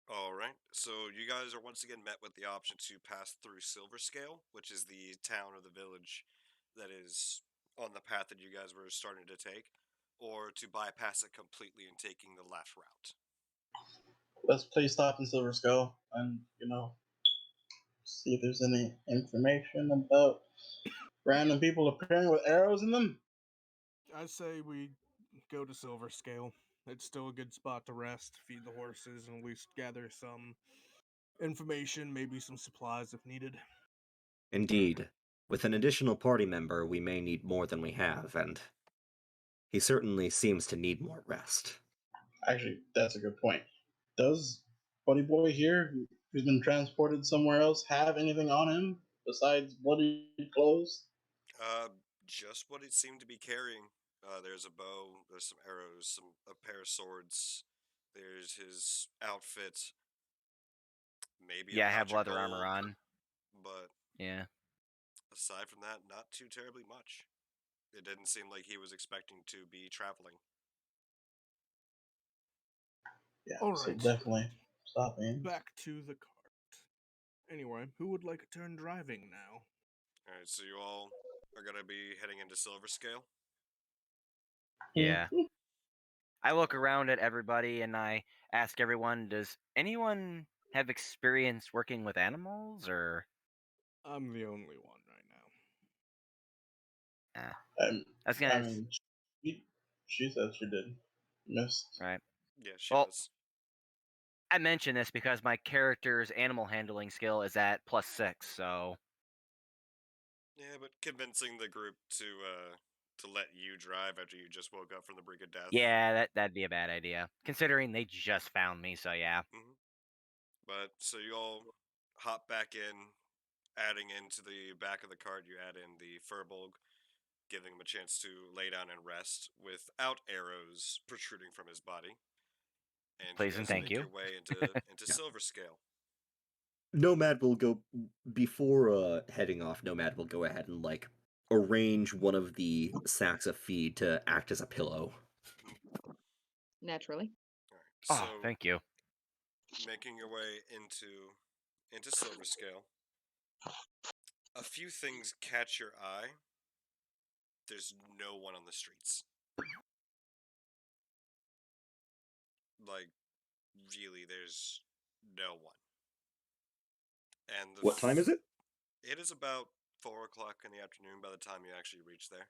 All right. So you guys are once again met with the option to pass through Silverscale, which is the town or the village that is on the path that you guys were starting to take, or to bypass it completely and taking the left route. Let's please stop in Silver Skull and, see if there's any information about random people appearing with arrows in them. I say we go to Silverscale. It's still a good spot to rest, feed the horses, and at least gather some information, maybe some supplies if needed. Indeed, with an additional party member, we may need more than we have, and he certainly seems to need more rest. Actually, that's a good point. Does Buddy Boy here, who's been transported somewhere else, have anything on him besides bloody clothes? Just what it seemed to be carrying. There's a bow, there's some arrows, a pair of swords. There's his outfit, maybe a Yeah, I have pouch of leather armor gold, on. but Yeah. aside from that, not too terribly much. It didn't seem like he was expecting to be traveling. Yeah, All so right. definitely stop in. Back to the cart. Anyway, who would like a turn driving now? Alright, so you all are gonna be heading into Silverscale? Yeah. I look around at everybody and I ask everyone, does anyone have experience working with animals or I'm the only one right now. I was I gonna mean, she said she did. Missed. right. Yeah, she Well, does. I mention this because my character's animal handling skill is at +6, so Yeah, but convincing the group to let you drive after you just woke up from the brink of death. yeah, that'd be a bad idea. Considering they just found me, so yeah. But so you all hop back in, adding into the back of the cart, you add in the Furbolg, giving him a chance to lay down and rest without arrows protruding from his body. And Please you and guys thank make you. your way into Yeah. Silverscale. Nomad will go before heading off. Nomad will go ahead and arrange one of the sacks of feed to act as a pillow. Naturally. So Oh, thank you. making your way into Silverscale, a few things catch your eye. There's no one on the streets. Like, really, there's no one. And What time is it? It is about 4 o'clock in the afternoon by the time you actually reach there.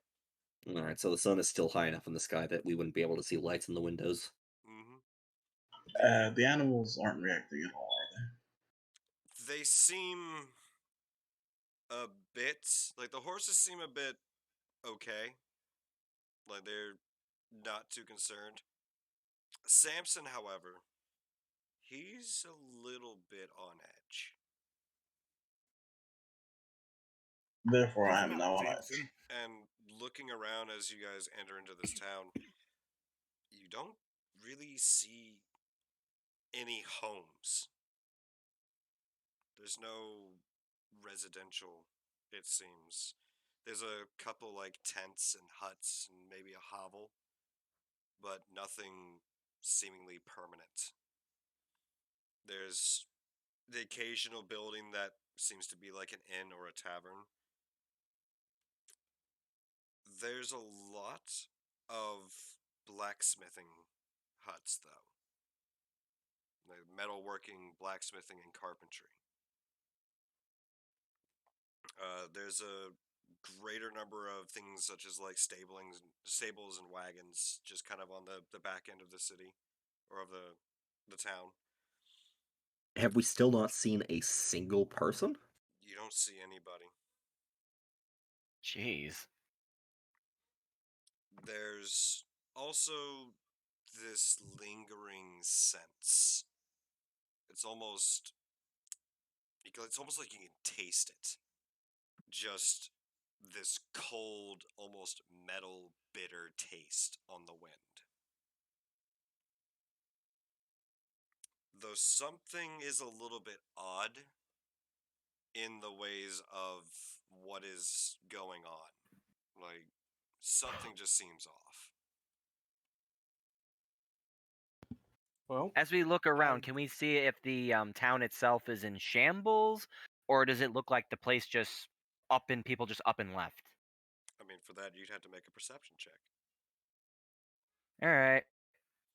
All right, so the sun is still high enough in the sky that we wouldn't be able to see lights in the windows. The animals aren't reacting at all, are They seem a bit like the horses seem a bit okay. Like they're not too concerned. Samson, however, he's a little bit on edge. they? Therefore, I am now on edge. And looking around as you guys enter into this town, you don't really see any homes. There's no residential, it seems. There's a couple tents and huts and maybe a hovel, but nothing seemingly permanent. There's the occasional building that seems to be like an inn or a tavern. There's a lot of blacksmithing huts, though. Like metalworking, blacksmithing, and carpentry. There's a greater number of things such as like stables and wagons just kind of on the back end of the city or of the town. Have we still not seen a single person? You don't see anybody. Jeez. There's also this lingering sense. It's almost like you can taste it. Just this cold, almost metal, bitter taste on the wind. Though something is a little bit odd in the ways of what is going on. Like, something just seems off. Well, As we look around, can we see if the town itself is in shambles, or does it look like the place just people just up and left? I mean, for that, you'd have to make a perception check. All right.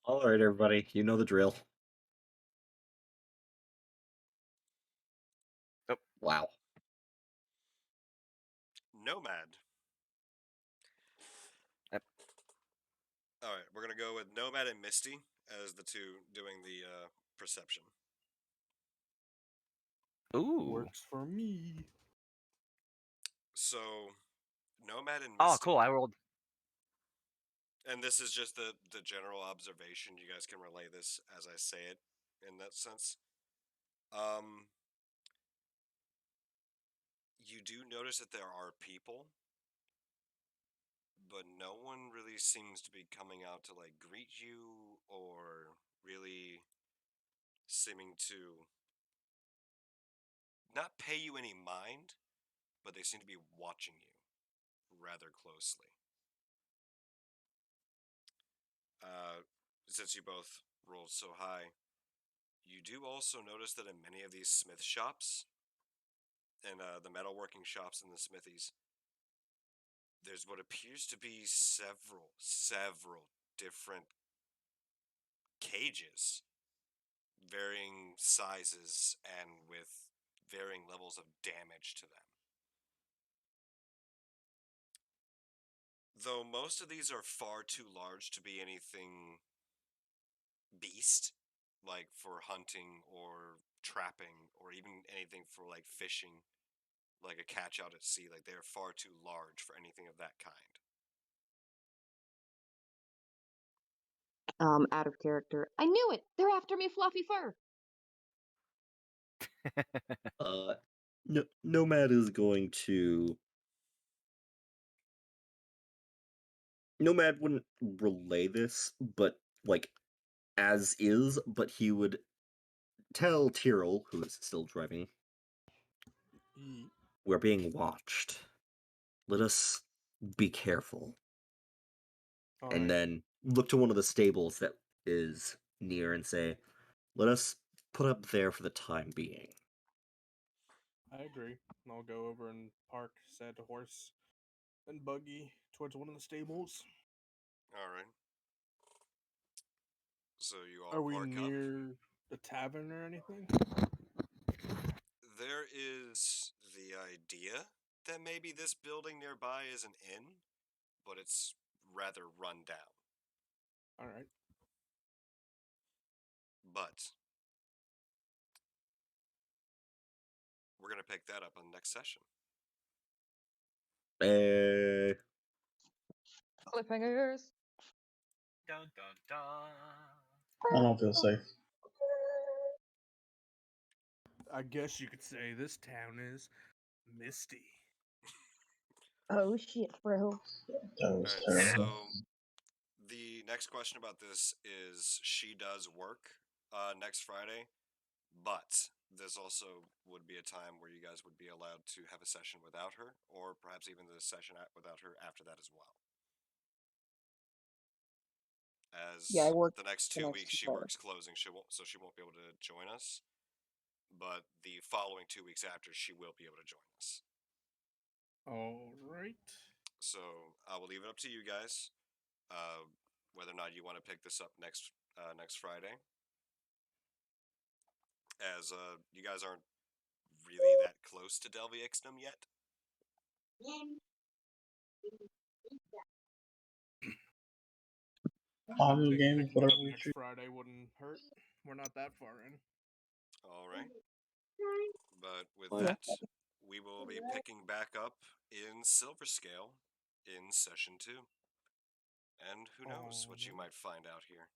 All right, everybody, you know the drill. Oh. Wow. Nomad. Yep. All right, we're gonna go with Nomad and Misty as the two doing the perception. Ooh. Works for me. So, Nomad and Misty. Oh, cool! I rolled. And this is just the general observation. You guys can relay this as I say it in that sense. You do notice that there are people, but no one really seems to be coming out to like greet you or really seeming to not pay you any mind, but they seem to be watching you rather closely. Since you both rolled so high, you do also notice that in many of these smith shops and the metalworking shops and the smithies, there's what appears to be several different cages, varying sizes and with varying levels of damage to them. Though most of these are far too large to be anything beast, like for hunting or trapping or even anything for like fishing, like a catch out at sea. Like they're far too large for anything of that kind. Out of character. I knew it. They're after me, fluffy fur. Nomad is going to. Nomad wouldn't relay this, but like as is, but he would tell Tyrell, who is still driving, we're being watched. Let us be careful. And then look to one of the stables that is near and say, let us put up there for the time being. I agree. And I'll go over and park said horse and buggy towards one of the stables. All right. So you all Are we park near the tavern or anything? There is the idea that maybe this building nearby is an inn, but it's rather run down. All right. But we're going to pick that up on the next session. Cliffhangers. Dun dun dun. I don't feel safe. I guess you could say this town is misty. Oh shit, bro. That was Alright, terrible. so the next question about this is she does work next Friday, but this also would be a time where you guys would be allowed to have a session without her, or perhaps even the session without her after that as well. As Yeah, I work the next the 2 next weeks she Friday. works closing, she won't be able to join us. But the following 2 weeks after, she will be able to join us. All right. So I will leave it up to you guys, whether or not you want to pick this up next Friday. As you guys aren't really that close to Delviexnum yet. Audio Picking games, it whatever up we next choose. Friday wouldn't hurt. We're not that far in. All right. But with Well, that, we will be picking back up in Silver Scale in session 2. And who knows what you Alright. might find out here.